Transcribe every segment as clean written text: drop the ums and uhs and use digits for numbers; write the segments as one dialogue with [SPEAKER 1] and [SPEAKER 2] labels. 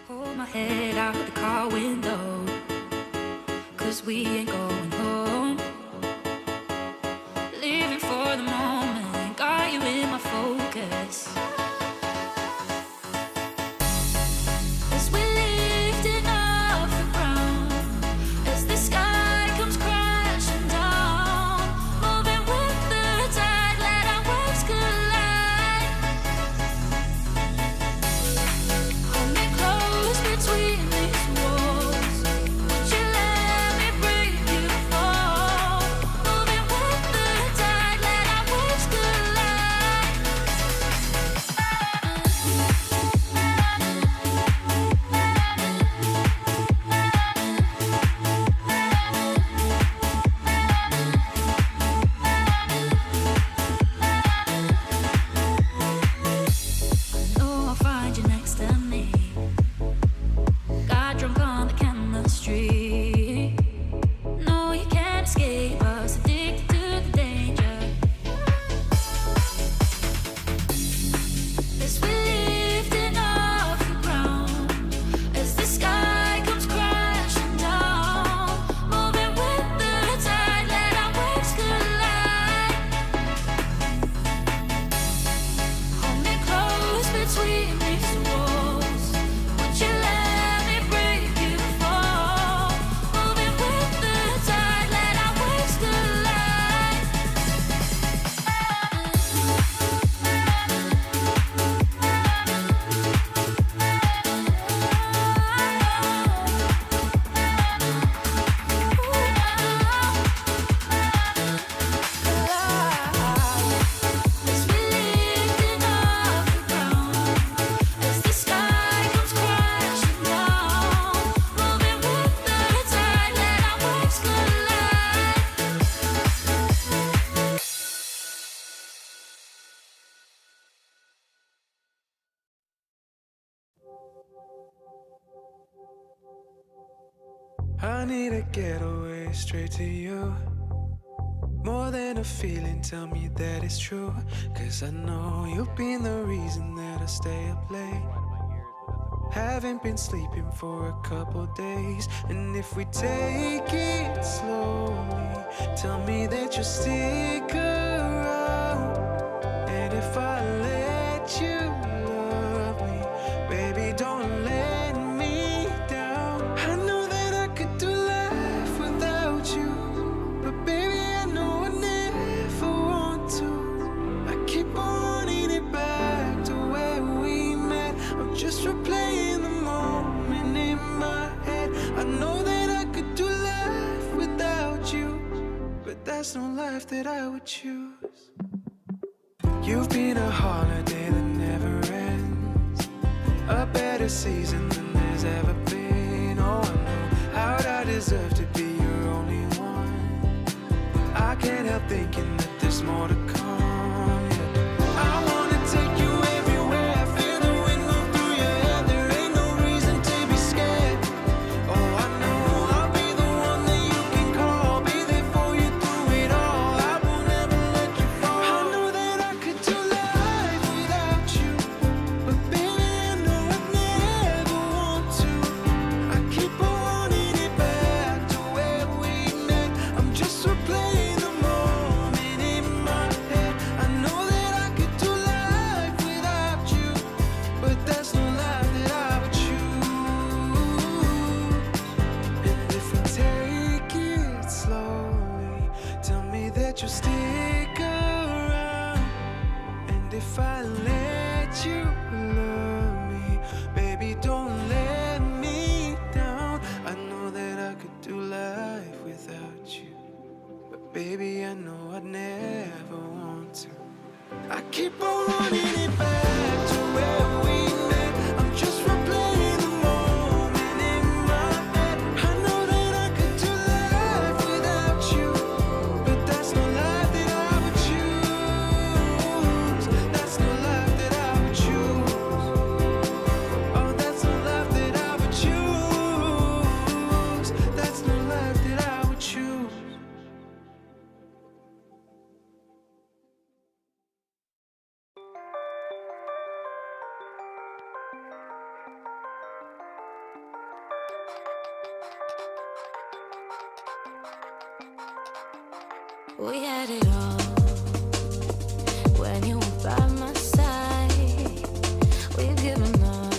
[SPEAKER 1] Hold my head out the car window, 'cause we ain't going home. Living for the moment, got you in my focus. As we're lifting off the ground, as the sky comes crashing down, moving with the tide, let our worlds collide. Hold me close between these walls, would you let me break you fall? Moving with the tide, let our worlds collide. Know I'll find you next to me. Got drunk on the chemistry. No, you can't escape us, addicted to the danger. As we're lifting off the ground, as the sky comes crashing down, moving with the tide, let our waves collide. Hold me close between these walls, would you let me break you fall? Moving with the tide, let our waves collide. As we're lifting off the ground, as the sky comes crashing down, moving with the tide, let our waves collide.
[SPEAKER 2] I need a getaway straight to you. More than a feeling, tell me that it's true. 'Cause I know you've been the reason that I stay up late. Haven't been sleeping for a couple days. And if we take it slowly, tell me that you'll stick around. And if I let you love me, baby, don't let me down. I know that I could do life without you, but baby, I know I never want to. I keep wanting it back to where we met. I'm just replaying the moment in my head. I know that I could do life without you, but that's no life that I would choose. You've been a holiday that never ends, a better season than there's ever been. Oh, I know how'd I deserve to be your only one. I can't help thinking that there's more to come. Yeah. I wanna take you everywhere. I feel the wind go through your hair. There ain't no reason to be scared. Oh, I know I'll be the one that you can call, be there for you through it all. I will never let you fall. I know that I could do life without you, but baby, I know I'd never want to. I keep wanting it back to where we met. I'm just replaying the moment in my head. I know that I could do life without you, but that's no life that I would choose. And if we take it slowly, tell me that you'll stick around. And if I let you love me, baby, don't let me down. I know that I could do life without you, but baby, I know I'd never want to. I keep on running it back to where we met. I'm just replaying the moment in my head. I know that I could do life without you, but that's no life that I would choose. That's no life that I would choose. Oh, that's no life that I would choose. That's no life that I would choose.
[SPEAKER 1] We had it all when you were by my side. We've given up.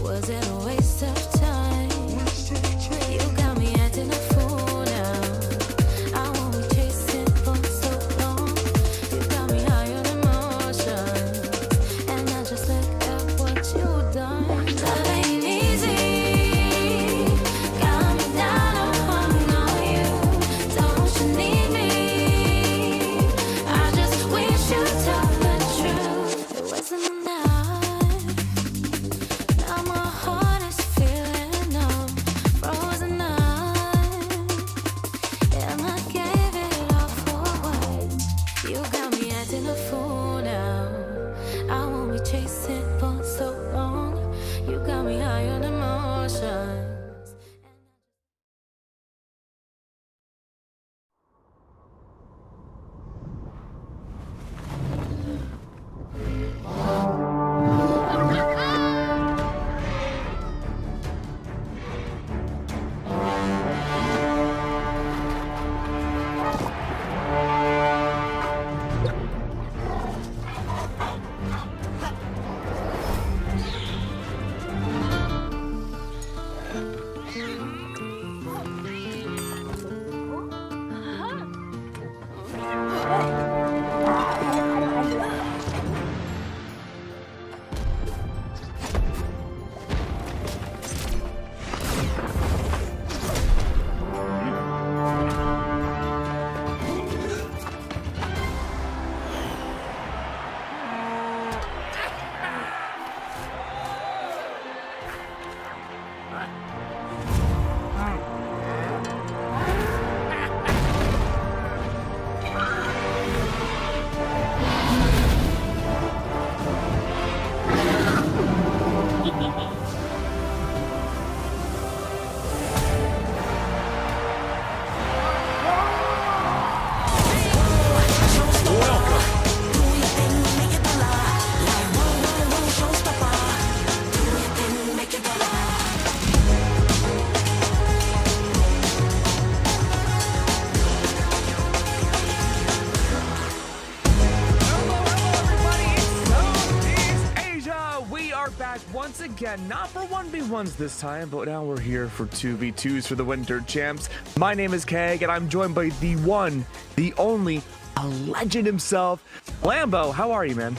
[SPEAKER 1] Was it a waste of time? You got me acting a fool now. I won't be chasing for so long. You got me high on emotions, and I just look at what you've done. Love ain't easy. Got me down upon you. Don't you need me? I just wish you'd tell the truth. It wasn't enough. Now my heart is feeling numb, frozen up. And I gave it all for what? You got me acting a fool now. I won't be chasing for so long. You got me high on emotions.
[SPEAKER 3] Once again, not for 1v1s this time, but now we're here for 2v2s for the Winter Champs. My name is Keg, and I'm joined by the one, the only, a legend himself, Lambo. How are you, man?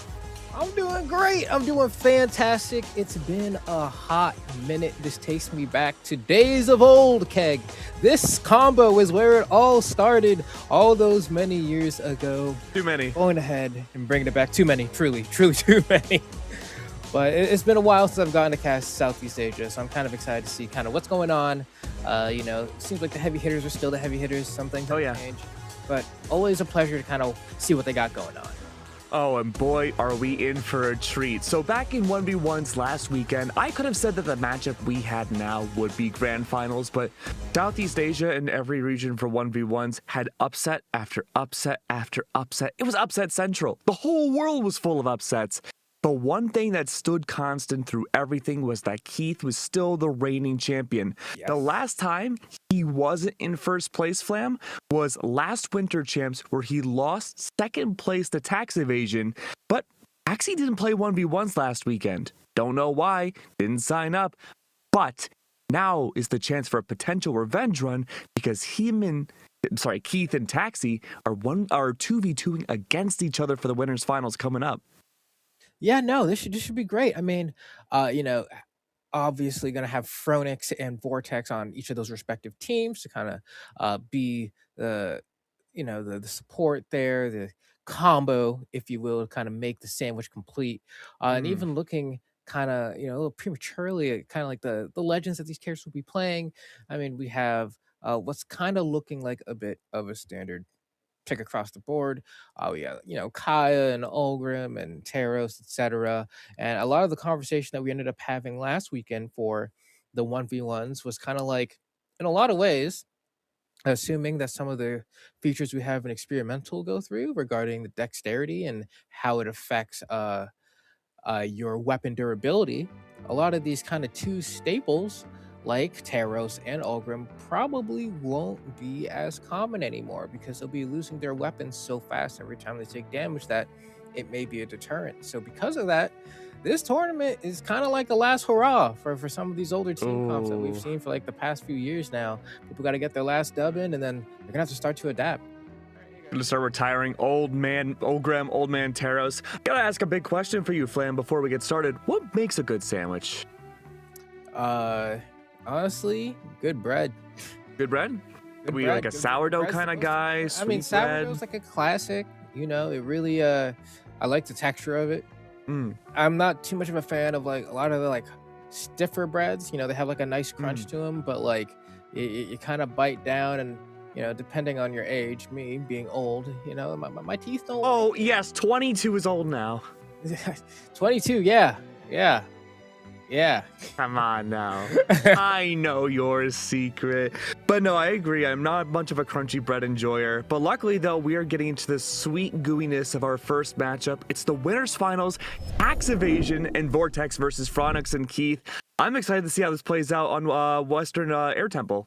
[SPEAKER 4] I'm doing great. I'm doing fantastic. It's been a hot minute. This takes me back to days of old, Keg. This combo is where it all started all those many years ago.
[SPEAKER 3] Too many.
[SPEAKER 4] Going ahead and bringing it back. Too many. Truly too many. But it's been a while since I've gotten to cast Southeast Asia, so I'm kind of excited to see kind of what's going on. It seems like the heavy hitters are still the heavy hitters. Some things have changed. But always a pleasure to kind of see what they got going on.
[SPEAKER 3] Oh, and boy, are we in for a treat. So back in 1v1s last weekend, I could have said that the matchup we had now would be grand finals, but Southeast Asia and every region for 1v1s had upset after upset after upset. It was upset central. The whole world was full of upsets. But one thing that stood constant through everything was that Keith was still the reigning champion. Yes. The last time he wasn't in first place, Flam, was last Winter Champs, where he lost second place to Tax Evasion. But Axie didn't play 1v1s last weekend. Don't know why, didn't sign up. But now is the chance for a potential revenge run, because Keith and Taxi are 2v2ing against each other for the winners finals coming up.
[SPEAKER 4] Yeah, no, this should be great. I mean, obviously going to have Phronix and Vortex on each of those respective teams to kind of be the support there, the combo, if you will, to kind of make the sandwich complete. And even looking kind of, a little prematurely at kind of like the legends that these characters will be playing. I mean, we have what's kind of looking like a bit of a standard pick across the board. We got, Kaya and Ulgrim and Taros, etc. And a lot of the conversation that we ended up having last weekend for the 1v1s was kind of like, in a lot of ways, assuming that some of the features we have in experimental go through regarding the dexterity and how it affects your weapon durability, a lot of these kind of two staples like Taros and Ulgrim probably won't be as common anymore because they'll be losing their weapons so fast every time they take damage that it may be a deterrent. So because of that, this tournament is kind of like the last hurrah for some of these older team comps that we've
[SPEAKER 3] Ooh.
[SPEAKER 4] seen for like the past few years now. People got to get their last dub in, and then they're gonna have to start to adapt.
[SPEAKER 3] Gonna start retiring old man Olgram, old man Taros. Gotta ask a big question for you, Flam, before we get started. What makes a good sandwich?
[SPEAKER 4] Honestly, good bread.
[SPEAKER 3] Good bread?
[SPEAKER 4] Good
[SPEAKER 3] Are we
[SPEAKER 4] bread,
[SPEAKER 3] like a
[SPEAKER 4] good
[SPEAKER 3] sourdough
[SPEAKER 4] bread's
[SPEAKER 3] kind of
[SPEAKER 4] supposed to-
[SPEAKER 3] guy?
[SPEAKER 4] I mean,
[SPEAKER 3] Sweet bread?
[SPEAKER 4] sourdough's like a classic. You know, it really. I like the texture of it.
[SPEAKER 3] Mm.
[SPEAKER 4] I'm not too much of a fan of like a lot of the like stiffer breads. You know, they have like a nice crunch to them, but like you kind of bite down, and you know, depending on your age, me being old, you know, my teeth don't.
[SPEAKER 3] Oh, yes, 22 is old now.
[SPEAKER 4] 22, yeah.
[SPEAKER 3] Come on now. I know your secret. But no, I agree. I'm not much of a crunchy bread enjoyer. But luckily, though, we are getting into the sweet gooiness of our first matchup. It's the winners finals, Tax Evasion and Vortex versus Phronix and Keith. I'm excited to see how this plays out on Western Air Temple.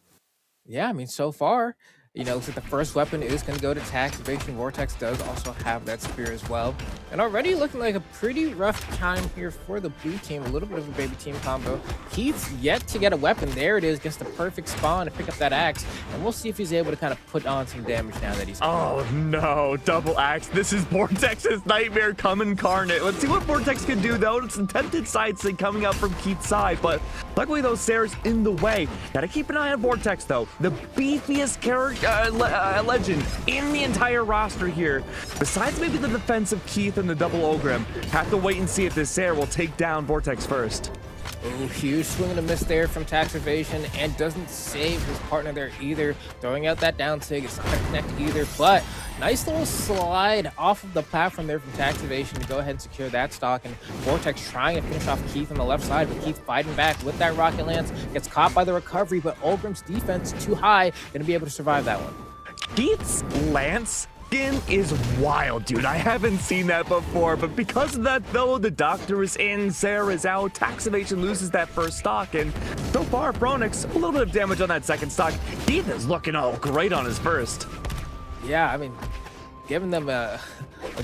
[SPEAKER 4] Yeah, I mean, so far, you know, looks like the first weapon is going to go to Tax Evasion. Vortex does also have that spear as well. And already looking like a pretty rough time here for the blue team. A little bit of a baby team combo. Keith's yet to get a weapon. There it is. Gets the perfect spawn to pick up that axe. And we'll see if he's able to kind of put on some damage now that he's...
[SPEAKER 3] Oh no, double axe. This is Vortex's nightmare come incarnate. Let's see what Vortex can do though. It's attempted side stick coming out from Keith's side, but luckily those Sarah's in the way. Gotta keep an eye on Vortex though. The beefiest character legend in the entire roster here. Besides maybe the defense of Keith and the double Ogrim. Have to wait and see if this Sarah will take down Vortex first.
[SPEAKER 4] Oh, huge swing and a miss there from Tax Evasion, and doesn't save his partner there either. Throwing out that down sig, it's not going to connect either, but nice little slide off of the platform there from Tax Evasion to go ahead and secure that stock. And Vortex trying to finish off Keith on the left side, but Keith fighting back with that rocket lance. Gets caught by the recovery, but Ulgrim's defense too high, going to be able to survive that one.
[SPEAKER 3] Keith's lance skin is wild, dude. I haven't seen that before, but because of that, though, the doctor is in, Sarah is out, Tax Evasion loses that first stock, and so far, Phronix, a little bit of damage on that second stock. Keith is looking all great on his first.
[SPEAKER 4] Yeah, I mean, giving them a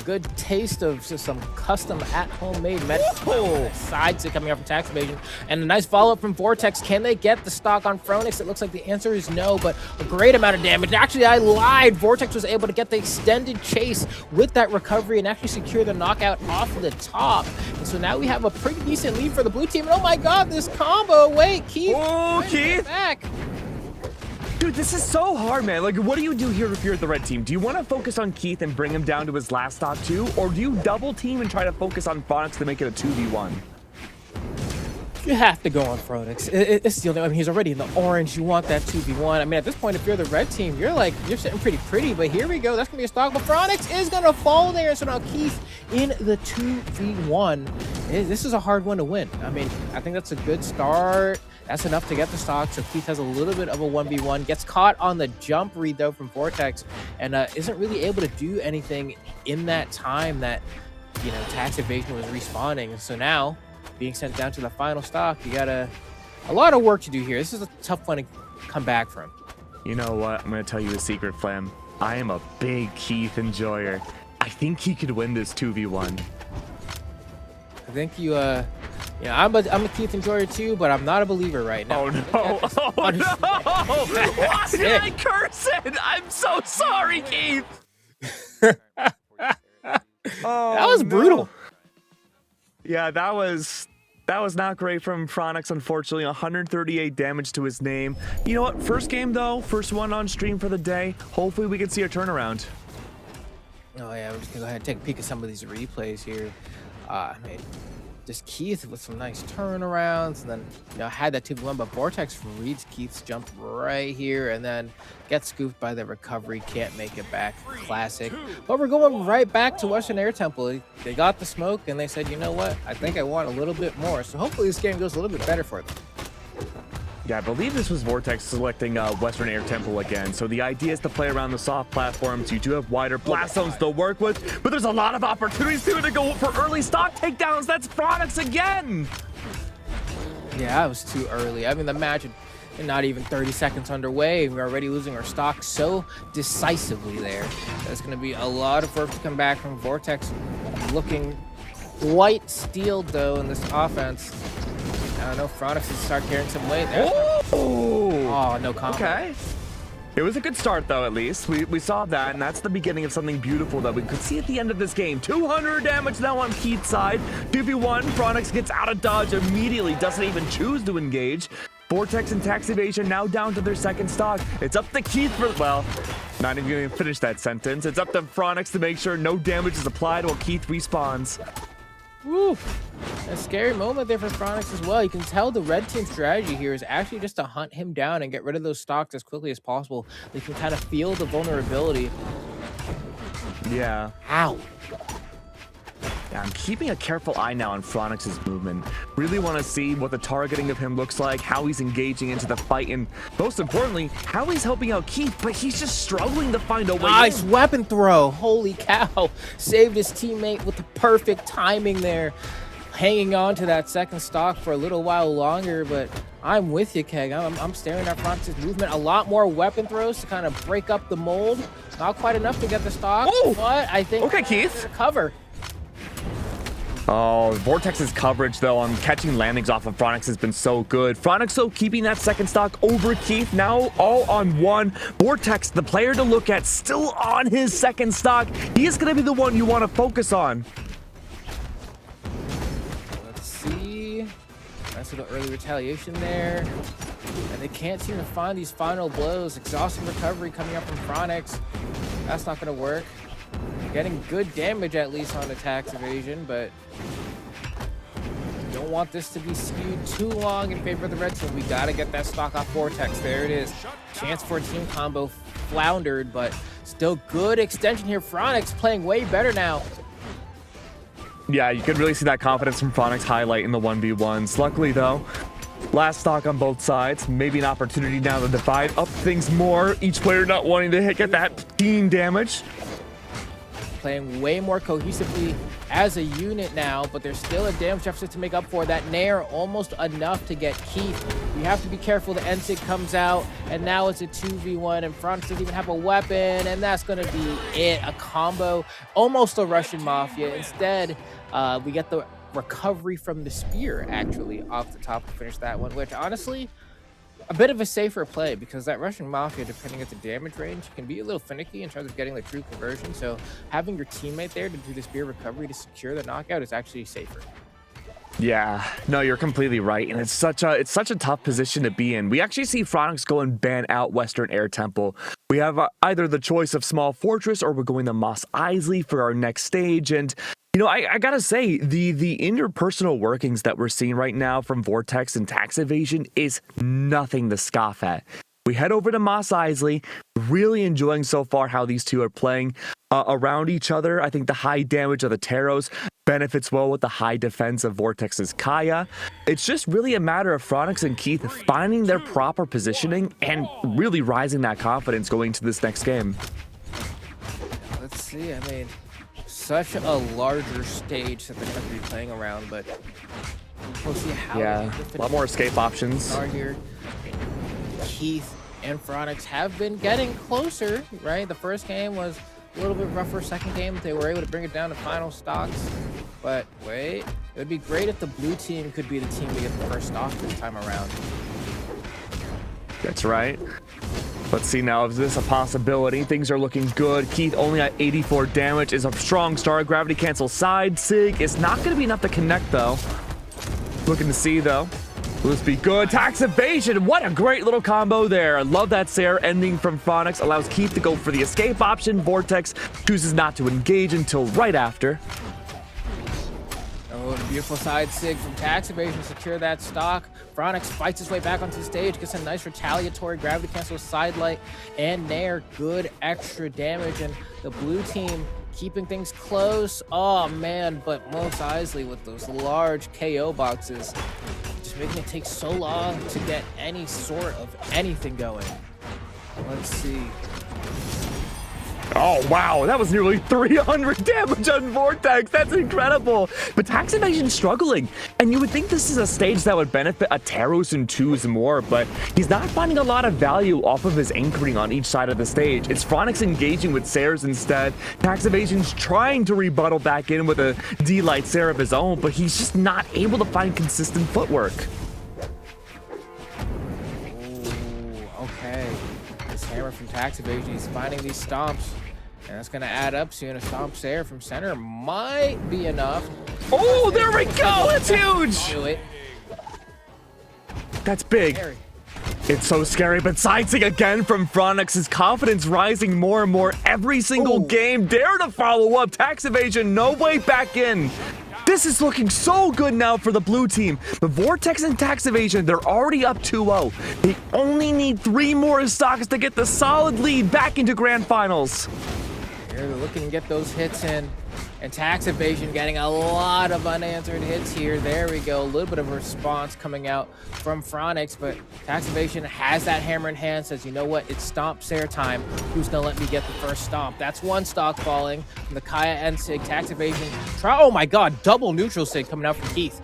[SPEAKER 4] good taste of some custom at-home made medicine. Side stick coming up from Tax Evasion, and a nice follow-up from Vortex. Can they get the stock on Phronix? It looks like the answer is no, but a great amount of damage. Actually, I lied. Vortex was able to get the extended chase with that recovery and actually secure the knockout off of the top. And so now we have a pretty decent lead for the blue team. And oh my god, this combo. Wait, Keith.
[SPEAKER 3] Oh, Keith.
[SPEAKER 4] Back.
[SPEAKER 3] Dude, this is so hard, man. Like, what do you do here if you're the red team? Do you want to focus on Keith and bring him down to his last stock too? Or do you double team and try to focus on Phronix to make it a 2v1?
[SPEAKER 4] You have to go on Phronix. It's the only. I mean, he's already in the orange. You want that 2v1. I mean, at this point, if you're the red team, you're sitting pretty. But here we go. That's gonna be a stock. But Phronix is gonna fall there. So now Keith in the 2v1. This is a hard one to win. I mean, I think that's a good start. That's enough to get the stock. So Keith has a little bit of a 1v1. Gets caught on the jump read though from Vortex, and isn't really able to do anything in that time that, you know, Tax Evasion was respawning. So now, being sent down to the final stock, you got a lot of work to do here. This is a tough one to come back from.
[SPEAKER 3] You know what? I'm going to tell you a secret, Flam. I am a big Keith enjoyer. I think he could win this 2v1.
[SPEAKER 4] I think you, I'm a Keith enjoyer too, but I'm not a believer right now.
[SPEAKER 3] Oh no! Oh no! Why did I curse it? I'm so sorry, Keith. Oh,
[SPEAKER 4] That was brutal.
[SPEAKER 3] Yeah, that was not great from Phronix, unfortunately. 138 damage to his name. You know what? First game though, first one on stream for the day. Hopefully we can see a turnaround.
[SPEAKER 4] Oh yeah, I'm just gonna go ahead and take a peek at some of these replays here. I mean, just Keith with some nice turnarounds, and then, you know, had that 2v1, but Vortex reads Keith's jump right here and then gets scooped by the recovery, can't make it back. Classic. But we're going right back to Western Air Temple. They got the smoke and they said, you know what, I think I want a little bit more. So hopefully this game goes a little bit better for them.
[SPEAKER 3] Yeah, I believe this was Vortex selecting Western Air Temple again. So the idea is to play around the soft platforms. You do have wider blast zones to work with, but there's a lot of opportunities too to go for early stock takedowns. That's Phronix again.
[SPEAKER 4] Yeah, it was too early. I mean, the match had not even 30 seconds underway. We're already losing our stock so decisively there. There's going to be a lot of work to come back from Vortex, looking quite steeled, though, in this offense. I don't know, Phronix will start carrying some weight there. Oh, no combo.
[SPEAKER 3] Okay. It was a good start, though, at least. We saw that, and that's the beginning of something beautiful that we could see at the end of this game. 200 damage now on Keith's side. 2v1, Phronix gets out of dodge immediately, doesn't even choose to engage. Vortex and Tax Evasion now down to their second stock. It's up to Keith for, well, not even going to finish that sentence. It's up to Phronix to make sure no damage is applied while Keith respawns.
[SPEAKER 4] Woo! A scary moment there for Phronix as well. You can tell the red team strategy here is actually just to hunt him down and get rid of those stocks as quickly as possible. They can kind of feel the vulnerability.
[SPEAKER 3] Yeah.
[SPEAKER 4] Ow!
[SPEAKER 3] Yeah, I'm keeping a careful eye now on Phronix's movement. Really want to see what the targeting of him looks like, how he's engaging into the fight, and most importantly, how he's helping out Keith, but he's just struggling to find a way
[SPEAKER 4] Nice
[SPEAKER 3] in.
[SPEAKER 4] weapon throw. Holy cow. Saved his teammate with the perfect timing there. Hanging on to that second stock for a little while longer, but I'm with you, Keg. I'm staring at Phronix's movement. A lot more weapon throws to kind of break up the mold. Not quite enough to get the stock,
[SPEAKER 3] Whoa.
[SPEAKER 4] but I think
[SPEAKER 3] Okay, Keith.
[SPEAKER 4] Cover.
[SPEAKER 3] Oh, Vortex's coverage, though, on catching landings off of Phronix has been so good. Phronix, though, keeping that second stock over Keith, now all on one. Vortex, the player to look at, still on his second stock. He is going to be the one you want to focus on.
[SPEAKER 4] Let's see. Nice little early retaliation there. And they can't seem to find these final blows. Exhausting recovery coming up from Phronix. That's not going to work. Getting good damage at least on the Tax Evasion, but don't want this to be skewed too long in favor of the red team. We got to get that stock off Vortex. There it is. Chance for a team combo floundered, but still good extension here. Phronix playing way better now.
[SPEAKER 3] Yeah, you can really see that confidence from Phronix highlight in the 1v1s. Luckily, though, last stock on both sides. Maybe an opportunity now to divide up things more. Each player not wanting to get that team damage.
[SPEAKER 4] Playing way more cohesively as a unit now, but there's still a damage deficit to make up for. That Nair almost enough to get Keith. You have to be careful. The NSIG comes out, and now it's a 2v1, and Phronix doesn't even have a weapon, and that's going to be it. A combo, almost a Russian Mafia. Instead, we get the recovery from the spear, actually, off the top to finish that one, which, honestly, a bit of a safer play, because that Russian Mafia, depending on the damage range, can be a little finicky in terms of getting the true conversion. So having your teammate there to do the spear recovery to secure the knockout is actually safer.
[SPEAKER 3] Yeah, no, you're completely right, and it's such a tough position to be in. We actually see Phronix go and ban out Western Air Temple. We have either the choice of Small Fortress, or we're going to Mos Eisley for our next stage. And you know, I gotta say, the interpersonal workings that we're seeing right now from Vortex and Tax Evasion is nothing to scoff at. We head over to Mos Eisley, really enjoying so far how these two are playing around each other. I think the high damage of the Taros benefits well with the high defense of Vortex's Kaya. It's just really a matter of Phronix and Keith finding their proper positioning and really rising that confidence going to this next game.
[SPEAKER 4] Let's see, I mean, such a larger stage that they're going to be playing around, but we'll see how.
[SPEAKER 3] Yeah, a lot more escape options.
[SPEAKER 4] Are here. Keith and Phronix have been getting closer, right? The first game was a little bit rougher. Second game, they were able to bring it down to final stocks. But wait, it would be great if the blue team could be the team to get the first stock this time around.
[SPEAKER 3] That's right. Let's see now, is this a possibility? Things are looking good. Keith only at 84 damage is a strong start. Gravity cancel side sig. It's not going to be enough to connect, though. Looking to see, though. Will this be good? Tax Evasion. What a great little combo there. I love that Sarah ending from Phronix. Allows Keith to go for the escape option. Vortex chooses not to engage until right after.
[SPEAKER 4] Oh, the beautiful side sig from Tax Evasion to secure that stock. Phronix fights his way back onto the stage, gets a nice retaliatory gravity cancel side light, and Nair, good extra damage, and the blue team keeping things close. Oh man, but Mos Eisley with those large KO boxes, just making it take so long to get any sort of anything going. Let's see.
[SPEAKER 3] Oh, wow. That was nearly 300 damage on Vortex. That's incredible. But Tax Evasion's struggling. And you would think this is a stage that would benefit a Taros and Twos more, but he's not finding a lot of value off of his anchoring on each side of the stage. It's Phronix engaging with Sares instead. Tax Evasion's trying to rebuttal back in with a D-Light Sare of his own, but he's just not able to find consistent footwork.
[SPEAKER 4] Ooh, okay. This hammer from Tax Evasion, he's finding these stomps. And that's going to add up soon. A stomp Sare from center might be enough.
[SPEAKER 3] Oh, there we go. That's huge.
[SPEAKER 4] Do it.
[SPEAKER 3] That's big.
[SPEAKER 4] Scary.
[SPEAKER 3] It's so scary, but sidesing again from Phronix, his confidence rising more and more every single game. Dare to follow up. Tax Evasion, no way back in. This is looking so good now for the blue team. But Vortex and Tax Evasion, they're already up 2-0. They only need 3 more stocks to get the solid lead back into grand finals.
[SPEAKER 4] Here they're looking to get those hits in. And Tax Evasion getting a lot of unanswered hits here. There we go. A little bit of a response coming out from Phronix, but Tax Evasion has that hammer in hand, says, you know what? It's Stomp Sare time. Who's going to let me get the first stomp? That's one stock falling from the Kaya and Sig. Tax Evasion. Oh my god, double neutral Sig coming out from Keith.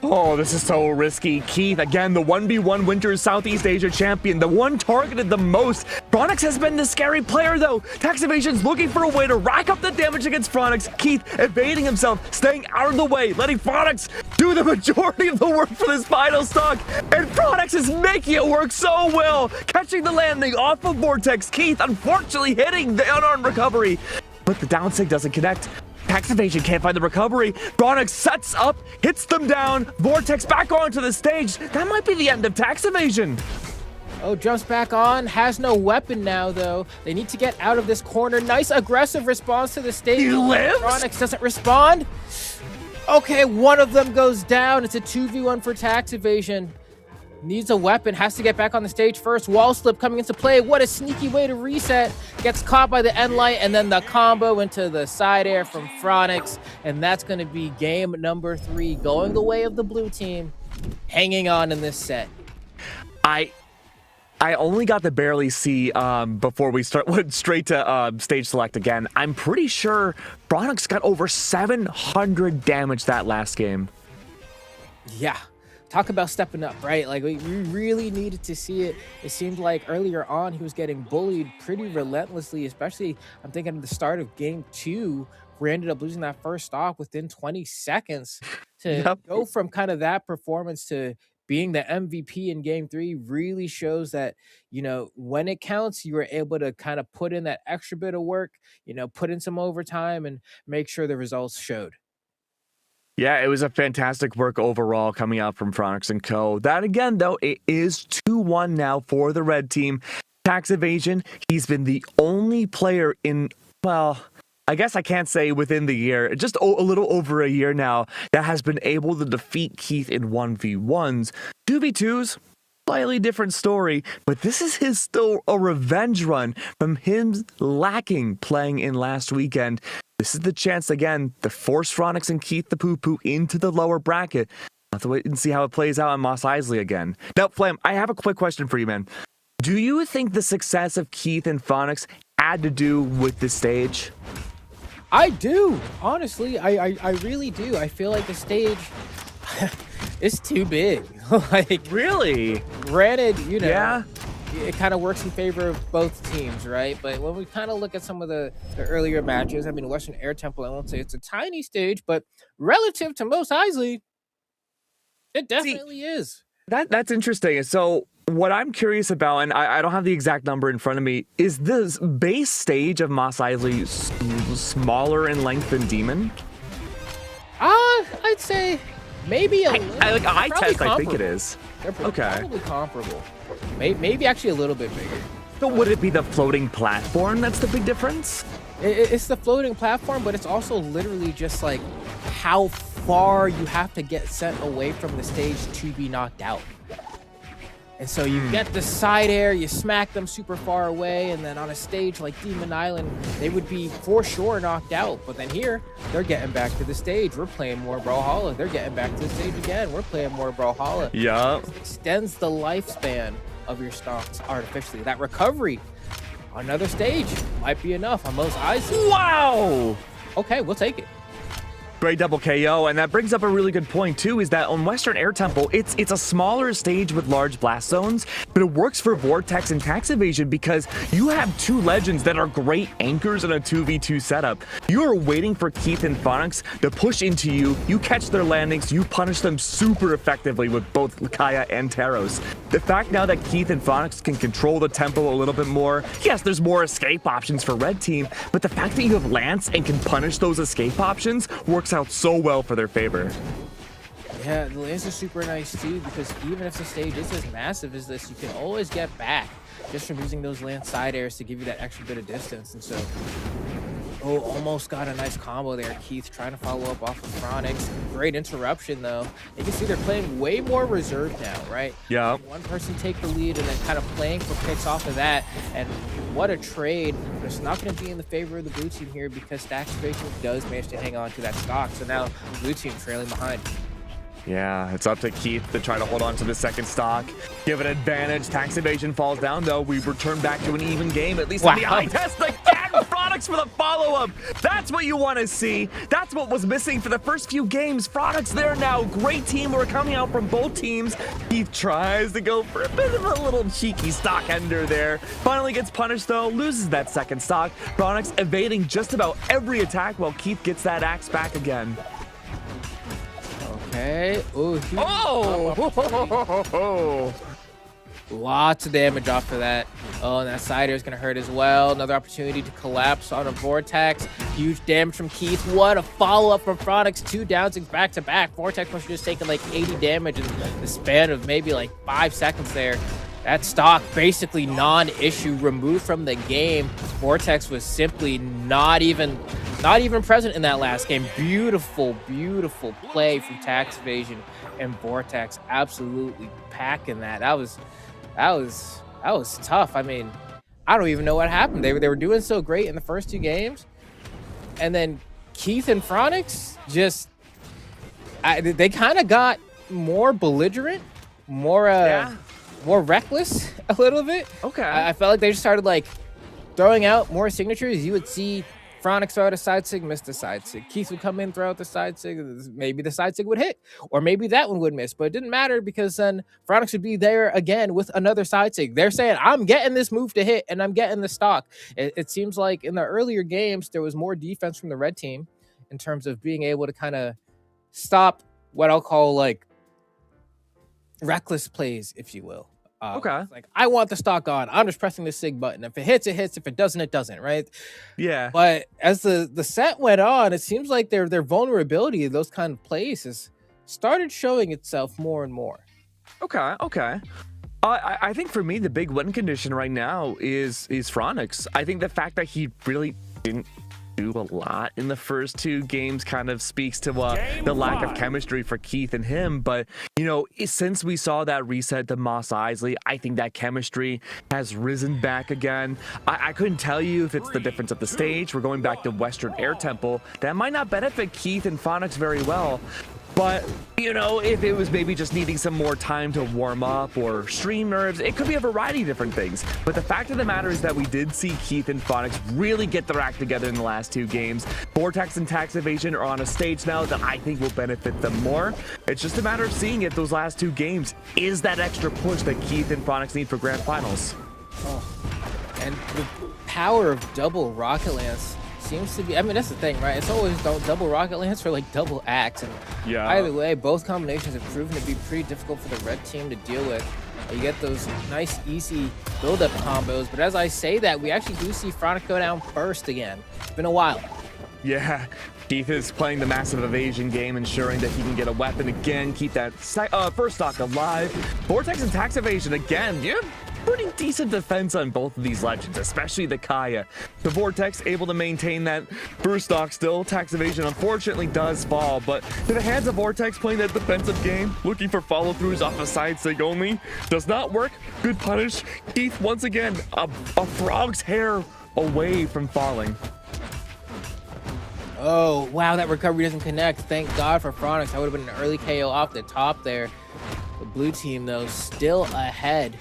[SPEAKER 3] Oh, this is so risky. Keith, again, the 1v1 Winter Southeast Asia champion, the one targeted the most. Phronix has been the scary player, though. Tax Evasion's looking for a way to rack up the damage against Phronix. Keith evading himself, staying out of the way, letting Phronix do the majority of the work for this final stock. And Phronix is making it work so well, catching the landing off of Vortex. Keith, unfortunately, hitting the unarmed recovery. But the down sig doesn't connect. Tax Evasion can't find the recovery. Phronix sets up, hits them down. Vortex back onto the stage. That might be the end of Tax Evasion.
[SPEAKER 4] Oh, jumps back on. Has no weapon now, though. They need to get out of this corner. Nice aggressive response to the stage.
[SPEAKER 3] He lives?
[SPEAKER 4] Phronix doesn't respond. Okay, one of them goes down. It's a 2v1 for Tax Evasion. Needs a weapon, has to get back on the stage first. Wall slip coming into play. What a sneaky way to reset. Gets caught by the end light, and then the combo into the side air from Phronix. And that's going to be game number 3, going the way of the blue team, hanging on in this set.
[SPEAKER 3] I only got to barely see before we went straight to stage select again. I'm pretty sure Phronix got over 700 damage that last game.
[SPEAKER 4] Yeah. Talk about stepping up, right? Like, we really needed to see it. It seemed like earlier on, he was getting bullied pretty relentlessly, especially, I'm thinking at the start of game 2, where he ended up losing that first stock within 20 seconds. To go from kind of that performance to being the MVP in game 3 really shows that, you know, when it counts, you were able to kind of put in that extra bit of work, you know, put in some overtime and make sure the results showed.
[SPEAKER 3] Yeah, it was a fantastic work overall coming out from Phronix and Co. That again, though, it is 2-1 now for the red team. Tax Evasion, he's been the only player in, well, I guess I can't say within the year, just a little over a year now, that has been able to defeat Keith in 1v1s. 2v2s, slightly different story, but this is still a revenge run from him lacking playing in last weekend. This is the chance, again, to force Phronix and Keith the Poo-Poo into the lower bracket. I'll have to wait and see how it plays out on Mos Eisley again. Now, Flam, I have a quick question for you, man. Do you think the success of Keith and Phronix had to do with the stage?
[SPEAKER 4] I do. Honestly, I really do. I feel like the stage is too big. Like,
[SPEAKER 3] really?
[SPEAKER 4] Granted, you know.
[SPEAKER 3] Yeah.
[SPEAKER 4] It kind of works in favor of both teams, right? But when we kind of look at some of the earlier matches, I mean, Western Air Temple, I won't say it's a tiny stage, but relative to Mos Eisley, it definitely is.
[SPEAKER 3] That's interesting. So what I'm curious about, and I don't have the exact number in front of me, is this base stage of Mos Eisley smaller in length than Demon?
[SPEAKER 4] I'd say maybe a little.
[SPEAKER 3] I think it is.
[SPEAKER 4] They're probably comparable. Maybe actually a little bit bigger.
[SPEAKER 3] So would it be the floating platform that's the big difference?
[SPEAKER 4] It's the floating platform, but it's also literally just like how far you have to get sent away from the stage to be knocked out. And so you get the side air, you smack them super far away, and then on a stage like Demon Island, they would be for sure knocked out. But then here, they're getting back to the stage. We're playing more Brawlhalla. They're getting back to the stage again. We're playing more Brawlhalla.
[SPEAKER 3] Yeah.
[SPEAKER 4] It extends the lifespan of your stocks artificially. That recovery on another stage might be enough on Mos Eisley.
[SPEAKER 3] Wow!
[SPEAKER 4] Okay, we'll take it.
[SPEAKER 3] Great double KO, and that brings up a really good point too, is that on Western Air Temple, it's a smaller stage with large blast zones, but it works for Vortex and Tax Evasion because you have two legends that are great anchors in a 2v2 setup. You are waiting for Keith and Phonix to push into you, you catch their landings, you punish them super effectively with both Kaya and Taros. The fact now that Keith and Phonix can control the tempo a little bit more, yes, there's more escape options for Red Team, but the fact that you have Lance and can punish those escape options works out so well for their favor.
[SPEAKER 4] Yeah, the Lance is super nice too, because even if the stage is as massive as this, you can always get back just from using those Lance side airs to give you that extra bit of distance. And so, oh, almost got a nice combo there. Keith trying to follow up off of Phronix. Great interruption though. You can see they're playing way more reserved now, right?
[SPEAKER 3] Yeah.
[SPEAKER 4] One person take the lead and then kind of playing for picks off of that. And what a trade. But it's not going to be in the favor of the blue team here because Tax Evasion does manage to hang on to that stock. So now blue team trailing behind.
[SPEAKER 3] Yeah, it's up to Keith to try to hold on to the second stock. Give an advantage. Tax Evasion falls down, though. We return back to an even game, at least in the eye test again. Phronix for the follow-up. That's what you want to see. That's what was missing for the first few games. Phronix there now. Great teamwork coming out from both teams. Keith tries to go for a bit of a little cheeky stock ender there. Finally gets punished, though. Loses that second stock. Phronix evading just about every attack while Keith gets that axe back again.
[SPEAKER 4] Okay. Ooh,
[SPEAKER 3] Oh!
[SPEAKER 4] Lots of damage off of that. Oh, and that side air is going to hurt as well. Another opportunity to collapse on a Vortex. Huge damage from Keith. What a follow-up from Phronix. 2 downsings back to back. Vortex must have just taken like 80 damage in the span of maybe like 5 seconds there. That stock basically non-issue, removed from the game. Vortex was simply not even present in that last game. Beautiful, beautiful play from Tax Evasion and Vortex. Absolutely packing that. That was tough. I mean, I don't even know what happened. They were doing so great in the first 2 games, and then Keith and Phronix just they kind of got more belligerent, more reckless a little bit.
[SPEAKER 3] Okay.
[SPEAKER 4] I felt like they just started like throwing out more signatures. You would see Phronix throw out a side sig, miss the side sig. Keith would come in, throw out the side sig. Maybe the side sig would hit, or maybe that one would miss. But it didn't matter because then Phronix would be there again with another side sig. They're saying, I'm getting this move to hit, and I'm getting the stock. It seems like in the earlier games, there was more defense from the red team in terms of being able to kind of stop what I'll call like reckless plays, if you will.
[SPEAKER 3] Okay.
[SPEAKER 4] Like, I want the stock on. I'm just pressing the sig button. If it hits, it hits. If it doesn't, it doesn't, right?
[SPEAKER 3] Yeah.
[SPEAKER 4] But as the set went on, it seems like their vulnerability in those kind of plays has started showing itself more and more.
[SPEAKER 3] Okay. I think for me, the big win condition right now is Phronix. I think the fact that he really didn't do a lot in the first 2 games kind of speaks to the lack of chemistry for Keith and him. But, you know, since we saw that reset to Mos Eisley, I think that chemistry has risen back again. I couldn't tell you if it's the difference of the stage. We're going back to Western Air Temple. That might not benefit Keith and Phronix very well. But, you know, if it was maybe just needing some more time to warm up or stream nerves, it could be a variety of different things. But the fact of the matter is that we did see Keith and Phronix really get their act together in the last 2 games. Vortex and Tax Evasion are on a stage now that I think will benefit them more. It's just a matter of seeing if those last 2 games is that extra push that Keith and Phronix need for grand finals.
[SPEAKER 4] Oh. And the power of double Rocket Lance seems to be, I mean, that's the thing, right? It's always double Rocket Lance or like double axe. And
[SPEAKER 3] yeah,
[SPEAKER 4] either way, both combinations have proven to be pretty difficult for the red team to deal with. You get those nice, easy build-up combos. But as I say that, we actually do see Phronix go down first again. It's been a while.
[SPEAKER 3] Yeah, Keith is playing the massive evasion game, ensuring that he can get a weapon again, keep that first stock alive. Vortex and Tax Evasion again. Yeah, pretty decent defense on both of these legends, especially the Kaya. The Vortex able to maintain that first stock still. Tax Evasion unfortunately does fall, but to the hands of Vortex playing that defensive game, looking for follow-throughs off a side sig only, does not work. Good punish. Keith once again a frog's hair away from falling.
[SPEAKER 4] Oh, wow, that recovery doesn't connect. Thank God for Phronix. That would have been an early KO off the top there. The blue team, though, still ahead.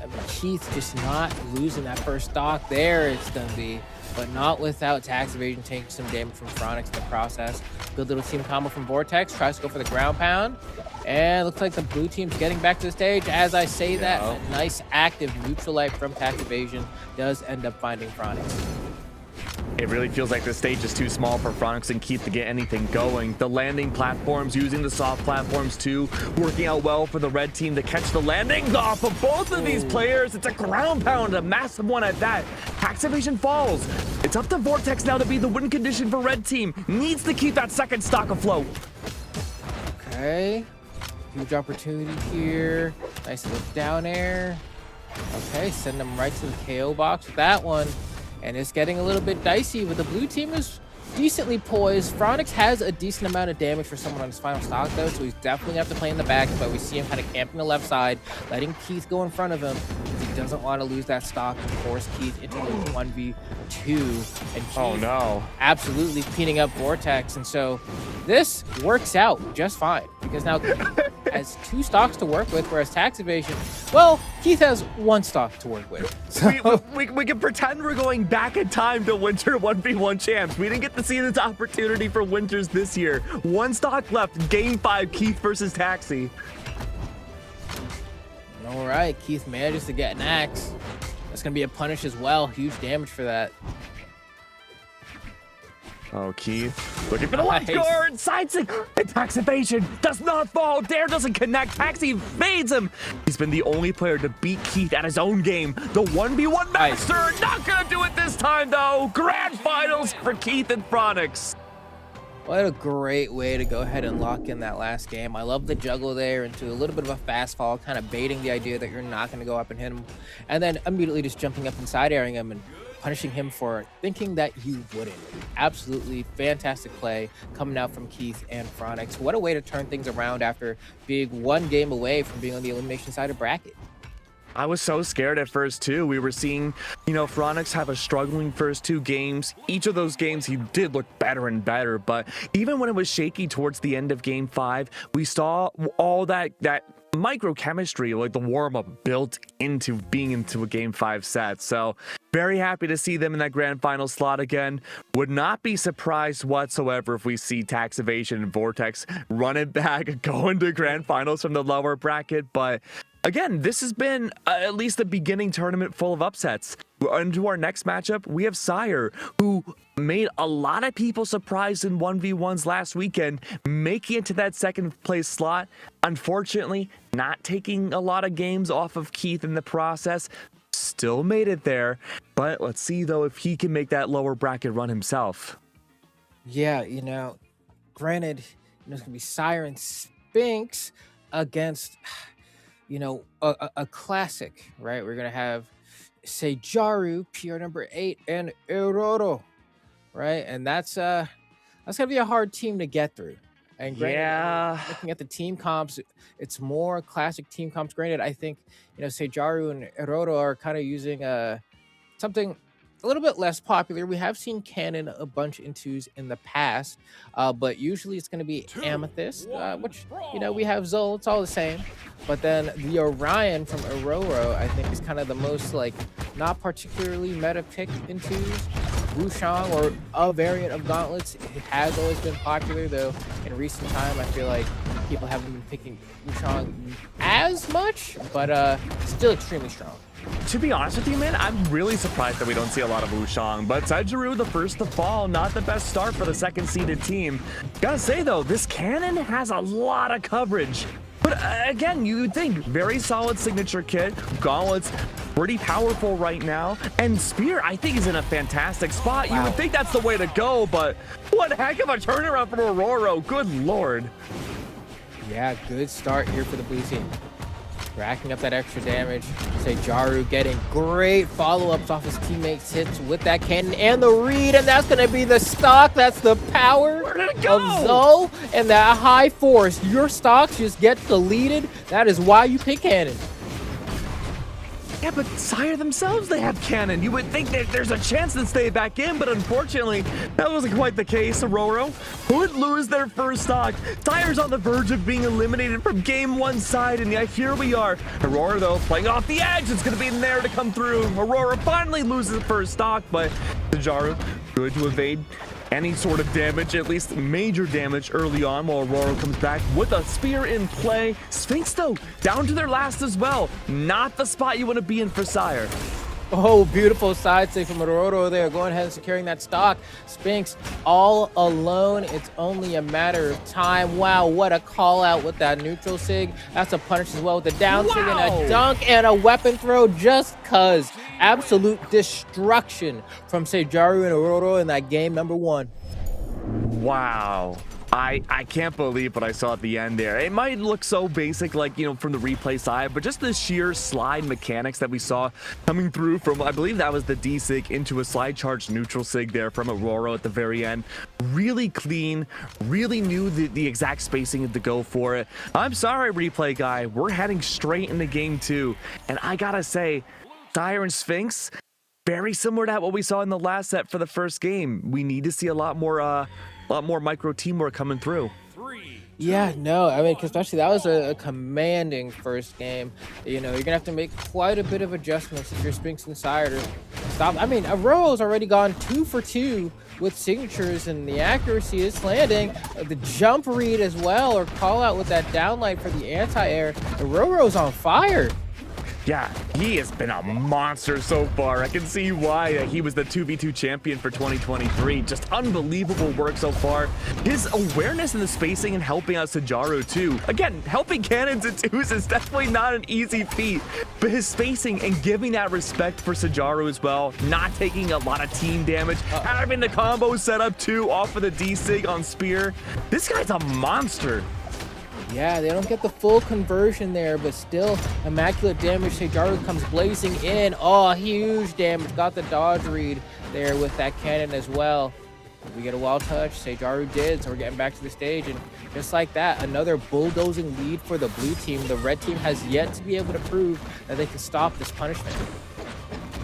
[SPEAKER 4] I mean, Keith just not losing that first stock there. It's going to be but not without tax evasion taking some damage from Phronix in the process. Good little team combo from Vortex, tries to go for the ground pound, and looks like the blue team's getting back to the stage. As I say that, a nice active neutral light from tax evasion does end up finding Phronix.
[SPEAKER 3] It really feels like the stage is too small for Phronix and Keith to get anything going. The landing platforms, using the soft platforms too, working out well for the red team to catch the landing off of both of these players. It's a ground pound, a massive one at that. Tax evasion falls. It's up to Vortex now to be the win condition for red team. Needs to keep that second stock afloat.
[SPEAKER 4] Okay, huge opportunity here. Nice little down air. Okay, send them right to the KO box with that one. And it's getting a little bit dicey, but the blue team is decently poised. Phronix has a decent amount of damage for someone on his final stock, though, so he's definitely going to have to play in the back, but we see him kind of camping the left side, letting Keith go in front of him, because he doesn't want to lose that stock and force Keith into the 1v2. And Keith absolutely cleaning up Vortex, and so this works out just fine, because now has 2 stocks to work with, whereas tax evasion, well, Keith has 1 stock to work with. So
[SPEAKER 3] we can pretend we're going back in time to Winter 1v1 champs. We didn't get to see this opportunity for Winters this year. 1 stock left, game 5, Keith versus Taxi.
[SPEAKER 4] All right, Keith manages to get an axe. That's going to be a punish as well. Huge damage for that.
[SPEAKER 3] Oh, Keith looking for the left guard. Side stick. And tax evasion does not fall. Dare doesn't connect. Taxi evades him. He's been the only player to beat Keith at his own game. The 1v1 master. Not going to do it this time, though. Grand finals for Keith and Phronix.
[SPEAKER 4] What a great way to go ahead and lock in that last game. I love the juggle there into a little bit of a fast fall, kind of baiting the idea that you're not going to go up and hit him. And then immediately just jumping up and side airing him and punishing him for thinking that you wouldn't. Absolutely fantastic play coming out from Keith and Phronix. What a way to turn things around after being 1 game away from being on the elimination side of bracket.
[SPEAKER 3] I was so scared at first too. We were seeing, Phronix have a struggling first 2 games. Each of those games he did look better and better, but even when it was shaky towards the end of game 5, we saw all that micro chemistry, like the warm-up, built into being into a game 5 set. So very happy to see them in that grand final slot again. Would not be surprised whatsoever if we see tax evasion and Vortex run it back, go into grand finals from the lower bracket. But again, this has been at least a beginning tournament full of upsets. Into our next matchup, we have Sire, who made a lot of people surprised in 1v1s last weekend, making it to that second place slot. Unfortunately, not taking a lot of games off of Keith in the process. Still made it there, but let's see though if he can make that lower bracket run himself.
[SPEAKER 4] Yeah, granted, it's gonna be Sire and Spinks against, a classic, right? We're gonna have Sejaru, PR number 8, and Eroro, right? And that's gonna be a hard team to get through. And granted, looking at the team comps, it's more classic team comps. Granted, I think Sejaru and Eroro are kind of using something a little bit less popular. We have seen Cannon a bunch in 2s in the past, but usually it's going to be Amethyst, which we have Zol. It's all the same. But then the Orion from Eroro, I think, is kind of the most not particularly meta pick in 2s. Wushang, or a variant of Gauntlets, it has always been popular, though in recent time I feel like people haven't been picking Wushang as much, but still extremely strong.
[SPEAKER 3] To be honest with you, man, I'm really surprised that we don't see a lot of Wushang, but Sejaru, the first to fall, not the best start for the second seeded team. Gotta say though, this Cannon has a lot of coverage. But again, you would think very solid signature kit. Gauntlet's pretty powerful right now. And Spear, I think, is in a fantastic spot. Wow. You would think that's the way to go, but what a heck of a turnaround from Aurora. Good Lord.
[SPEAKER 4] Yeah, good start here for the blue team. Racking up that extra damage. Sejaru getting great follow-ups off his teammates' hits with that cannon and the read, and that's going to be the stock. That's the power of Zoe and that high force. Your stocks just get deleted. That is why you pick cannon.
[SPEAKER 3] Yeah, but Sire themselves, they have cannon. You would think that there's a chance to stay back in, but unfortunately, that wasn't quite the case. Aurora would lose their first stock. Sire's on the verge of being eliminated from game 1 side, and yet here we are. Aurora, though, playing off the edge. It's going to be in there to come through. Aurora finally loses the first stock, but Sajaru. Good to evade any sort of damage, at least major damage early on, while Aurora comes back with a spear in play. Sphinx, though, down to their last as well. Not the spot you want to be in for Sire.
[SPEAKER 4] Oh, beautiful side save from Aurora there, going ahead and securing that stock. Sphinx all alone. It's only a matter of time. Wow, what a call out with that neutral sig. That's a punish as well with the down sig and a dunk and a weapon throw just cuz. Absolute destruction from Sajaru and Aurora in that game number 1.
[SPEAKER 3] Wow. I can't believe what I saw at the end there. It might look so basic, like, you know, from the replay side, but just the sheer slide mechanics that we saw coming through from, I believe that was the D sig into a slide charge neutral sig there from Aurora at the very end. Really clean, really knew the exact spacing to go for it. I'm sorry, replay guy. We're heading straight into game 2. And I gotta say, Sire and Sphinx, very similar to what we saw in the last set for the first game. We need to see a lot more micro teamwork coming through.
[SPEAKER 4] Yeah, no, I mean, especially that was a commanding first game. You know, you're gonna have to make quite a bit of adjustments if you're Sphinx and Sire to stop. I mean, Aurora's already gone 2 for 2 with signatures, and the accuracy is landing. The jump read as well, or call out with that downlight for the anti-air. Aurora's on fire.
[SPEAKER 3] Yeah, he has been a monster so far. I can see why he was the 2v2 champion for 2023. Just unbelievable work so far. His awareness in the spacing and helping out Sajaru too. Again, helping cannons and twos is definitely not an easy feat, but his spacing and giving that respect for Sajaru as well, not taking a lot of team damage, having the combo set up too off of the D-Sig on Spear. This guy's a monster.
[SPEAKER 4] Yeah, they don't get the full conversion there, but still immaculate damage. Sajaru comes blazing in. Oh, huge damage. Got the dodge read there with that cannon as well. We get a wild touch. Sajaru did, so we're getting back to the stage. And just like that, another bulldozing lead for the blue team. The red team has yet to be able to prove that they can stop this punishment.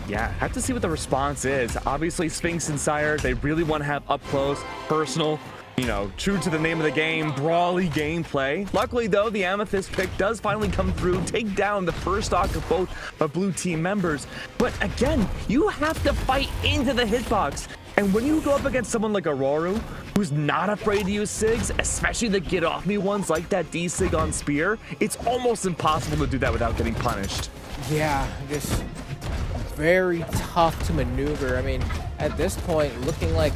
[SPEAKER 3] Yeah, have to see what the response is. Obviously, Sphinx and Sire, they really want to have up close, personal, you know, true to the name of the game, brawly gameplay. Luckily, though, the Amethyst pick does finally come through, take down the first stock of both blue team members. But again, you have to fight into the hitbox. And when you go up against someone like Aurora, who's not afraid to use SIGs, especially the get off me ones like that D-Sig on Spear, it's almost impossible to do that without getting punished.
[SPEAKER 4] Yeah, just very tough to maneuver. I mean, at this point, looking like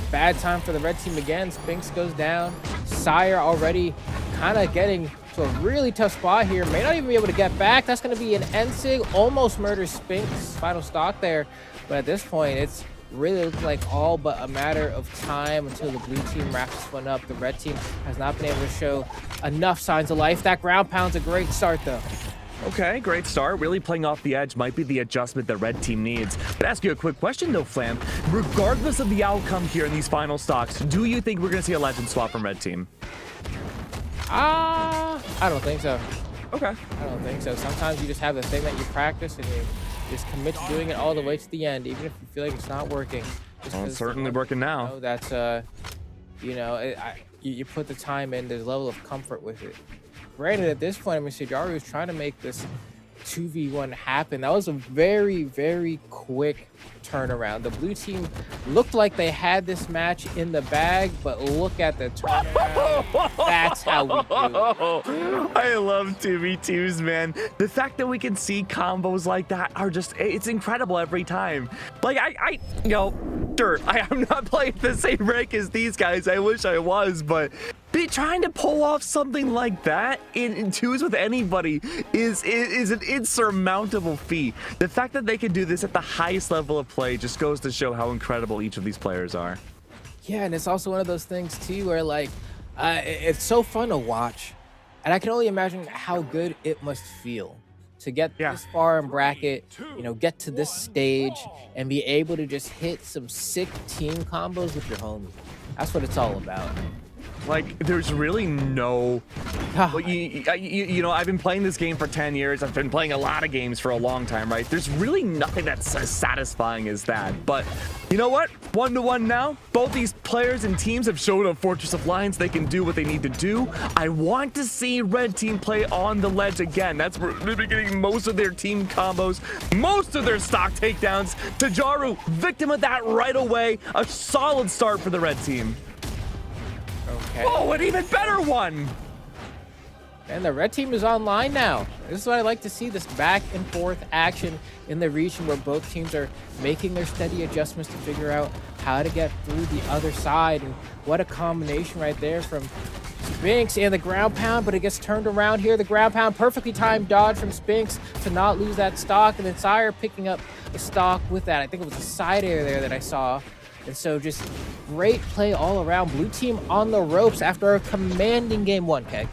[SPEAKER 4] bad time for the red team again. Sphinx goes down. Sire already kind of getting to a really tough spot here. May not even be able to get back. That's going to be an N-Sig. Almost murders Sphinx. Final stock there. But at this point, it's really looking like all but a matter of time until the blue team wraps this one up. The red team has not been able to show enough signs of life. That ground pound's a great start, though.
[SPEAKER 3] Okay, great start. Really playing off the edge might be the adjustment the red team needs. But ask you a quick question though, Flam. Regardless of the outcome here in these final stocks, do you think we're going to see a legend swap from red team?
[SPEAKER 4] I don't think so.
[SPEAKER 3] Okay.
[SPEAKER 4] I don't think so. Sometimes you just have the thing that you practice and you just commit to doing it all the way to the end, even if you feel like it's not working.
[SPEAKER 3] Well, it's certainly working now.
[SPEAKER 4] You know, that's, you know, you put the time in, there's a level of comfort with it. Granted, at this point, I mean, Sajaru was trying to make this 2v1 happen. That was a very, very quick turnaround. The blue team looked like they had this match in the bag, but look at the turnaround. That's how we do it.
[SPEAKER 3] I love 2v2s, man. The fact that we can see combos like that are just, it's incredible every time. Like, you know, sure, I'm not playing the same rank as these guys. I wish I was, but trying to pull off something like that in twos with anybody is an insurmountable feat. The fact that they can do this at the highest level of play just goes to show how incredible each of these players are.
[SPEAKER 4] Yeah, and it's also one of those things too where like it's so fun to watch, and I can only imagine how good it must feel to get this far in bracket, you know, get to this stage and be able to just hit some sick team combos with your homies. That's what it's all about.
[SPEAKER 3] Like, there's really no... Well, you know, I've been playing this game for 10 years. I've been playing a lot of games for a long time, right? There's really nothing that's as satisfying as that. But you know what? 1-1 now. Both these players and teams have shown a Fortress of Lions. They can do what they need to do. I want to see Red Team play on the ledge again. That's where they're getting most of their team combos, most of their stock takedowns. Tajaru, victim of that right away. A solid start for the Red Team.
[SPEAKER 4] Okay.
[SPEAKER 3] Oh, an even better one.
[SPEAKER 4] And the Red Team is online now. This is what I like to see, this back and forth action in the region where both teams are making their steady adjustments to figure out how to get through the other side. And what a combination right there from Spinks and the ground pound, but it gets turned around here. The ground pound, perfectly timed dodge from Spinks to not lose that stock, and then Sire picking up the stock with that. I think it was a side air there that I saw. And so just great play all around. Blue team on the ropes after a commanding game one, Keg.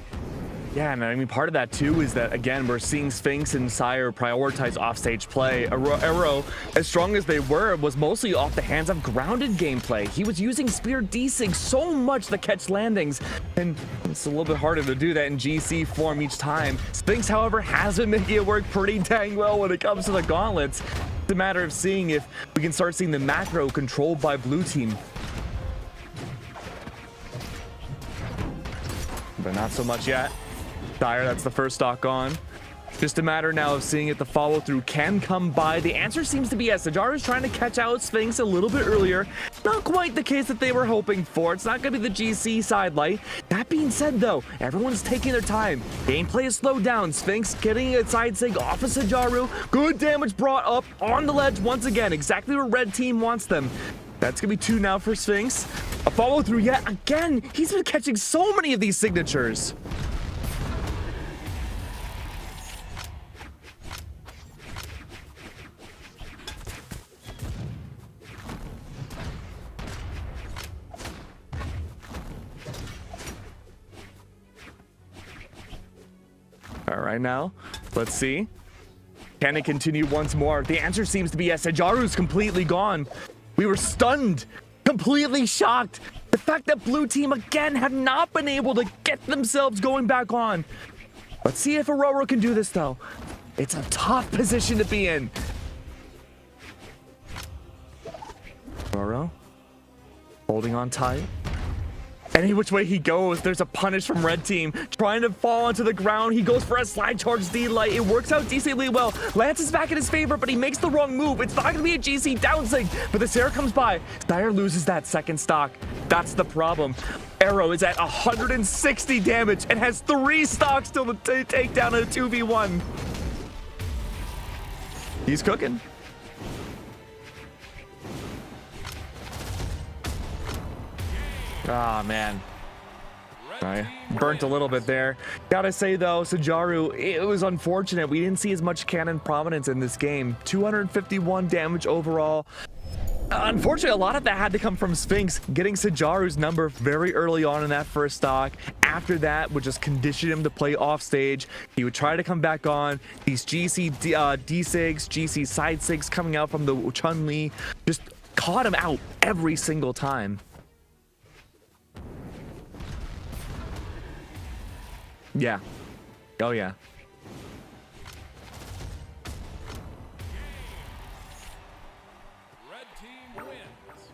[SPEAKER 3] Yeah, and I mean, part of that too is that, again, we're seeing Sphinx and Sire prioritize offstage play. Arrow, as strong as they were, was mostly off the hands of grounded gameplay. He was using Spear desync so much to catch landings, and it's a little bit harder to do that in GC form each time. Sphinx, however, has been making it work pretty dang well when it comes to the gauntlets. It's a matter of seeing if we can start seeing the macro controlled by blue team. But not so much yet. Sire, that's the first stock on. Just a matter now of seeing if the follow-through can come by. The answer seems to be yes. Sajaru's trying to catch out Sphinx a little bit earlier. Not quite the case that they were hoping for. It's not going to be the GC sidelight. That being said, though, everyone's taking their time. Gameplay is slowed down. Sphinx getting a side sig off of Sajaru. Good damage brought up on the ledge once again. Exactly where Red Team wants them. That's going to be 2 now for Sphinx. A follow-through yet again. He's been catching so many of these signatures. All right, now, let's see. Can it continue once more? The answer seems to be yes. Sajaru's completely gone. We were stunned, completely shocked. The fact that blue team again have not been able to get themselves going back on. Let's see if Aurora can do this, though. It's a tough position to be in. Aurora holding on tight. Any which way he goes, there's a punish from Red Team. Trying to fall onto the ground. He goes for a slide charge D-Light. It works out decently well. Lance is back in his favor, but he makes the wrong move. It's not going to be a GC down sync, but the Sarah comes by. Sire loses that second stock. That's the problem. Arrow is at 160 damage and has 3 stocks still to take down a 2v1. He's cooking. Ah, man. I burnt a little bit there. Gotta say, though, Sajaru, it was unfortunate. We didn't see as much cannon prominence in this game. 251 damage overall. Unfortunately, a lot of that had to come from Sphinx getting Sajaru's number very early on in that first stock. After that, would just condition him to play off stage. He would try to come back on. These GC D-Sigs, GC side Sigs coming out from the Chun-Li just caught him out every single time. Yeah. Oh, yeah.
[SPEAKER 5] Red team wins.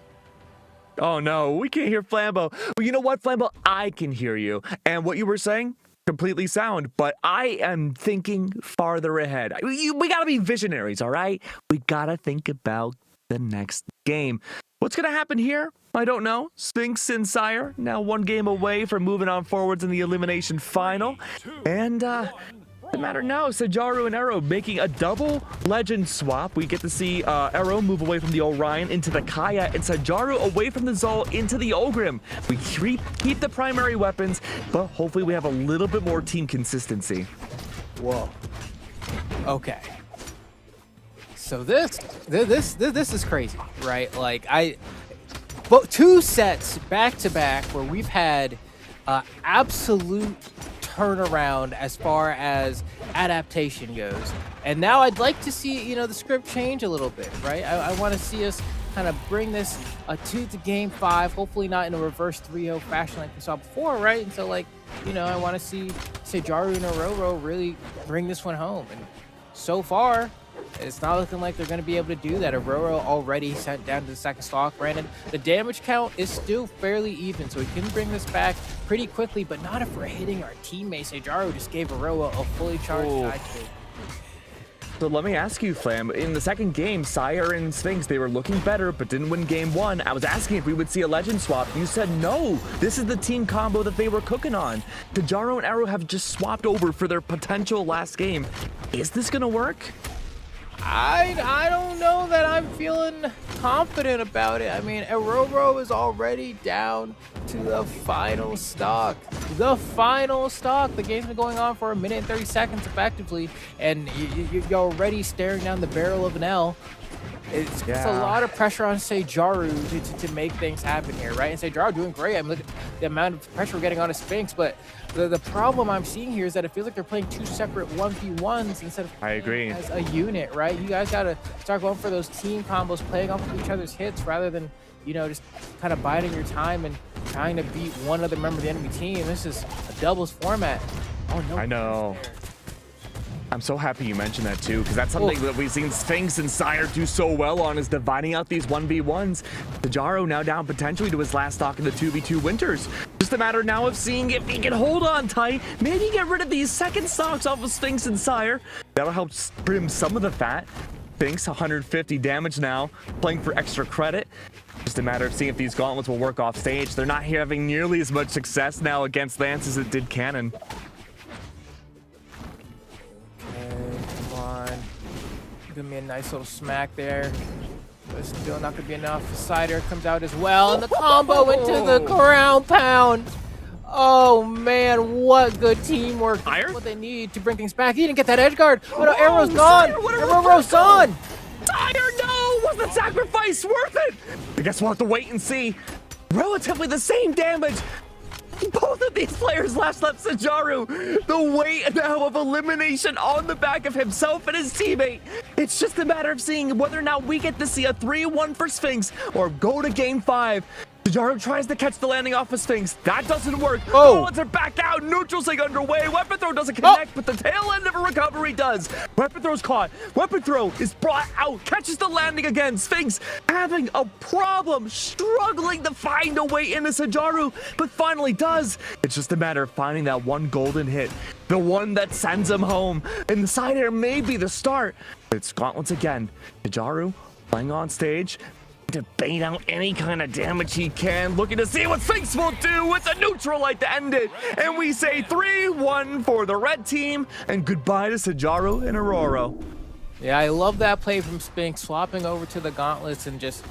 [SPEAKER 3] Oh, no. We can't hear Flambeau. Well, you know what, Flambeau? I can hear you. And what you were saying? Completely sound. But I am thinking farther ahead. We got to be visionaries, all right? We got to think about the next game. What's going to happen here? I don't know. Sphinx and Sire now 1 game away from moving on forwards in the elimination final. And the matter now, Sajaru and Arrow making a double legend swap. We get to see Arrow move away from the Orion into the Kaya and Sajaru away from the Zol into the Ogrim. We keep the primary weapons, but hopefully we have a little bit more team consistency.
[SPEAKER 4] Whoa. Okay. So this is crazy, right? Like but 2 sets back to back where we've had absolute turnaround as far as adaptation goes, and now I'd like to see the script change a little bit, right? I want to see us kind of bring this to game 5, hopefully not in a reverse 3-0 fashion like we saw before, right? And so, like, I want to see Sejaru and Ororo really bring this one home. And so far, it's not looking like they're going to be able to do that. Ororo already sent down to the second stock. Granted, the damage count is still fairly even, so we can bring this back pretty quickly, but not if we're hitting our teammate. Sejaru just gave Ororo a fully charged sidekick.
[SPEAKER 3] So let me ask you, Flam, in the second game, Sire and Sphinx, they were looking better, but didn't win game 1. I was asking if we would see a legend swap. You said no. This is the team combo that they were cooking on. Tajaro and Arrow have just swapped over for their potential last game. Is this going to work?
[SPEAKER 4] I don't know that I'm feeling confident about it. I mean, Ororo is already down to the final stock. The final stock. The game's been going on for a minute and 30 seconds effectively, and you're already staring down the barrel of an L. It's a lot of pressure on Sejaru to make things happen here, right? And Sejaru doing great. I mean, look at the amount of pressure we're getting on a Sphinx, but the problem I'm seeing here is that it feels like they're playing 2 separate 1v1s instead of playing as a unit, right? You guys got to start going for those team combos, playing off of each other's hits rather than, just kind of biding your time and trying to beat one other member of the enemy team. This is a doubles format. Oh, no.
[SPEAKER 3] I know. I'm so happy you mentioned that too, because that's something that we've seen Sphinx and Sire do so well on, is dividing out these 1v1s. Tajaro now down potentially to his last stock in the 2v2 Winters. Just a matter now of seeing if he can hold on tight, maybe get rid of these second stocks off of Sphinx and Sire. That'll help trim some of the fat. Sphinx 150 damage now, playing for extra credit. Just a matter of seeing if these gauntlets will work off stage. They're not having nearly as much success now against Lance as it did Cannon.
[SPEAKER 4] Give me a nice little smack there, but still not gonna be enough. Cider comes out as well, and the combo into the ground pound. Oh man, what good teamwork! What they need to bring things back. He didn't get that edge guard. Oh no, Arrow's gone. Arrow's gone.
[SPEAKER 3] Sire, no! Was the sacrifice worth it? I guess we'll have to wait and see. Relatively the same damage. Both of these players left Sejaru. The weight now of elimination on the back of himself and his teammate. It's just a matter of seeing whether or not we get to see a 3-1 for Sphinx or go to game 5. Sejaru tries to catch the landing off of Sphinx. That doesn't work. Bullets are back out. Neutral's like underway. Weapon throw doesn't connect, but the tail end of a recovery does. Weapon throw's caught. Weapon throw is brought out. Catches the landing again. Sphinx having a problem, struggling to find a way into Sejaru, but finally does. It's just a matter of finding that one golden hit, the one that sends him home. And the side air may be the start. It's gauntlets again. Sejaru playing on stage to bait out any kind of damage he can, looking to see what Sphinx will do with a neutral light to end it. And we say 3-1 for the red team, and goodbye to Sejaru and Ororo.
[SPEAKER 4] Yeah, I love that play from Sphinx, swapping over to the gauntlets and just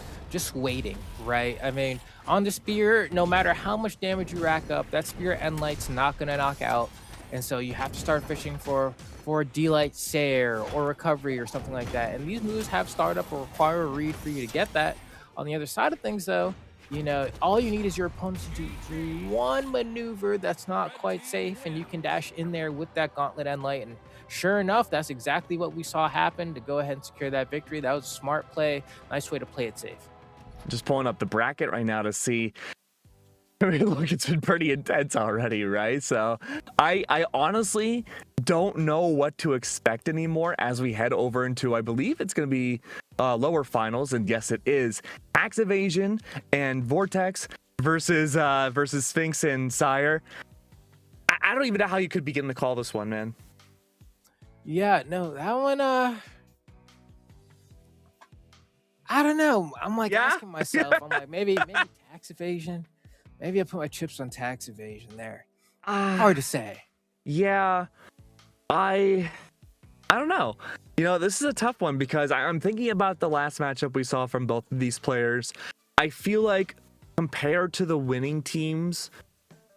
[SPEAKER 4] waiting, right? I mean, on the spear, no matter how much damage you rack up, that spear end light's not gonna knock out. And so you have to start fishing for a D-Light Sair or recovery or something like that. And these moves have startup or require a read for you to get that. On the other side of things, though, all you need is your opponent to do one maneuver that's not quite safe, and you can dash in there with that gauntlet end light. And sure enough, that's exactly what we saw happen to go ahead and secure that victory. That was a smart play. Nice way to play it safe.
[SPEAKER 3] Just pulling up the bracket right now to see. I mean, look, it's been pretty intense already, right? So I honestly don't know what to expect anymore as we head over into, I believe it's going to be lower finals. And yes, it is. Axe Evasion and Vortex versus Sphinx and Sire. I don't even know how you could begin to call this one, man.
[SPEAKER 4] Yeah, no, that one, I don't know. I'm like asking myself, I'm like, maybe Tax Evasion. Maybe I put my chips on Tax Evasion there. Hard to say.
[SPEAKER 3] Yeah, I don't know. This is a tough one because I'm thinking about the last matchup we saw from both of these players. I feel like compared to the winning teams,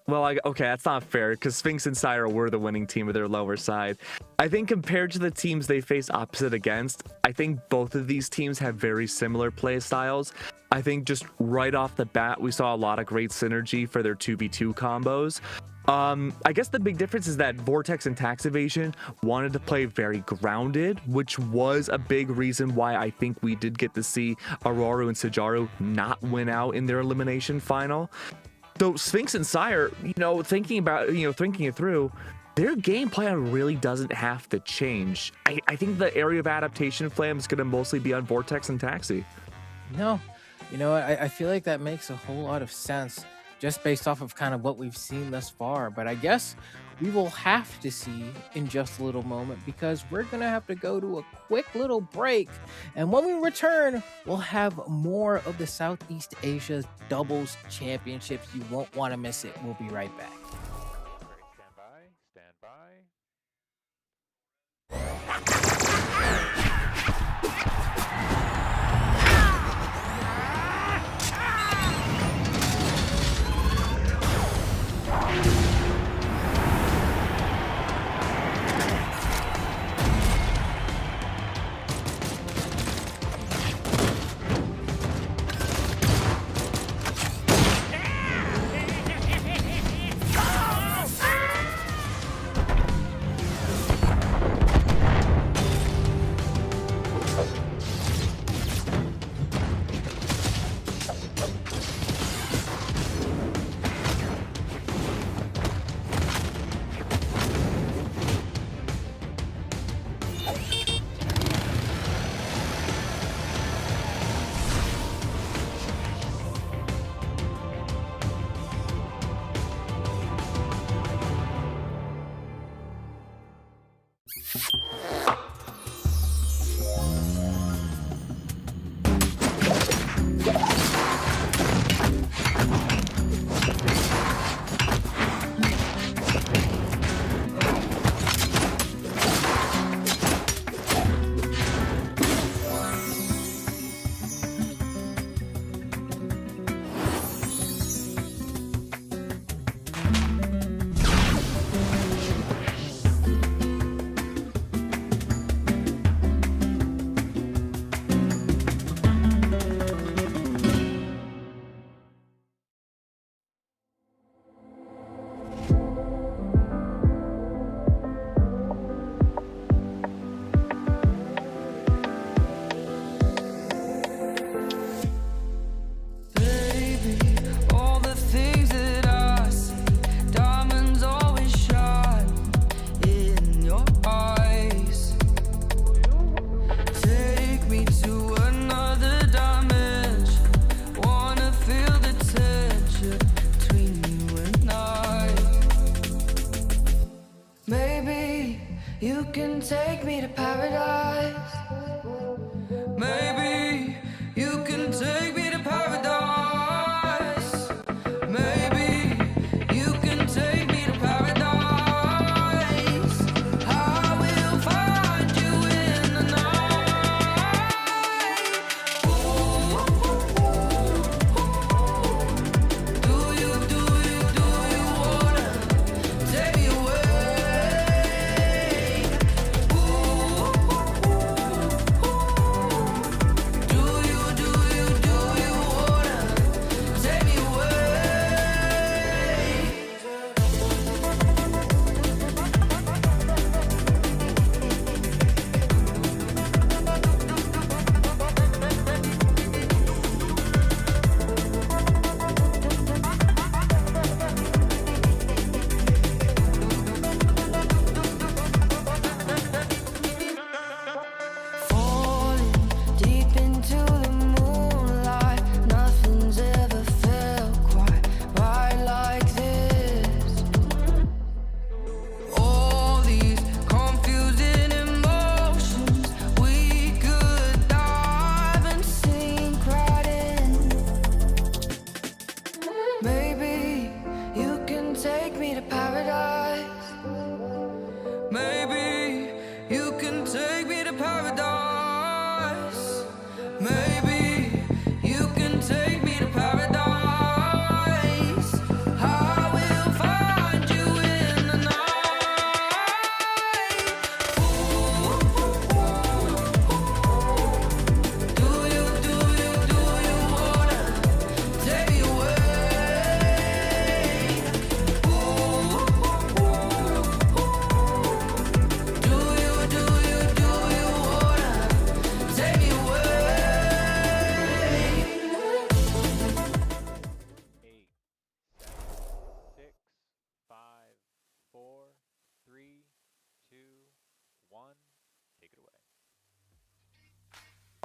[SPEAKER 3] well, okay, that's not fair because Sphinx and Sire were the winning team of their lower side. I think compared to the teams they face opposite against, I think both of these teams have very similar play styles. I think just right off the bat, we saw a lot of great synergy for their 2v2 combos. I guess the big difference is that Vortex and Tax Evasion wanted to play very grounded, which was a big reason why I think we did get to see Aurora and Sajaru not win out in their elimination final. So Sphinx and Sire, thinking it through, their game plan really doesn't have to change. I think the area of adaptation flame is going to mostly be on Vortex and Taxi.
[SPEAKER 4] No, I feel like that makes a whole lot of sense just based off of kind of what we've seen thus far. But I guess we will have to see in just a little moment, because we're going to have to go to a quick little break. And when we return, we'll have more of the Southeast Asia Doubles Championships. You won't want to miss it. We'll be right back.
[SPEAKER 5] Stand by.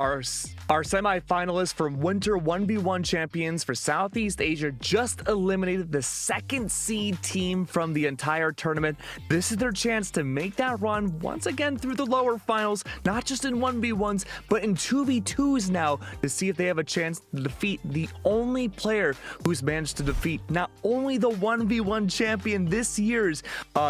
[SPEAKER 3] our semifinalists for Winter 1v1 champions for Southeast Asia just eliminated the second seed team from the entire tournament. This is their chance to make that run once again through the lower finals, not just in 1v1s, but in 2v2s now, to see if they have a chance to defeat the only player who's managed to defeat not only the 1v1 champion this year's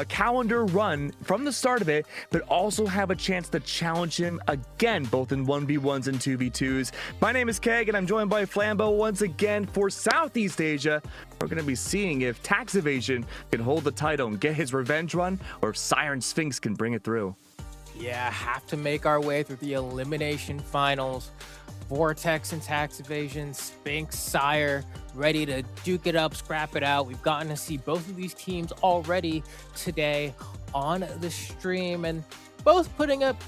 [SPEAKER 3] calendar run from the start of it, but also have a chance to challenge him again, both in 1v1s and 2v2s. My name is Keg, and I'm joined by Flambeau once again for Southeast Asia. We're going to be seeing if Tax Evasion can hold the title and get his revenge run, or if Siren Sphinx can bring it through.
[SPEAKER 4] Yeah, have to make our way through the elimination finals. Vortex and Tax Evasion, Sphinx, Sire, ready to duke it up, scrap it out. We've gotten to see both of these teams already today on the stream, and both putting up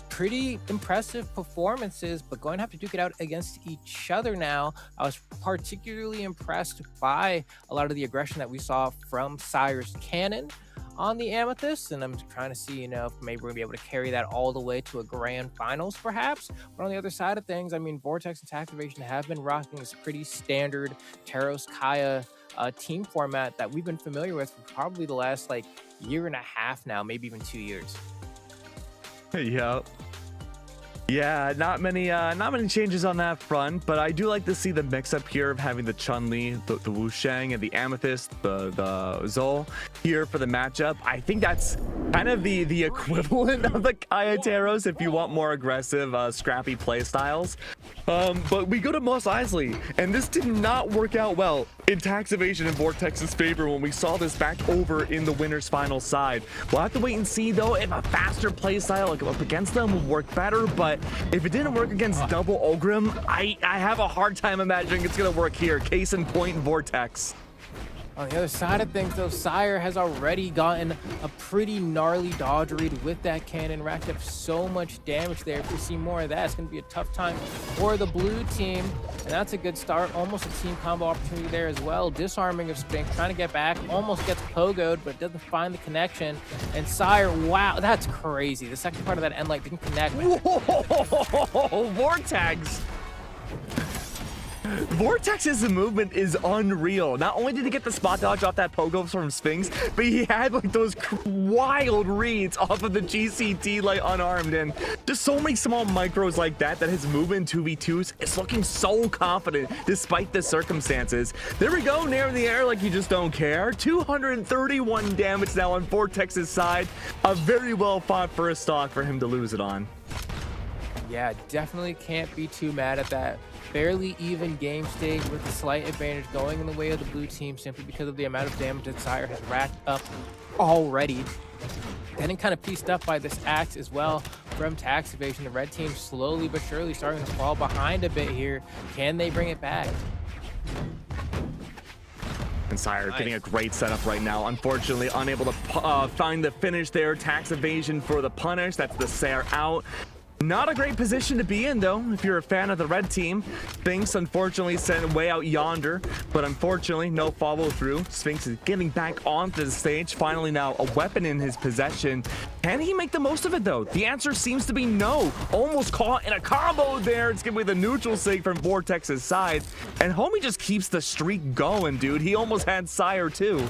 [SPEAKER 4] pretty impressive performances, but going to have to duke it out against each other now. I was particularly impressed by a lot of the aggression that we saw from Sire's Cannon on the Amethyst, and I'm trying to see, if maybe we're gonna be able to carry that all the way to a grand finals perhaps. But on the other side of things, I mean, Vortex and Tax Evasion have been rocking this pretty standard Taros Kaya team format that we've been familiar with for probably the last year and a half now, maybe even 2 years.
[SPEAKER 3] Yeah, not many changes on that front, but I do like to see the mix-up here of having the Chun-Li, the Wushang, and the Amethyst, the Zol here for the matchup. I think that's kind of the equivalent of the Kaya Taros if you want more aggressive, scrappy play styles. But we go to Mos Eisley, and this did not work out well in Tax Evasion and Vortex's favor when we saw this back over in the winner's final side. We'll have to wait and see, though, if a faster play style up against them will work better, but if it didn't work against double Ogrim, I have a hard time imagining it's going to work here. Case in point, Vortex.
[SPEAKER 4] On the other side of things, though, Sire has already gotten a pretty gnarly dodge read with that cannon, racked up so much damage there. If we see more of that, it's going to be a tough time for the blue team, and that's a good start. Almost a team combo opportunity there as well. Disarming of Sphinx, trying to get back, almost gets pogoed, but doesn't find the connection. And Sire, wow, that's crazy. The second part of that end light didn't connect.
[SPEAKER 3] Whoa, Vortex! Vortex's movement is unreal. Not only did he get the spot dodge off that pogo from Sphinx, but he had those wild reads off of the GCT unarmed, and just so many small micros like that his movement in 2v2s is looking so confident despite the circumstances. There we go, Nair in the air like you just don't care. 231 damage now on Vortex's side. A very well fought first stock for him to lose it on.
[SPEAKER 4] Yeah, definitely can't be too mad at that. Fairly even game state with a slight advantage going in the way of the blue team simply because of the amount of damage that Sire has racked up already. Getting kind of pieced up by this axe as well from Tax Evasion. The red team slowly but surely starting to fall behind a bit here. Can they bring it back?
[SPEAKER 3] And Sire getting a great setup right now. Unfortunately, unable to find the finish there. Tax Evasion for the punish. That's the Sare out. Not a great position to be in, though, if you're a fan of the red team. Sphinx, unfortunately, sent way out yonder, but unfortunately, no follow-through. Sphinx is getting back onto the stage. Finally now, a weapon in his possession. Can he make the most of it, though? The answer seems to be no. Almost caught in a combo there. It's going to be the neutral sig from Vortex's side. And homie just keeps the streak going, dude. He almost had Sire, too.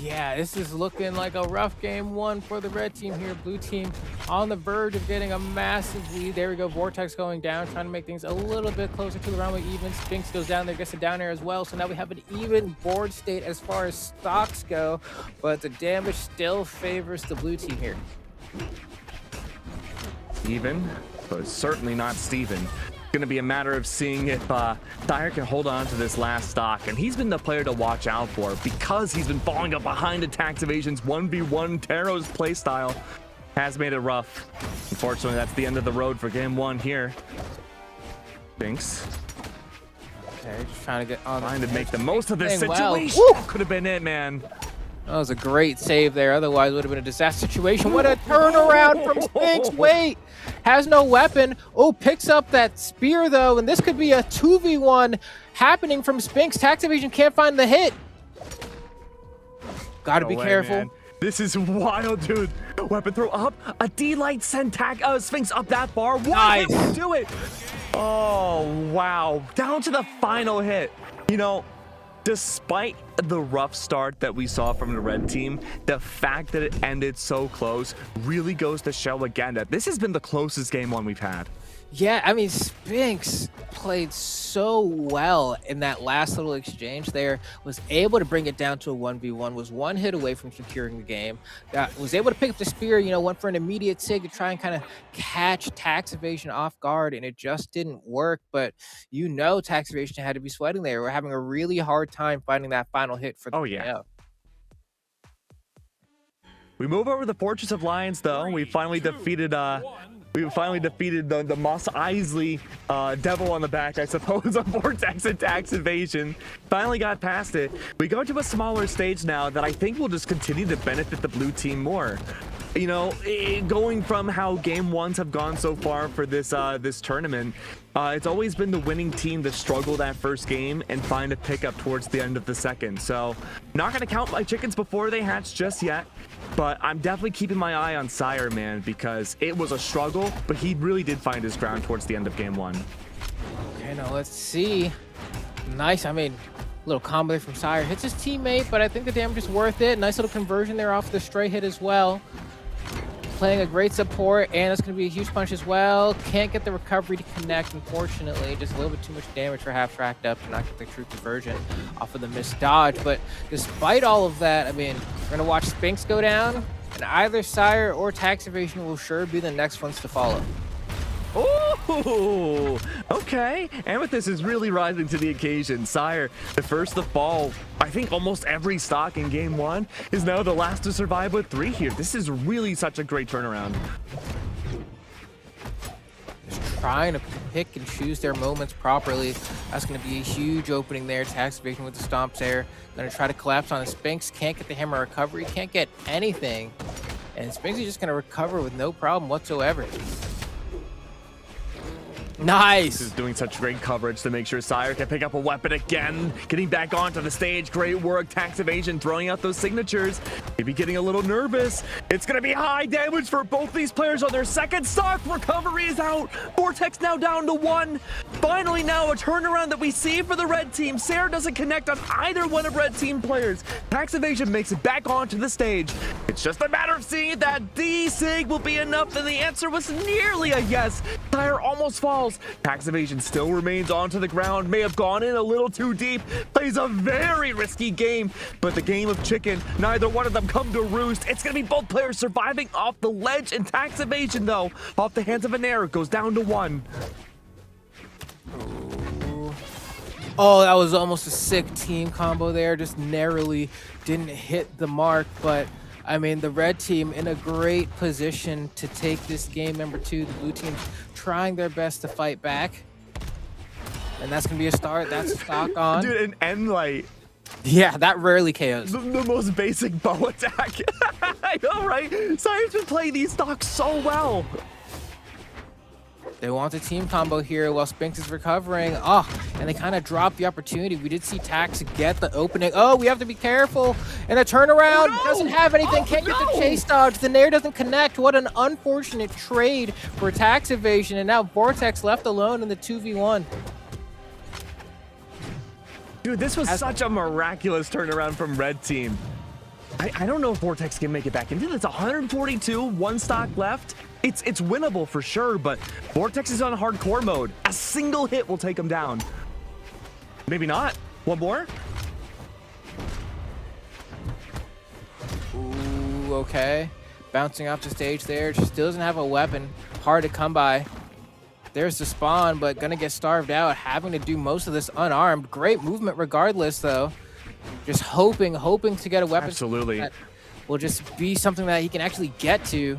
[SPEAKER 4] Yeah, this is looking like a rough game one for the red team here. Blue team on the verge of getting a massive lead. There we go. Vortex going down, trying to make things a little bit closer to the realm of even. Sphinx goes down there, gets it down there as well. So now we have an even board state as far as stocks go, but the damage still favors the blue team here.
[SPEAKER 3] Even, but certainly not Steven. Going to be a matter of seeing if Sire can hold on to this last stock, and he's been the player to watch out for because he's been falling up behind the Tax Evasion's 1v1 Taros playstyle. Has made it rough. Unfortunately, that's the end of the road for game one here. Sphinx.
[SPEAKER 4] Okay, just trying to get on.
[SPEAKER 3] Trying to make the most of this situation. Could have been it, man.
[SPEAKER 4] That was a great save there. Otherwise, it would have been a disaster situation. What a turnaround from Sphinx. Wait, has no weapon. Oh, picks up that spear, though, and this could be a 2v1 happening from Sphinx. Tax Evasion can't find the hit. Got to be careful.
[SPEAKER 3] Man. This is wild, dude. Weapon throw up. A D-Light send Sphinx up that far. What?
[SPEAKER 4] Nice.
[SPEAKER 3] How did he do it? Oh, wow. Down to the final hit. You know, despite the rough start that we saw from the red team, the fact that it ended so close really goes to show again that this has been the closest game one we've had.
[SPEAKER 4] Yeah, I mean, Sphinx played so well in that last little exchange there, was able to bring it down to a 1v1, was one hit away from securing the game, was able to pick up the spear, you know, went for an immediate sig to try and kind of catch Tax Evasion off guard, and it just didn't work. But you know, Tax Evasion had to be sweating there. We're having a really hard time finding that final hit for the KO.
[SPEAKER 3] We move over to the Fortress of Lions, though. We finally defeated the Moss Eisley devil on the back, I suppose, of Vortex and Tax Evasion. Finally got past it. We go to a smaller stage now that I think will just continue to benefit the blue team more. You know, going from how game ones have gone so far for this this tournament, it's always been the winning team to struggle that first game and find a pickup towards the end of the second. So, not going to count my chickens before they hatch just yet, but I'm definitely keeping my eye on Sire, man, because it was a struggle, but he really did find his ground towards the end of game one.
[SPEAKER 4] Okay, now let's see. Nice, I mean, little combo there from Sire. Hits his teammate, but I think the damage is worth it. Nice little conversion there off the stray hit as well. Playing a great support, and that's going to be a huge punch as well. Can't get the recovery to connect, unfortunately. Just a little bit too much damage for half tracked up to not get the true conversion off of the missed dodge. But despite all of that, I mean, we're going to watch Sphinx go down, and either Sire or Tax Evasion will sure be the next ones to follow.
[SPEAKER 3] Oh, okay. Amethyst is really rising to the occasion. Sire, the first to fall, I think almost every stock in game one, is now the last to survive with 3 here. This is really such a great turnaround.
[SPEAKER 4] Just trying to pick and choose their moments properly. That's going to be a huge opening there. Tax Evasion with the stomps there. Going to try to collapse on the Sphinx. Can't get the hammer recovery. Can't get anything. And Sphinx is just going to recover with no problem whatsoever. Nice.
[SPEAKER 3] This is doing such great coverage to make sure Sire can pick up a weapon again. Getting back onto the stage. Great work. Tax Evasion throwing out those signatures. Maybe getting a little nervous. It's going to be high damage for both these players on their second stock. Recovery is out. Vortex now down to 1. Finally now a turnaround that we see for the red team. Sarah doesn't connect on either one of red team players. Tax Evasion makes it back onto the stage. It's just a matter of seeing if that D-Sig will be enough, and the answer was nearly a yes. Sire almost falls. Tax Evasion still remains onto the ground, may have gone in a little too deep, plays a very risky game, but the game of chicken, neither one of them come to roost. It's going to be both players surviving off the ledge, and Tax Evasion, though, off the hands of an error, goes down to 1.
[SPEAKER 4] Oh, that was almost a sick team combo there. Just narrowly didn't hit the mark, but I mean, the red team in a great position to take this game number 2. The blue team trying their best to fight back. And that's going to be a start. That's stock on.
[SPEAKER 3] Dude, an end light.
[SPEAKER 4] Yeah, that rarely KOs.
[SPEAKER 3] The most basic bow attack. I know, right? Sire's been playing these stocks so well.
[SPEAKER 4] They want the team combo here while Sphinx is recovering. Oh, and they kind of dropped the opportunity. We did see Tax get the opening. Oh, we have to be careful. And a turnaround.
[SPEAKER 3] No!
[SPEAKER 4] Doesn't have anything.
[SPEAKER 3] Oh,
[SPEAKER 4] Can't get
[SPEAKER 3] no!
[SPEAKER 4] the chase dodge. The Nair doesn't connect. What an unfortunate trade for Tax Evasion. And now Vortex left alone in the 2v1.
[SPEAKER 3] Dude, this was such a miraculous turnaround from red team. I don't know if Vortex can make it back into this. 142, 1 stock left. It's winnable for sure, but Vortex is on hardcore mode. A single hit will take him down. Maybe not. One more?
[SPEAKER 4] Ooh, okay. Bouncing off the stage there. Just still doesn't have a weapon. Hard to come by. There's the spawn, but gonna get starved out. Having to do most of this unarmed. Great movement regardless, though. Just hoping to get a weapon.
[SPEAKER 3] Absolutely.
[SPEAKER 4] That will just be something that he can actually get to.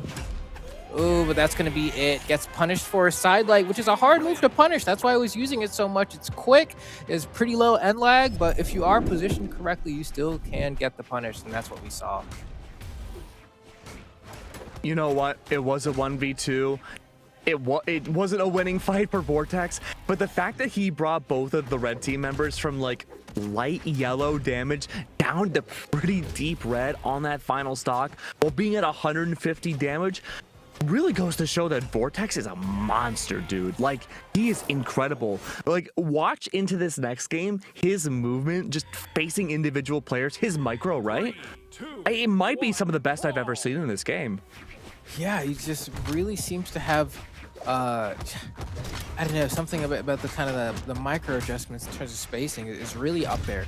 [SPEAKER 4] Ooh, but that's going to be it. Gets punished for a side light, which is a hard move to punish. That's why I was using it so much. It's quick, it's pretty low end lag, but if you are positioned correctly, you still can get the punish, and that's what we saw.
[SPEAKER 3] You know what? It was a 1v2. It wasn't a winning fight for Vortex, but the fact that he brought both of the red team members from like light yellow damage down to pretty deep red on that final stock while being at 150 damage really goes to show that Vortex is a monster, dude. Like, he is incredible. Like, watch into this next game, his movement, just facing individual players, his micro, right? It might be some of the best I've ever seen in this game.
[SPEAKER 4] Yeah, he just really seems to have, I don't know, something about the kind of the micro adjustments in terms of spacing is really up there.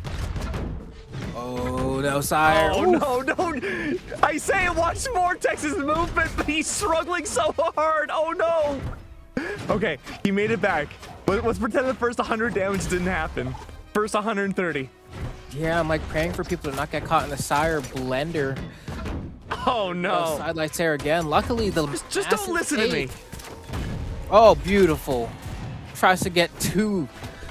[SPEAKER 4] Oh no, Sire!
[SPEAKER 3] Oh no, no! I say watch Vortex's movement, but he's struggling so hard. Oh no! Okay, he made it back. But let's pretend the first 100 damage didn't happen. First 130.
[SPEAKER 4] Yeah, I'm like praying for people to not get caught in the Sire blender.
[SPEAKER 3] Oh no!
[SPEAKER 4] Sidelights there again. Luckily, the
[SPEAKER 3] just don't listen to me.
[SPEAKER 4] Oh, beautiful! Tries to get two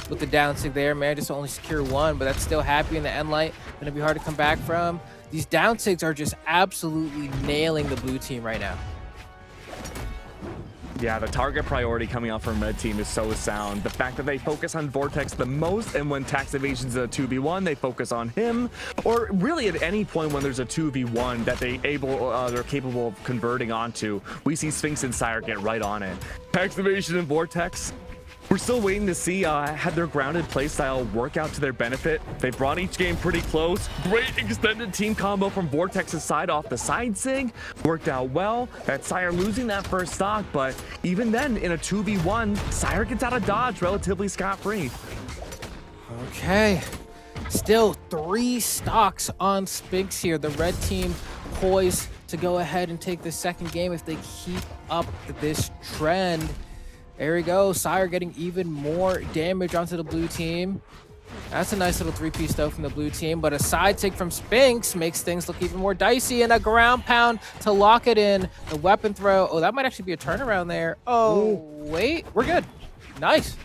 [SPEAKER 4] with the down sig there. Man, just only secure one, but that's still happy in the end light. Gonna be hard to come back from. These down sigs are just absolutely nailing the blue team right now.
[SPEAKER 3] Yeah, the target priority coming out from red team is so sound. The fact that they focus on Vortex the most, and when tax evasion's a 2v1, they focus on him, or really at any point when there's a 2v1 that they're capable of converting onto, we see Sphinx and Sire get right on it. Tax evasion and Vortex, we're still waiting to see had their grounded playstyle work out to their benefit. They brought each game pretty close. Great extended team combo from Vortex's side off the side sig. Worked out well. That Sire losing that first stock, but even then in a 2v1, Sire gets out of dodge relatively scot-free.
[SPEAKER 4] Okay. Still 3 stocks on Sphinx here. The red team poised to go ahead and take the second game if they keep up this trend. There we go. Sire getting even more damage onto the blue team. That's a nice little 3-piece though from the blue team, but a side take from Sphinx makes things look even more dicey, and a ground pound to lock it in. The weapon throw. Oh, that might actually be a turnaround there. Oh, wait. We're good. Nice.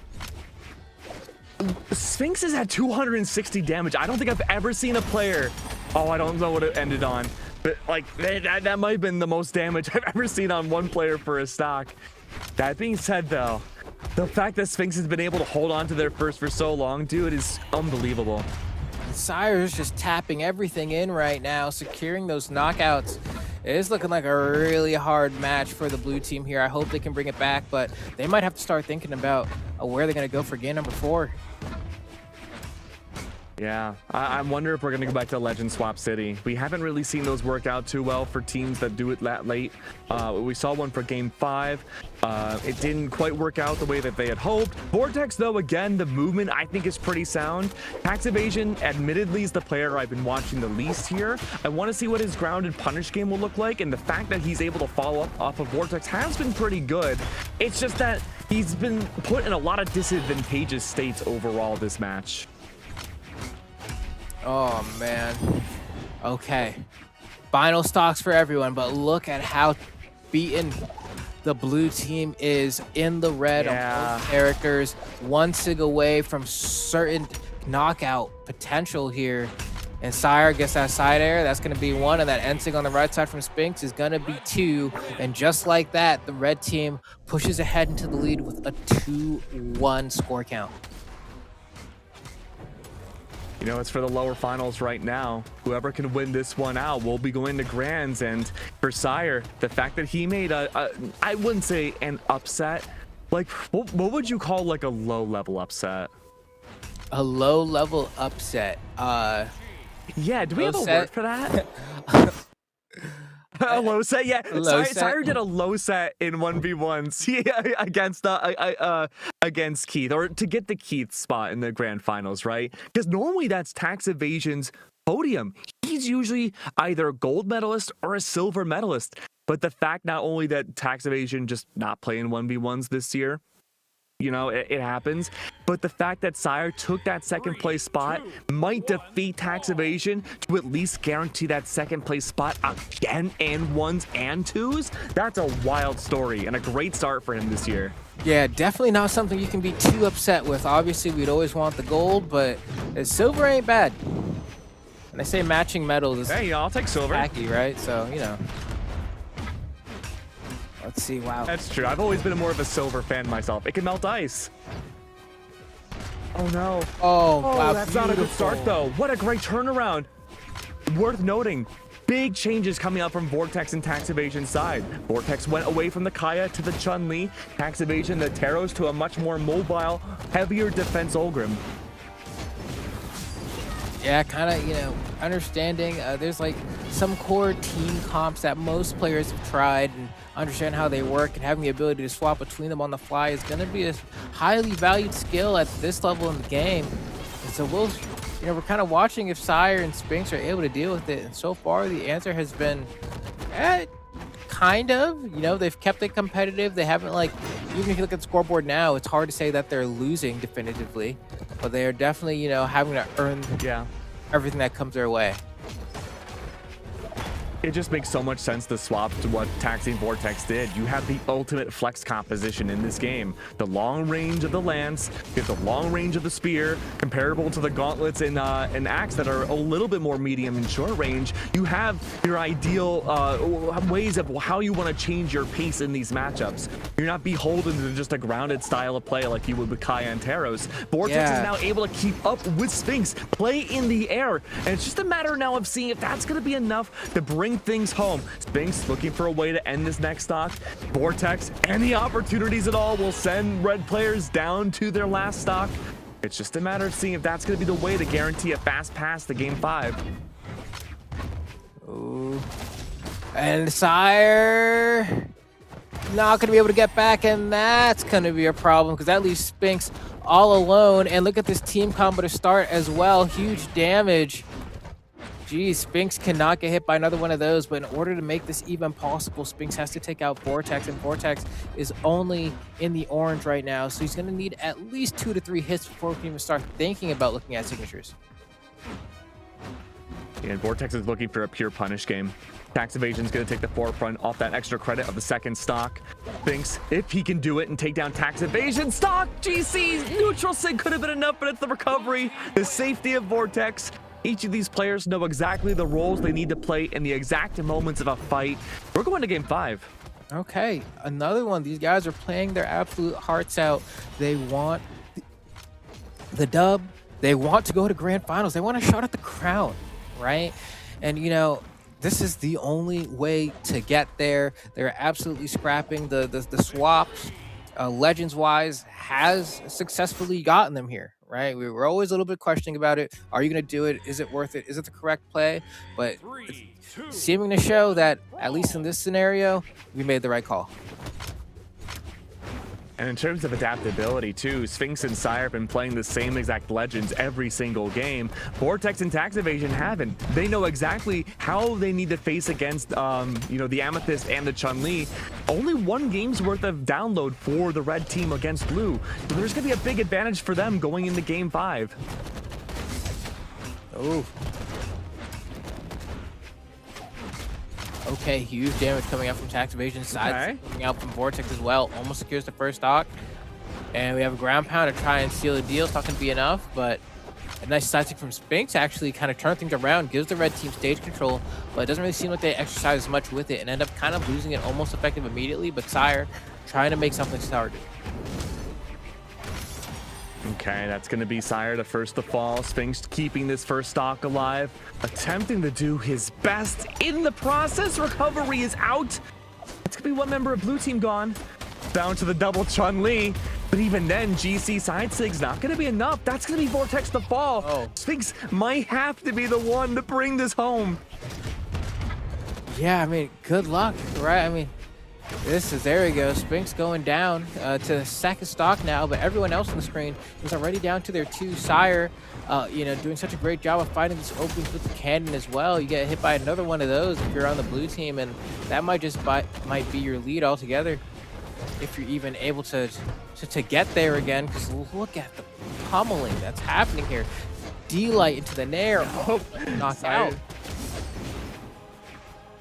[SPEAKER 3] Sphinx is at 260 damage. I don't think I've ever seen a player. Oh, I don't know what it ended on, but like that might have been the most damage I've ever seen on one player for a stock. That being said, though, the fact that Sphinx has been able to hold on to their first for so long, dude, is unbelievable.
[SPEAKER 4] Sire's just tapping everything in right now, securing those knockouts. It is looking like a really hard match for the blue team here. I hope they can bring it back, but they might have to start thinking about where they're going to go for game number 4.
[SPEAKER 3] Yeah, I wonder if we're going to go back to Legend Swap City. We haven't really seen those work out too well for teams that do it that late. We saw one for Game 5. It didn't quite work out the way that they had hoped. Vortex, though, again, the movement I think is pretty sound. Tax Evasion, admittedly, is the player I've been watching the least here. I want to see what his grounded punish game will look like, and the fact that he's able to follow up off of Vortex has been pretty good. It's just that he's been put in a lot of disadvantageous states overall this match.
[SPEAKER 4] Oh, man. Okay. Final stocks for everyone, but look at how beaten the blue team is in the red on both characters. 1 sig away from certain knockout potential here. And Sire gets that side air. That's going to be 1. And that end sig on the right side from Sphinx is going to be 2. And just like that, the red team pushes ahead into the lead with a 2-1 score count.
[SPEAKER 3] You know, it's for the lower finals right now. Whoever can win this one out will be going to Grands. And for Sire, the fact that he made I wouldn't say an upset. Like, what would you call like a low-level upset?
[SPEAKER 4] A low-level upset.
[SPEAKER 3] Yeah, do we have a word for that? A low set, yeah. Sire did a low set in 1v1s against Keith, or to get the Keith spot in the grand finals, right? Because normally that's Tax Evasion's podium. He's usually either a gold medalist or a silver medalist. But the fact not only that Tax Evasion just not playing 1v1s this year, you know, it happens. But the fact that Sire took that second place spot might defeat Tax Evasion to at least guarantee that second place spot again and 1s and 2s. That's a wild story and a great start for him this year.
[SPEAKER 4] Yeah, definitely not something you can be too upset with. Obviously, we'd always want the gold, but silver ain't bad. And they say matching medals is
[SPEAKER 3] hey, I'll take silver.
[SPEAKER 4] tacky, right? So, you know. Let's see, wow.
[SPEAKER 3] That's true. I've always been more of a silver fan myself. It can melt ice. Oh no.
[SPEAKER 4] Oh,
[SPEAKER 3] Oh,
[SPEAKER 4] wow,
[SPEAKER 3] that's not a good start
[SPEAKER 4] beautiful.
[SPEAKER 3] though. What a great turnaround. Worth noting, big changes coming out from Vortex and Tax Evasion's side. Vortex went away from the Kaya to the Chun-Li, Tax Evasion the Taros to a much more mobile, heavier defense Ulgrim.
[SPEAKER 4] Yeah, kind of, you know, understanding there's like some core team comps that most players have tried and understand how they work, and having the ability to swap between them on the fly is going to be a highly valued skill at this level in the game. And so we'll, you know, we're kind of watching if Sire and Spinks are able to deal with it. And so far, the answer has been, kind of. You know, they've kept it competitive. They haven't, like, even if you look at the scoreboard now, it's hard to say that they're losing definitively, but they are definitely, you know, having to earn everything that comes their way.
[SPEAKER 3] It just makes so much sense to swap to what Taxing Vortex did. You have the ultimate flex composition in this game. The long range of the lance, you have the long range of the spear, comparable to the gauntlets in Axe that are a little bit more medium and short range. You have your ideal ways of how you want to change your pace in these matchups. You're not beholden to just a grounded style of play like you would with Kaya and Taros. Vortex is now able to keep up with Spinks, play in the air, and it's just a matter now of seeing if that's going to be enough to bring things home. Spinks looking for a way to end this next stock. Vortex, any opportunities at all will send red players down to their last stock. It's just a matter of seeing if that's going to be the way to guarantee a fast pass to game 5.
[SPEAKER 4] Ooh. And Sire not going to be able to get back, and that's going to be a problem because that leaves Spinks all alone. And look at this team combo to start as well. Huge damage. Geez, Spinks cannot get hit by another one of those, but in order to make this even possible, Spinks has to take out Vortex, and Vortex is only in the orange right now, so he's going to need at least 2 to 3 hits before we can even start thinking about looking at signatures.
[SPEAKER 3] And Vortex is looking for a pure punish game. Tax Evasion's going to take the forefront off that extra credit of the second stock. Spinks, if he can do it and take down Tax Evasion stock, GC's neutral sig could have been enough, but it's the recovery, the safety of Vortex. Each of these players know exactly the roles they need to play in the exact moments of a fight. We're going to game 5.
[SPEAKER 4] Okay, another one. These guys are playing their absolute hearts out. They want the dub. They want to go to grand finals. They want a shot at the crown, right? And, you know, this is the only way to get there. They're absolutely scrapping the swaps. Legends-wise, has successfully gotten them here, right? We were always a little bit questioning about it. Are you going to do it? Is it worth it? Is it the correct play? But it's seeming to show that, at least in this scenario, we made the right call.
[SPEAKER 3] And in terms of adaptability too, Sphinx and Sire have been playing the same exact legends every single game. Vortex and Tax Evasion haven't. They know exactly how they need to face against you know, the Amethyst and the Chun-Li. Only 1 game's worth of download for the red team against blue. So there's gonna be a big advantage for them going into game 5.
[SPEAKER 4] Oh. Okay, huge damage coming out from Tax Evasion's side. Coming out from Vortex as well. Almost secures the first stock. And we have a ground pound to try and seal the deal. It's not going to be enough, but a nice side stick from Spinks actually kind of turn things around, gives the red team stage control, but it doesn't really seem like they exercise as much with it and end up kind of losing it almost effective immediately. But Sire trying to make something started.
[SPEAKER 3] Okay, that's going to be Sire, the first to fall. Sphinx keeping this first stock alive, attempting to do his best. In the process, recovery is out. It's going to be 1 member of blue team gone. Down to the double Chun-Li. But even then, GC side sig's not going to be enough. That's going to be Vortex to fall.
[SPEAKER 4] Oh.
[SPEAKER 3] Sphinx might have to be the one to bring this home.
[SPEAKER 4] Yeah, I mean, good luck, right? I mean, there we go. Spinks going down to the second stock now, but everyone else on the screen is already down to their 2. Sire, you know, doing such a great job of fighting this openings with the cannon as well. You get hit by another one of those if you're on the blue team, and that might just might be your lead altogether if you're even able to get there again, because look at the pummeling that's happening here. D-Light into the Nair. Oh, knocked out.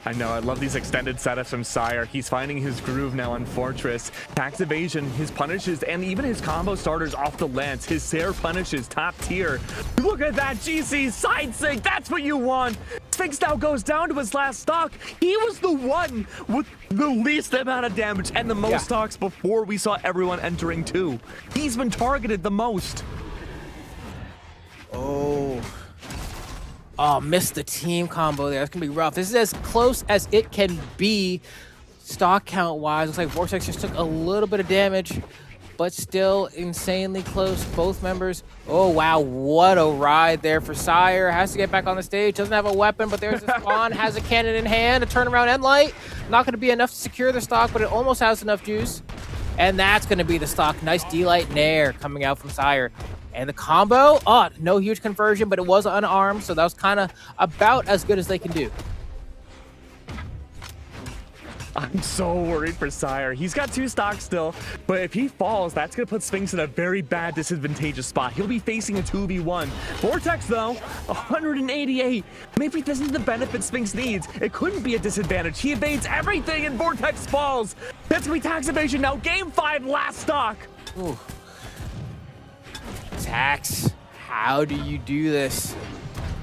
[SPEAKER 3] I know, I love these extended setups from Sire. He's finding his groove now on Fortress. Tax Evasion, his punishes, and even his combo starters off the lance. His Sair punishes, top tier. Look at that, GC side sig, that's what you want. Sphinx now goes down to his last stock. He was the one with the least amount of damage and the most stocks before we saw everyone entering too. He's been targeted the most.
[SPEAKER 4] Oh. Oh, missed the team combo there. That's going to be rough. This is as close as it can be stock count wise. Looks like Vortex just took a little bit of damage, but still insanely close. Both members. Oh, wow. What a ride there for Sire. Has to get back on the stage. Doesn't have a weapon, but there's a spawn. Has a cannon in hand. A turnaround end light. Not going to be enough to secure the stock, but it almost has enough juice. And that's going to be the stock. Nice D-Light Nair coming out from Sire. And the combo, no huge conversion, but it was unarmed, so that was kind of about as good as they can do.
[SPEAKER 3] I'm so worried for Sire. He's got 2 stocks still, but if he falls, that's going to put Sphinx in a very bad, disadvantageous spot. He'll be facing a 2v1. Vortex, though, 188. Maybe this isn't the benefit Sphinx needs. It couldn't be a disadvantage. He evades everything, and Vortex falls. That's going to be tax evasion now. Game 5, last stock.
[SPEAKER 4] Ooh. Tax, how do you do this?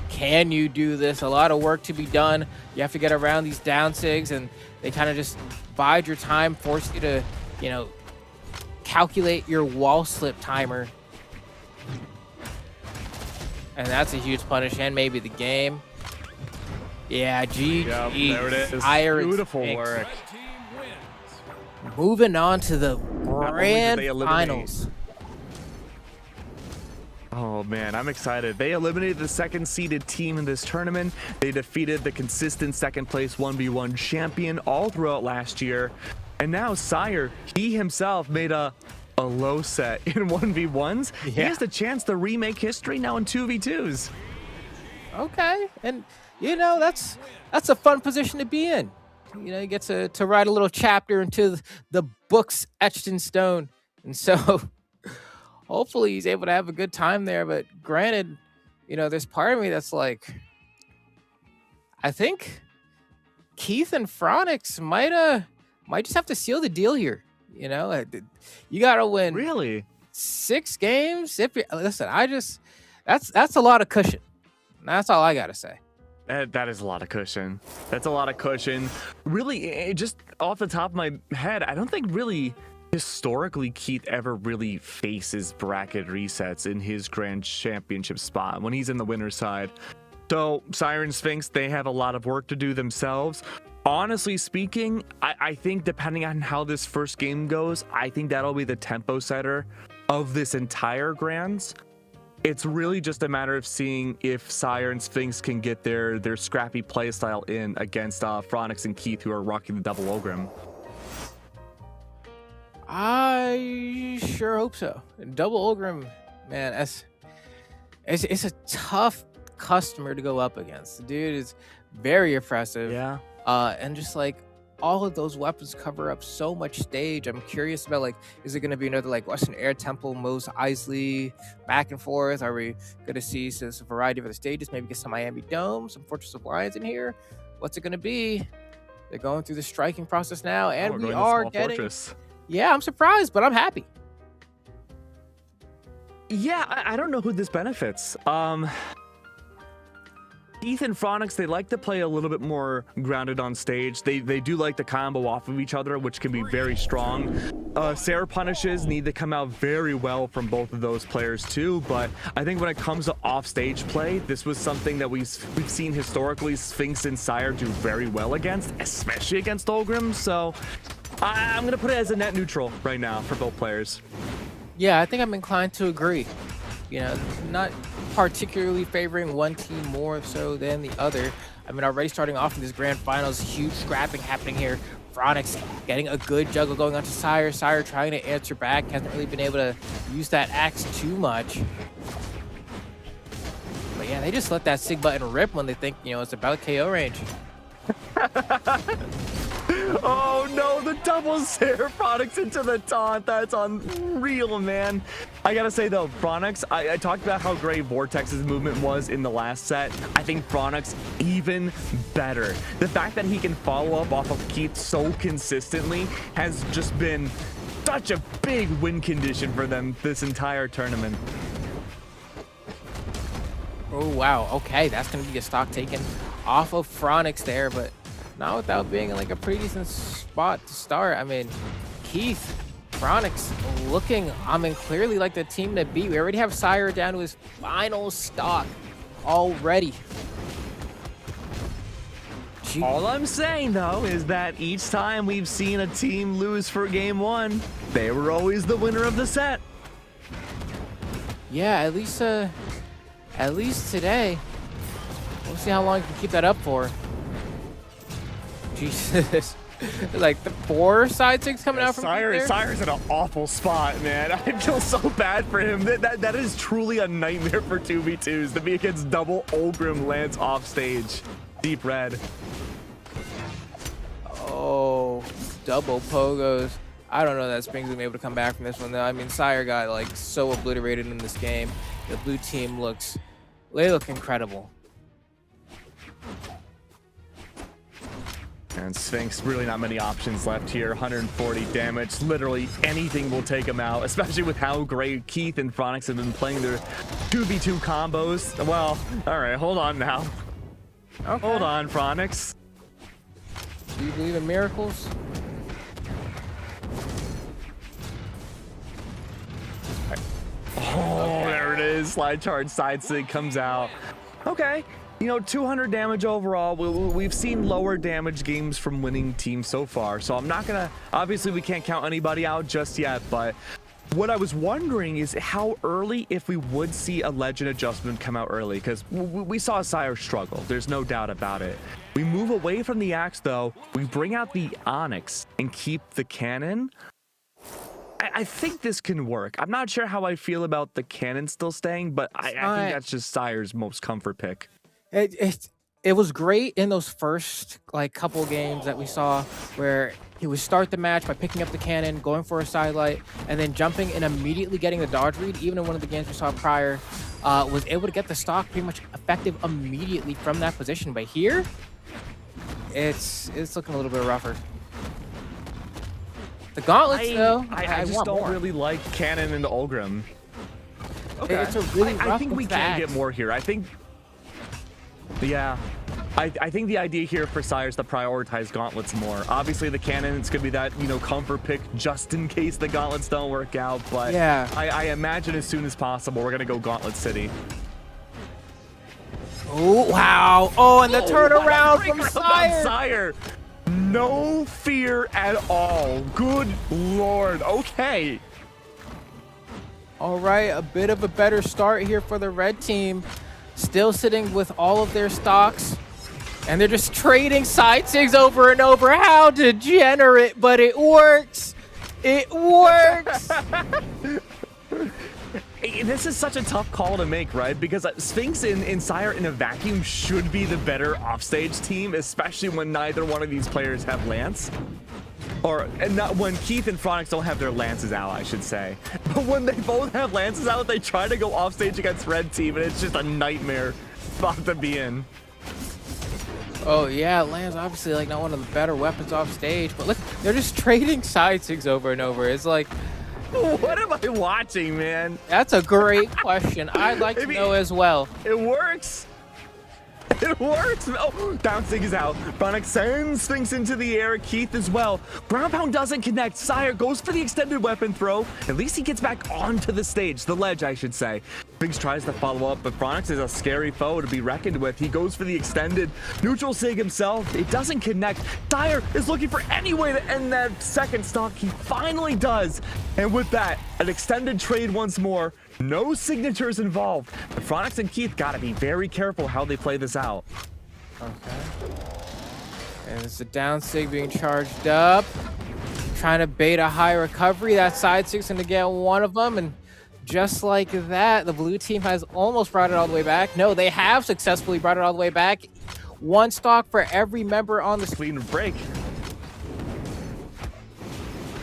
[SPEAKER 4] Can you do this? A lot of work to be done. You have to get around these down sigs, and they kind of just bide your time, force you to, calculate your wall slip timer. And that's a huge punish, and maybe the game. Yeah, GG.
[SPEAKER 3] Yep, there it is. Beautiful work.
[SPEAKER 4] Moving on to the grand finals.
[SPEAKER 3] Oh man, I'm excited. They eliminated the second seeded team in this tournament. They defeated the consistent second place 1v1 champion all throughout last year. And now Sire, he himself made a low set in 1v1s. Yeah. He has the chance to remake history now in 2v2s.
[SPEAKER 4] Okay, and that's a fun position to be in. You get to write a little chapter into the books etched in stone. And so hopefully he's able to have a good time there. But granted, there's part of me that's like, I think Keith and Phronix might just have to seal the deal here. You got to win
[SPEAKER 3] really 6
[SPEAKER 4] games. Listen, that's a lot of cushion. That's all I got to say.
[SPEAKER 3] That is a lot of cushion. That's a lot of cushion. Really, just off the top of my head, I don't think really historically Keith ever really faces bracket resets in his grand championship spot when he's in the winner's side. So Sire and Sphinx, they have a lot of work to do themselves. Honestly speaking, I think depending on how this first game goes, I think that'll be the tempo setter of this entire grands. It's really just a matter of seeing if Sire and Sphinx can get their scrappy playstyle in against Phronix and Keith, who are rocking the double Ogrim.
[SPEAKER 4] I sure hope so. Double Ogrim, man, it's a tough customer to go up against. The dude is very impressive.
[SPEAKER 3] Yeah.
[SPEAKER 4] And just like all of those weapons cover up so much stage. I'm curious about is it going to be another Western Air Temple, Mos Eisley, back and forth? Are we going to see a variety of other stages? Maybe get some Miami Dome, some Fortress of Lions in here. What's it going to be? They're going through the striking process now, and we are getting. Fortress. Yeah, I'm surprised, but I'm happy.
[SPEAKER 3] Yeah, I don't know who this benefits. Keith and Phronix, they like to play a little bit more grounded on stage. They do like to combo off of each other, which can be very strong. Sarah punishes need to come out very well from both of those players too, but I think when it comes to off-stage play, this was something that we've seen historically Sphinx and Sire do very well against, especially against Ogrim. So I'm gonna put it as a net neutral right now for both players.
[SPEAKER 4] Yeah, I think I'm inclined to agree. Not particularly favoring one team more so than the other. I mean, already starting off in this grand finals, huge scrapping happening here. Phronix getting a good juggle going on to Sire. Sire trying to answer back, hasn't really been able to use that axe too much. But yeah, they just let that SIG button rip when they think, it's about KO range.
[SPEAKER 3] Oh no, the double Sarah Phronix into the taunt. That's unreal, man. I gotta say though, Phronix, I talked about how great Vortex's movement was in the last set. I think Phronix even better. The fact that he can follow up off of Keith so consistently has just been such a big win condition for them this entire tournament.
[SPEAKER 4] Oh wow, okay, that's gonna be a stock taken off of Phronix there, but not without being in a pretty decent spot to start. I mean, Keith Phronix looking, clearly like the team to beat. We already have Sire down to his final stock already.
[SPEAKER 3] All I'm saying, though, is that each time we've seen a team lose for game one, they were always the winner of the set.
[SPEAKER 4] Yeah, at least today. We'll see how long you can keep that up for. Jesus. Like the 4 side 6 coming out from
[SPEAKER 3] Sire's in an awful spot, man. I feel so bad for him. That is truly a nightmare for 2v2s to be against double Ulgrim Lance off stage. Deep red.
[SPEAKER 4] Oh, double pogos. I don't know that Spring's gonna be able to come back from this one though. I mean, Sire got like so obliterated in this game. The blue team they look incredible.
[SPEAKER 3] And Sphinx, really not many options left here. 140 damage. Literally anything will take him out, especially with how great Keith and Phronix have been playing their 2v2 combos. Well, all right, hold on now.
[SPEAKER 4] Okay.
[SPEAKER 3] Hold on, Phronix.
[SPEAKER 4] Do you believe in miracles?
[SPEAKER 3] Oh, there it is. Slide charge, side sig comes out. Okay. You know, 200 damage overall. We've seen lower damage games from winning teams so far, so I'm not gonna, obviously we can't count anybody out just yet, but what I was wondering is how early, if we would see a legend adjustment come out early, because we saw Sire struggle. There's no doubt about it. We move away from the Axe, though. We bring out the Onyx and keep the cannon. I think this can work. I'm not sure how I feel about the cannon still staying, but I think that's just Sire's most comfort pick.
[SPEAKER 4] It was great in those first like couple games that we saw where he would start the match by picking up the cannon, going for a sidelight, and then jumping and immediately getting the dodge read. Even in one of the games we saw prior, was able to get the stock pretty much effective immediately from that position. But here, it's looking a little bit rougher. The gauntlets, though,
[SPEAKER 3] I just don't really like cannon and Ulgrim.
[SPEAKER 4] Okay. It's a really rough
[SPEAKER 3] I think we can get more here. I think. Yeah, I think the idea here for Sire is to prioritize gauntlets more. Obviously, the cannon, it's gonna be that, you know, comfort pick just in case the gauntlets don't work out. But
[SPEAKER 4] yeah,
[SPEAKER 3] I imagine as soon as possible we're gonna go Gauntlet City.
[SPEAKER 4] Oh wow! Oh, and the turnaround from
[SPEAKER 3] Sire. No fear at all. Good lord. Okay.
[SPEAKER 4] All right, a bit of a better start here for the red team. Still sitting with all of their stocks, and they're just trading side sigs over and over. How degenerate, but it works. It works.
[SPEAKER 3] This is such a tough call to make, right? Because Sphinx and Sire in a vacuum should be the better offstage team, especially when neither one of these players have Lance. Or not when Keith and Phronix don't have their lances out, I should say. But when they both have lances out, they try to go offstage against red team, and it's just a nightmare spot to be in.
[SPEAKER 4] Oh yeah, lance obviously like not one of the better weapons off stage, but look, they're just trading side sigs over and over. It's like,
[SPEAKER 3] what am I watching, man?
[SPEAKER 4] That's a great question. I'd like to know as well.
[SPEAKER 3] It works. It works! Oh, down sig is out. Phronix sends Sphinx into the air. Keith as well. Ground pound doesn't connect. Sire goes for the extended weapon throw. At least he gets back onto the stage. The ledge, I should say. Sphinx tries to follow up, but Phronix is a scary foe to be reckoned with. He goes for the extended neutral sig himself. It doesn't connect. Sire is looking for any way to end that second stock. He finally does. And with that, an extended trade once more. No signatures involved. But Phronix and Keith gotta be very careful how they play this out.
[SPEAKER 4] Okay. And it's a down sig being charged up. Trying to bait a high recovery. That side sig's gonna get one of them. And just like that, the blue team has almost brought it all the way back. No, they have successfully brought it all the way back. One stock for every member on the
[SPEAKER 3] clean break.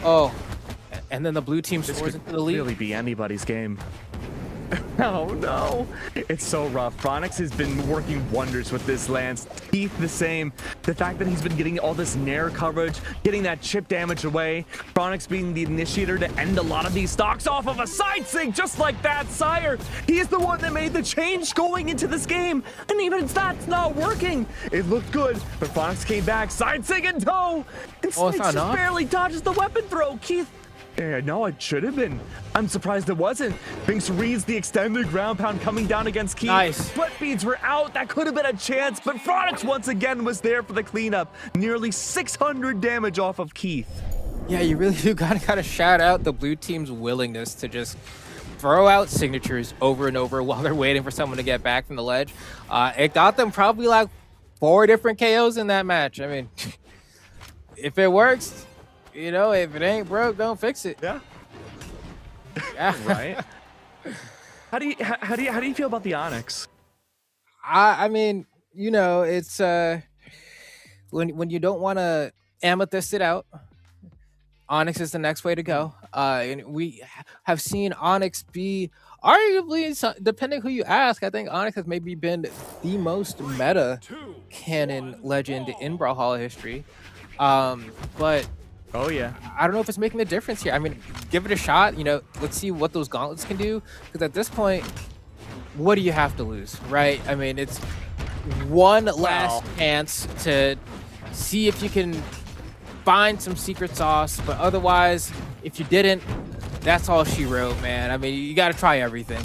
[SPEAKER 4] Oh. And then the blue team scores into the lead.
[SPEAKER 3] Really be anybody's game. Oh no, it's so rough. Phronix has been working wonders with this lance. Keith the same. The fact that he's been getting all this nair coverage, getting that chip damage away. Phronix being the initiator to end a lot of these stocks off of a side sig just like that. Sire, he is the one that made the change going into this game, and even that's not working. It looked good, but Phronix came back, side sig in tow, and Sphinx just barely dodges the weapon throw. Keith No, it should have been. I'm surprised it wasn't. Binks reads the extended ground pound coming down against Keith.
[SPEAKER 4] Nice.
[SPEAKER 3] Sweat beads were out. That could have been a chance, but Phronix once again was there for the cleanup. Nearly 600 damage off of Keith.
[SPEAKER 4] Yeah, you really do gotta shout out the blue team's willingness to just throw out signatures over and over while they're waiting for someone to get back from the ledge. It got them probably like 4 different KOs in that match. I mean, if it works, you know, if it ain't broke, don't fix it.
[SPEAKER 3] Yeah.
[SPEAKER 4] Yeah.
[SPEAKER 3] Right. How do you feel about the Onyx?
[SPEAKER 4] I mean, you know, it's when you don't want to amethyst it out, Onyx is the next way to go. And we have seen Onyx be arguably, depending who you ask, I think Onyx has maybe been the most meta canon legend in Brawlhalla history. But
[SPEAKER 3] Oh yeah.
[SPEAKER 4] I don't know if it's making a difference here. I mean, give it a shot. You know, let's see what those gauntlets can do. Because at this point, what do you have to lose, right? I mean, it's one last chance to see if you can find some secret sauce. But otherwise, if you didn't, that's all she wrote, man. I mean, you got to try everything.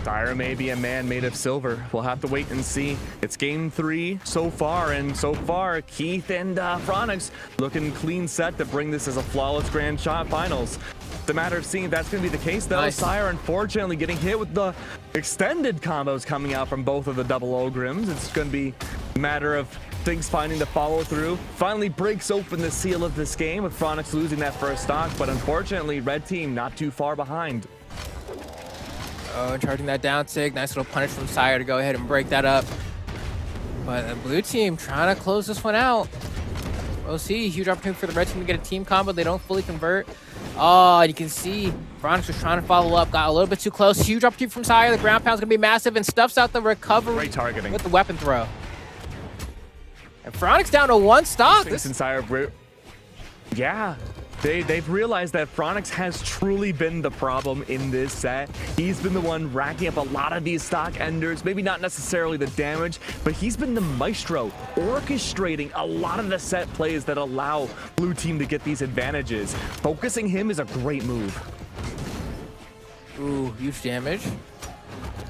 [SPEAKER 3] Tyra may be a man made of silver. We'll have to wait and see. It's game 3 so far, and so far, Keith and Phronix looking clean set to bring this as a flawless grand shot finals. It's a matter of seeing if that's going to be the case, though.
[SPEAKER 4] Nice.
[SPEAKER 3] Sire, unfortunately, getting hit with the extended combos coming out from both of the double Ogrims. It's going to be a matter of things finding the follow through. Finally breaks open the seal of this game with Phronix losing that first stock, but unfortunately, red team not too far behind.
[SPEAKER 4] Oh, charging that down sig. Nice little punish from Sire to go ahead and break that up. But the blue team trying to close this one out. We'll see. Huge opportunity for the red team to get a team combo. They don't fully convert. Oh, and you can see Phronix was trying to follow up. Got a little bit too close. Huge opportunity from Sire. The ground pound's going to be massive and stuffs out the recovery.
[SPEAKER 3] Great targeting.
[SPEAKER 4] With the weapon throw. And Phronix down to 1 stock.
[SPEAKER 3] This Sire, yeah. They've realized that Phronix has truly been the problem in this set. He's been the one racking up a lot of these stock enders, maybe not necessarily the damage, but he's been the maestro orchestrating a lot of the set plays that allow blue team to get these advantages. Focusing him is a great move.
[SPEAKER 4] Ooh, huge damage.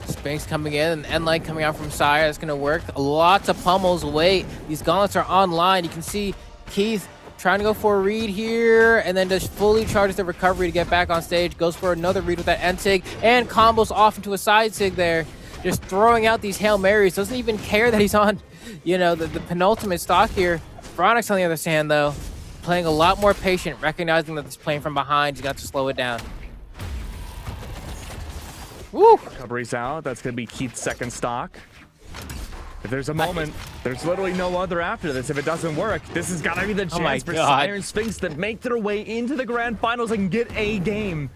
[SPEAKER 4] Spinks coming in and Endlight coming out from Sire. That's going to work. Lots of pummels. Wait, these gauntlets are online. You can see Keith trying to go for a read here, and then just fully charges the recovery to get back on stage. Goes for another read with that end sig, and combos off into a side sig there. Just throwing out these Hail Marys. Doesn't even care that he's on, you know, the penultimate stock here. Phronix, on the other hand, though, playing a lot more patient, recognizing that he's playing from behind. He's got to slow it down. Woo!
[SPEAKER 3] Recovery's out. That's going to be Keith's second stock. If there's a moment, there's literally no other after this. If it doesn't work, this has got to be the chance for Sire and Sphinx to make their way into the grand finals and get a game.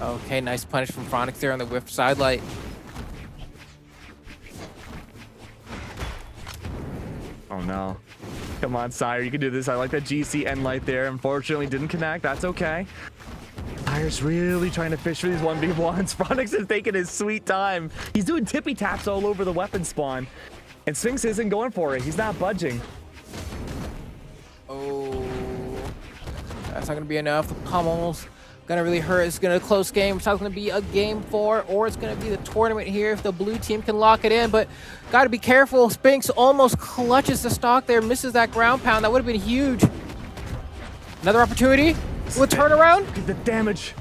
[SPEAKER 4] Okay, nice punish from Phronix there on the whiff sidelight.
[SPEAKER 3] Oh no. Come on, Sire, you can do this. I like that GC end light there. Unfortunately, didn't connect. That's okay. Sire's really trying to fish for these 1v1s. Phronix is taking his sweet time. He's doing tippy taps all over the weapon spawn. And Sphinx isn't going for it. He's not budging.
[SPEAKER 4] Oh, that's not going to be enough. The pummels going to really hurt. It's going to close game. It's not going to be a game 4, or it's going to be the tournament here if the blue team can lock it in. But got to be careful. Sphinx almost clutches the stock there. Misses that ground pound. That would have been huge. Another opportunity. With turnaround.
[SPEAKER 3] Look at the damage.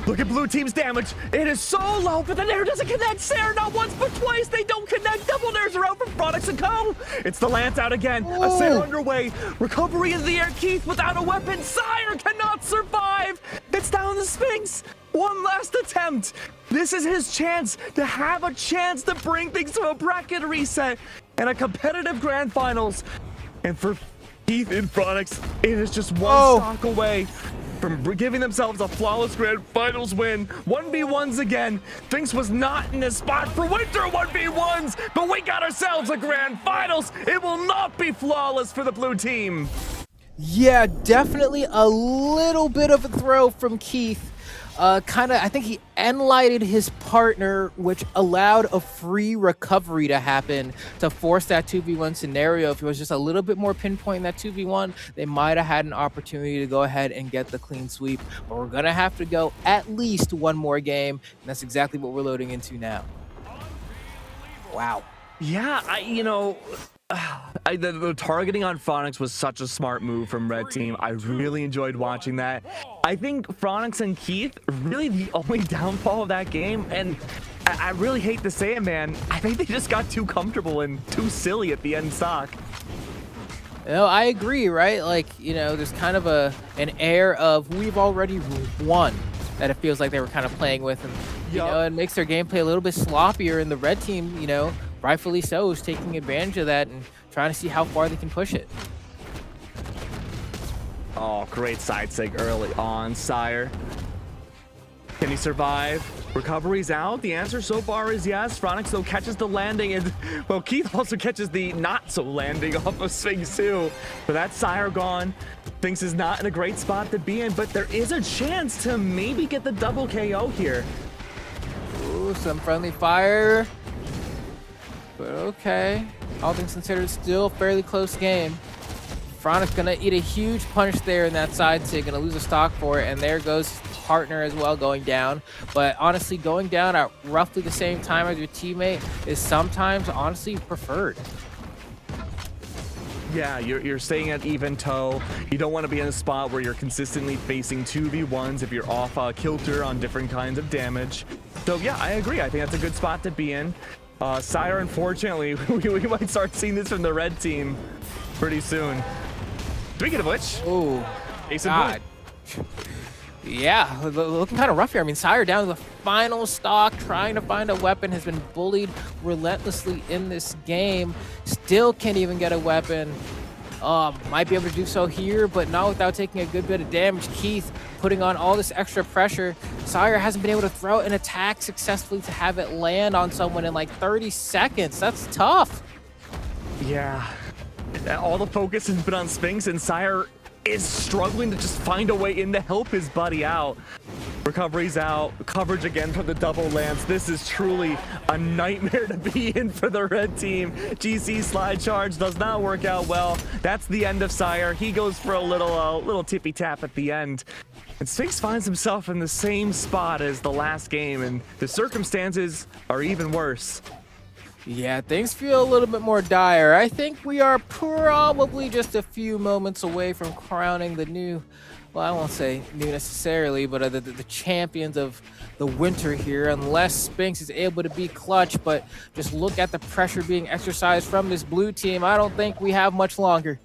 [SPEAKER 3] Look at blue team's damage. It is so low, but the nair doesn't connect. Sarah not once but twice. They don't connect. Double nairs are out from Phronix and Co. It's the lance out again. A Sarah underway. Recovery in the air. Keith without a weapon. Sire cannot survive. It's down to Sphinx. One last attempt. This is his chance to have a chance to bring things to a bracket reset and a competitive grand finals. And for Keith and Phronix, it is just one stock away from giving themselves a flawless grand finals win. 1v1s again. Sphinx was not in his spot for winter 1v1s, but we got ourselves a grand finals. It will not be flawless for the blue team.
[SPEAKER 4] Yeah, definitely a little bit of a throw from Keith. kind of, I think he enlightened his partner, which allowed a free recovery to happen to force that 2v1 scenario. If it was just a little bit more pinpoint in that 2v1, they might have had an opportunity to go ahead and get the clean sweep. But we're going to have to go at least one more game, and that's exactly what we're loading into now. Wow.
[SPEAKER 3] Yeah, the targeting on Phronix was such a smart move from Red Team. I really enjoyed watching that. I think Phronix and Keith really the only downfall of that game, and I really hate to say it, man. I think they just got too comfortable and too silly at the end stock.
[SPEAKER 4] I agree, right? Like, there's kind of an air of we've already won that it feels like they were kind of playing with, and it makes their gameplay a little bit sloppier. And the Red Team, rightfully so, is taking advantage of that and trying to see how far they can push it.
[SPEAKER 3] Oh, great side sig early on, Sire. Can he survive? Recovery's out. The answer so far is yes. Phronix, though, catches the landing, and, well, Keith also catches the not-so-landing off of Sphinx, too. But that's Sire gone. Sphinx is not in a great spot to be in, but there is a chance to maybe get the double KO here.
[SPEAKER 4] Ooh, some friendly fire. But okay. All things considered, still a fairly close game. Phronix gonna eat a huge punch there in that side sig, gonna lose a stock for it, and there goes his partner as well going down. But honestly, going down at roughly the same time as your teammate is sometimes honestly preferred.
[SPEAKER 3] Yeah, you're staying at even toe. You don't want to be in a spot where you're consistently facing 2v1s if you're off kilter on different kinds of damage. So yeah, I agree. I think that's a good spot to be in. Sire, unfortunately, we might start seeing this from the Red Team pretty soon. Speaking of which,
[SPEAKER 4] oh,
[SPEAKER 3] Ace and
[SPEAKER 4] yeah, looking kind of rough here. I mean, Sire down to the final stock, trying to find a weapon, has been bullied relentlessly in this game. Still can't even get a weapon. Might be able to do so here, but not without taking a good bit of damage. Keith putting on all this extra pressure. Sire hasn't been able to throw an attack successfully to have it land on someone in like 30 seconds. That's tough.
[SPEAKER 3] Yeah, all the focus has been on Sphinx, and Sire is struggling to just find a way in to help his buddy out. Recovery's out. Coverage again for the double lance. This is truly a nightmare to be in for the Red Team. GC slide charge does not work out well. That's the end of Sire. He goes for a little tippy tap at the end. And Sphinx finds himself in the same spot as the last game, and the circumstances are even worse.
[SPEAKER 4] Yeah, things feel a little bit more dire. I think we are probably just a few moments away from crowning the new, well, I won't say new necessarily, but the champions of the winter here, unless Sphinx is able to be clutch. But just look at the pressure being exercised from this blue team. I don't think we have much longer.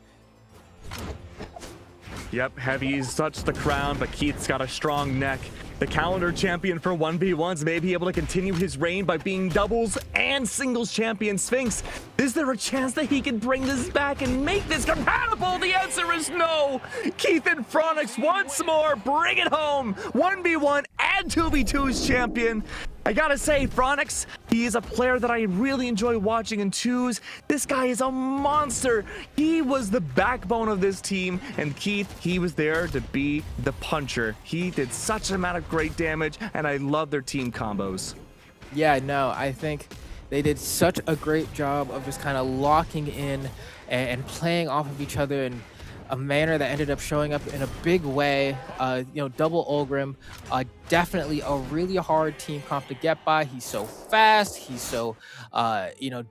[SPEAKER 3] Yep, Heavy's touched the crown, but Keith's got a strong neck. The calendar champion for 1v1s may be able to continue his reign by being doubles and singles champion. Sphinx, is there a chance that he can bring this back and make this compatible? The answer is no. Keith and Phronix once more bring it home. 1v1 and 2v2's champion. I gotta say, Phronix, he is a player that I really enjoy watching in twos. This guy is a monster. He was the backbone of this team, and Keith, he was there to be the puncher. He did such an amount of great damage, and I love their team combos.
[SPEAKER 4] Yeah, no, I think they did such a great job of just kind of locking in and playing off of each other in a manner that ended up showing up in a big way. Double Ulgrim, definitely a really hard team comp to get by. He's so fast, he's so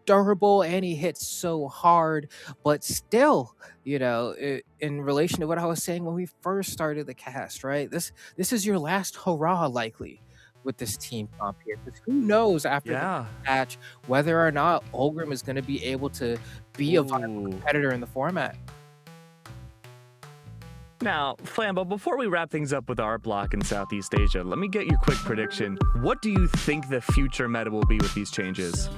[SPEAKER 4] durable, and he hits so hard. But still, in relation to what I was saying when we first started the cast, right? This is your last hurrah, likely, with this team comp here, because who knows after the match whether or not Ulgrim is going to be able to be a viable competitor in the format.
[SPEAKER 3] Now, Flambo, before we wrap things up with our block in Southeast Asia, let me get your quick prediction. What do you think the future meta will be with these changes?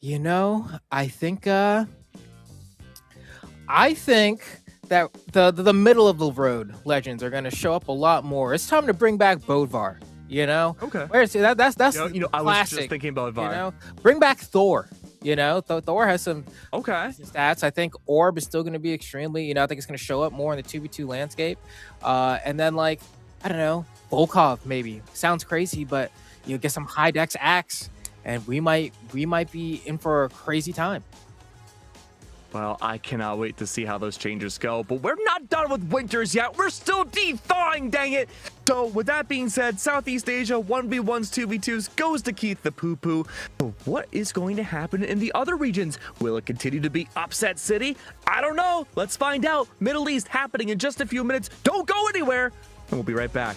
[SPEAKER 4] I think that the middle of the road legends are going to show up a lot more. It's time to bring back Bodvar.
[SPEAKER 3] Okay.
[SPEAKER 4] That's
[SPEAKER 3] I
[SPEAKER 4] classic,
[SPEAKER 3] was just thinking about Bodvar.
[SPEAKER 4] Bring back Thor. Thor has some stats. I think Orb is still going to be extremely, I think it's going to show up more in the 2v2 landscape. And then I don't know, Volkov maybe. Sounds crazy, but you get some high dex axe, and we might be in for a crazy time.
[SPEAKER 3] Well, I cannot wait to see how those changes go, but we're not done with winters yet. We're still de-thawing, dang it. So with that being said, Southeast Asia 1v1s, 2v2s goes to Keith the Poo Poo. But what is going to happen in the other regions? Will it continue to be Upset City? I don't know. Let's find out. Middle East happening in just a few minutes. Don't go anywhere, and we'll be right back.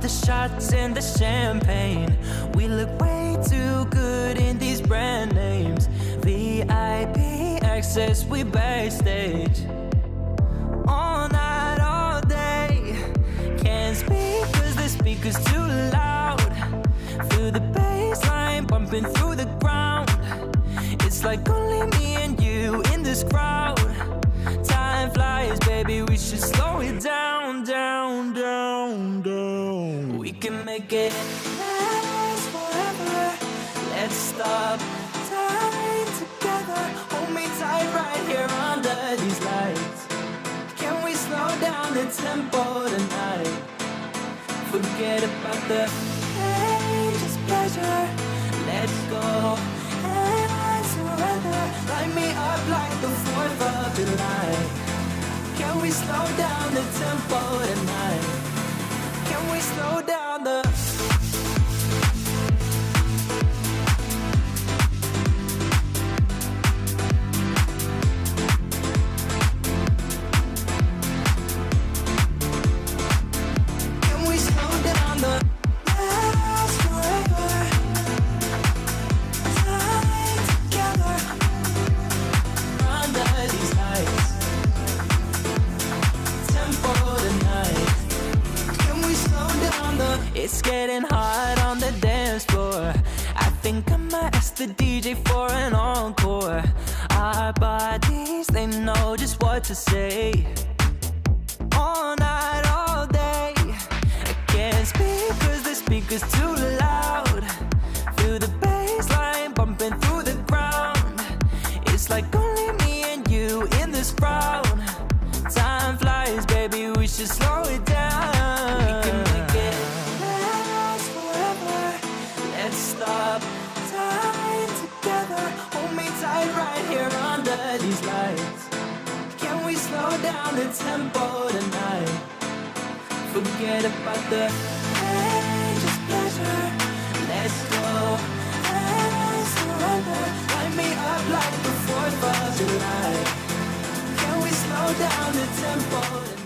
[SPEAKER 5] the shots and the champagne. We look way too good in these brand names. VIP access, we backstage. All night, all day. Can't speak cause the speaker's too loud. Feel the bass line bumping through the ground. It's like only me and you in this crowd. Time flies, baby, we should slow it down, down, down, down. We can make it last forever. Let's stop time together. Hold me tight right here under these lights. Can we slow down the tempo tonight? Forget about the pain, just pleasure. Let's go and surrender. Light me up like the 4th of July. Can we slow down the tempo tonight? Can we slow down the... Can we slow down the... Last forever. Time together. Under these lights. Tempo tonight. Can we slow down the... It's getting hot on the dance floor. I think I might ask the DJ for an encore. Our bodies, they know just what to say. All night, all day. I can't speak cause the speaker's too loud. Feel the bass line bumping through the ground. It's like only me and you in this crowd. Time flies, baby, we should slow it down. We can make it last forever. Let's stop time together. Hold me tight right here under these lights. Can we slow down the tempo tonight? Forget about the pain, just pleasure. Let's go and surrender. Light me up like the 4th of July. Can we slow down the tempo tonight?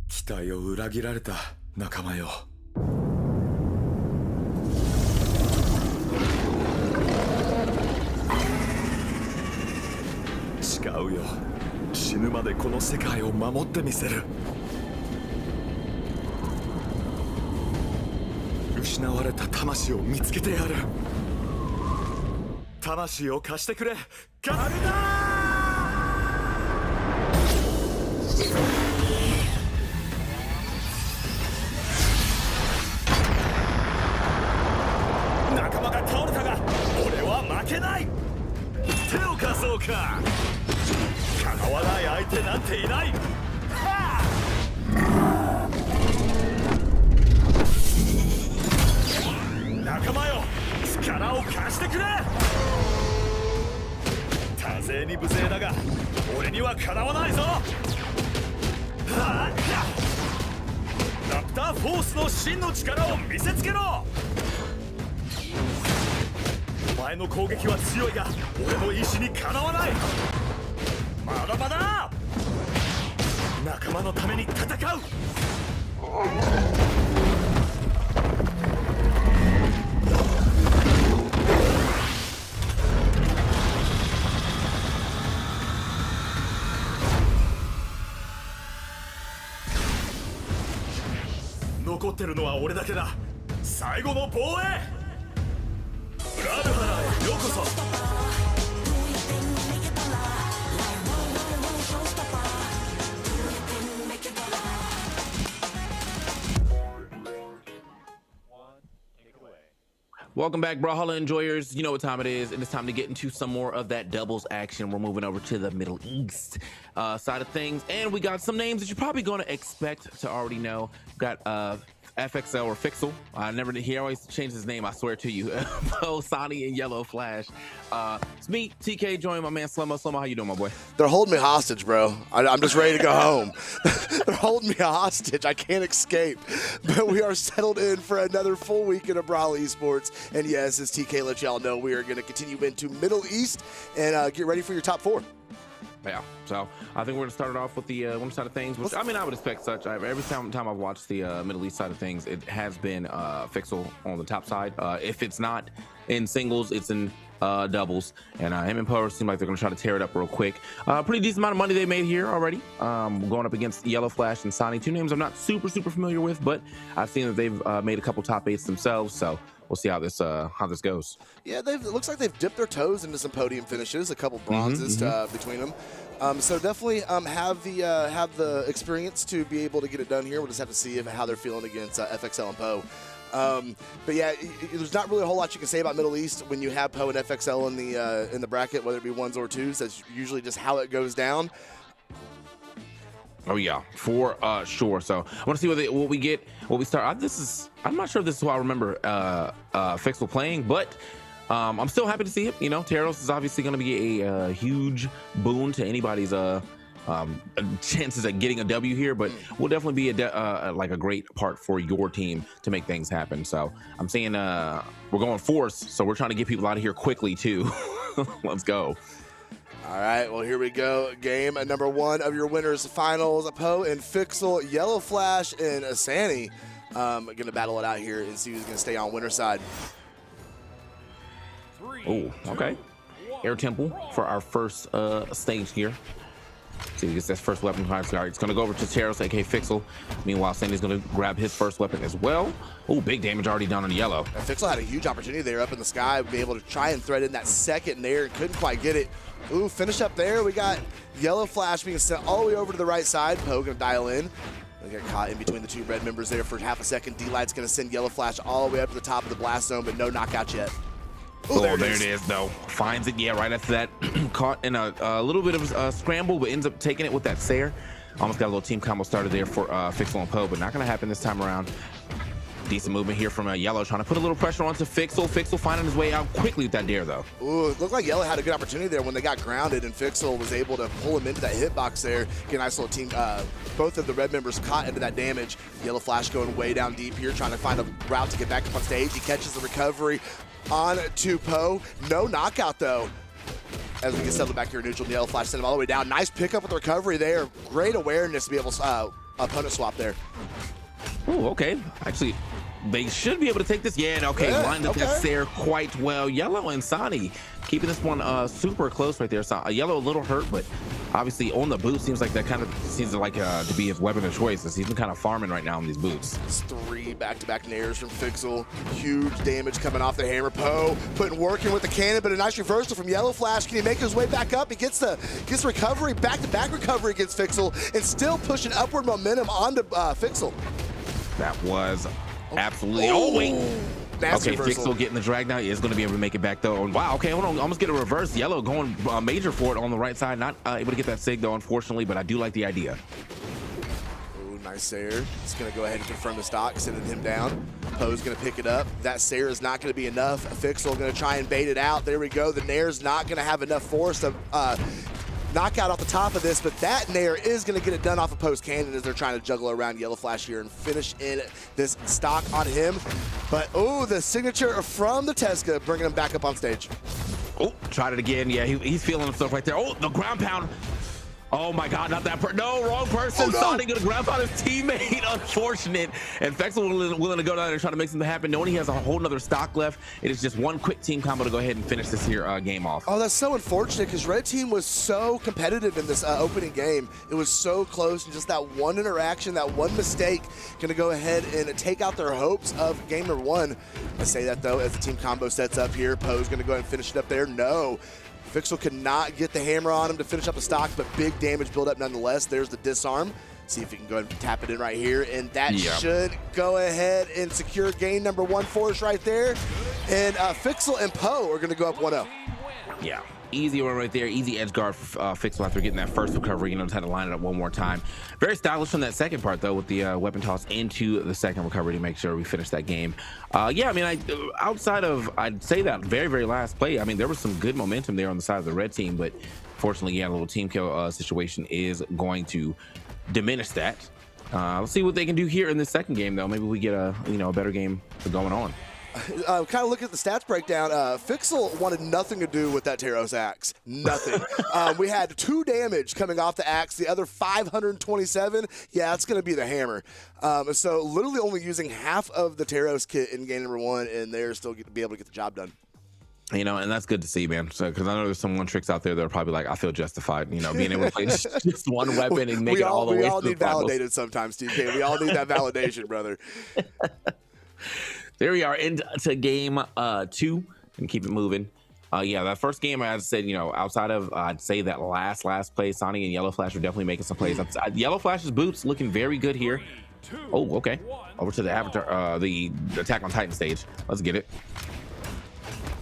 [SPEAKER 6] 期待を裏切られた仲間よ。誓うよ、死ぬまでこの世界を守ってみせる。失われた魂を見つけてやる。魂を貸してくれ、カルダー。仲間が倒れたが俺は負けない。手を貸そうか。構わない相手なんていない。仲間よ、力を貸してくれ。勢に無勢だが俺にはかなわないぞ。ラプターフォースの真の力を見せつけろ。お前の攻撃は強いが俺の意志にかなわない。まだまだ仲間のために戦う。残ってるのは俺だけだ。最後の防衛。ブラルハラへようこそ。
[SPEAKER 7] Welcome back, Brawlhalla enjoyers. You know what time it is, and it's time to get into some more of that doubles action. We're moving over to the Middle East side of things, and we got some names that you're probably going to expect to already know. We've got FXL or Fixel. He always changes his name, I swear to you. Sonny and Yellow Flash. It's me, TK, joining my man Slomo. Slomo, how you doing, my boy?
[SPEAKER 8] They're holding me hostage, bro. I'm just ready to go home. They're holding me hostage. I can't escape. But we are settled in for another full weekend of Brawlhalla Esports. And yes, as TK let y'all know, we are going to continue into Middle East and get ready for your top 4.
[SPEAKER 7] Yeah, so I think we're gonna start it off with the one side of things, which I mean I would expect such. Every time I've watched the Middle East side of things, it has been Fixel on the top side. If it's not in singles, it's in doubles, and him and Power seem like they're gonna try to tear it up real quick. Pretty decent amount of money they made here already. Going up against Yellow Flash and Sonny, two names I'm not super familiar with, but I've seen that they've made a couple top 8s themselves. So we'll see how this goes.
[SPEAKER 8] Yeah, it looks like they've dipped their toes into some podium finishes, a couple bronzes between them. So definitely have the experience to be able to get it done here. We'll just have to see how they're feeling against FXL and Poe. But yeah, there's not really a whole lot you can say about Middle East when you have Poe and FXL in the bracket, whether it be 1s or 2s. That's usually just how it goes down.
[SPEAKER 7] Oh yeah, for sure. So I want to see what we get. What we start. I'm not sure if this is who I remember Fixel playing, but I'm still happy to see it. You know, Teros is obviously going to be a huge boon to anybody's chances at getting a W here, but will definitely be like a great part for your team to make things happen. So I'm saying we're going force, so we're trying to get people out of here quickly too. Let's go.
[SPEAKER 8] All right, well, here we go. Game number 1 of your winners finals. Poe and Fixel, Yellow Flash, and Asani going to battle it out here and see who's going to stay on winner's side.
[SPEAKER 7] Oh, okay. Air Temple for our first stage here. See, he gets that first weapon. All right, it's going to go over to Teros, aka Fixel. Meanwhile, Sandy's going to grab his first weapon as well. Oh, big damage already done on Yellow.
[SPEAKER 8] And Fixel had a huge opportunity there up in the sky, be able to try and thread in that second there and couldn't quite get it. Ooh, finish up there. We got Yellow Flash being sent all the way over to the right side. Poe going to dial in. They got caught in between the two red members there for half a second. D-Light's going to send Yellow Flash all the way up to the top of the blast zone, but no knockout yet.
[SPEAKER 7] Ooh, there it is, though. Finds it, yeah, right after that. Caught in a little bit of a scramble, but ends up taking it with that Sayer. Almost got a little team combo started there for Fixel and Poe, but not going to happen this time around. Decent movement here from Yellow, trying to put a little pressure onto Fixel. Fixel finding his way out quickly with that dare, though.
[SPEAKER 8] Ooh, it looked like Yellow had a good opportunity there when they got grounded, and Fixel was able to pull him into that hitbox there. Get a nice little team. Both of the red members caught into that damage. Yellow Flash going way down deep here, trying to find a route to get back up on stage. He catches the recovery on to Poe. No knockout, though. As we get settled back here, neutral, Yellow Flash sent him all the way down. Nice pickup with the recovery there. Great awareness to be able to opponent swap there.
[SPEAKER 7] Ooh, okay. Actually, they should be able to take this. Yeah, okay,
[SPEAKER 8] yeah,
[SPEAKER 7] lined up that Sayer quite well. Yellow and Sonny keeping this one super close right there. So, Yellow a little hurt, but obviously on the boot seems like that kind of seems like to be his weapon of choice. He's been kind of farming right now on these boots.
[SPEAKER 8] It's 3 back-to-back nairs from Fixel. Huge damage coming off the hammer. Poe working with the cannon, but a nice reversal from Yellow Flash. Can he make his way back up? He gets the recovery, back-to-back recovery against Fixel, and still pushing upward momentum onto Fixel.
[SPEAKER 7] That was absolutely. Oh wait.
[SPEAKER 8] Nasty
[SPEAKER 7] okay,
[SPEAKER 8] reversal.
[SPEAKER 7] Fixel getting the drag now. He is going to be able to make it back though. And wow, okay, hold on. Almost get a reverse. Yellow going major for it on the right side. Not able to get that sig though, unfortunately, but I do like the idea.
[SPEAKER 8] Ooh, Nice Sayer. It's going to go ahead and confirm the stock, sending him down. Poe's going to pick it up. That Sayer is not going to be enough. Fixel going to try and bait it out. There we go. The Nair's not going to have enough force to knock out off the top of this, but that Nair is going to get it done off of Poe's cannon as they're trying to juggle around Yellow Flash here and finish in this stock on him. But, oh, the signature from the Tesca, bringing him back up on stage.
[SPEAKER 7] Oh, tried it again. Yeah, he's feeling himself right there. Oh, the ground pound. Oh my God, not that no, wrong person.
[SPEAKER 8] Oh, no.
[SPEAKER 7] Sonic gonna grab on his teammate. Unfortunate. And Fexel willing to go down there and try to make something happen, knowing he has a whole nother stock left. It is just one quick team combo to go ahead and finish this here game off.
[SPEAKER 8] Oh, that's so unfortunate because Red Team was so competitive in this opening game. It was so close, and just that one interaction, that one mistake, gonna go ahead and take out their hopes of game number one. I say that though, as the team combo sets up here, Poe's gonna go ahead and finish it up there. No. Fixel could not get the hammer on him to finish up the stock, but big damage build up nonetheless. There's the disarm. See if he can go ahead and tap it in right here, and that should go ahead and secure game number one for us right there. And Fixel and Poe are going to go up 1-0.
[SPEAKER 7] Yeah, easy one right there. Easy edge guard for Fixel after getting that first recovery. You know, just had to line it up one more time. Very stylish from that second part, though, with the weapon toss into the second recovery to make sure we finish that game. Yeah, I mean, outside of, I'd say that very, very last play, I mean, there was some good momentum there on the side of the red team, but fortunately, yeah, a little team kill situation is going to diminish that. Let's see what they can do here in the second game, though. Maybe we get a better game going on.
[SPEAKER 8] Kind of look at the stats breakdown. Fixel wanted nothing to do with that Teros axe. Nothing. We had 2 damage coming off the axe. The other 527, yeah, it's going to be the hammer. So literally only using half of the Teros kit in game number one, and they're still going to be able to get the job done.
[SPEAKER 7] You know, and that's good to see, man. So, because I know there's some one tricks out there that are probably like, I feel justified, being able to play just one weapon and make it all the way.
[SPEAKER 8] We all need validated sometimes, TK. We all need that validation, brother.
[SPEAKER 7] There we are into game 2 and keep it moving. Yeah, that first game, as I said, outside of I'd say that last play, Sonny and Yellow Flash are definitely making some plays. Yellow Flash's boots looking very good here. Oh, okay. Over to the Avatar, the Attack on Titan stage. Let's get it.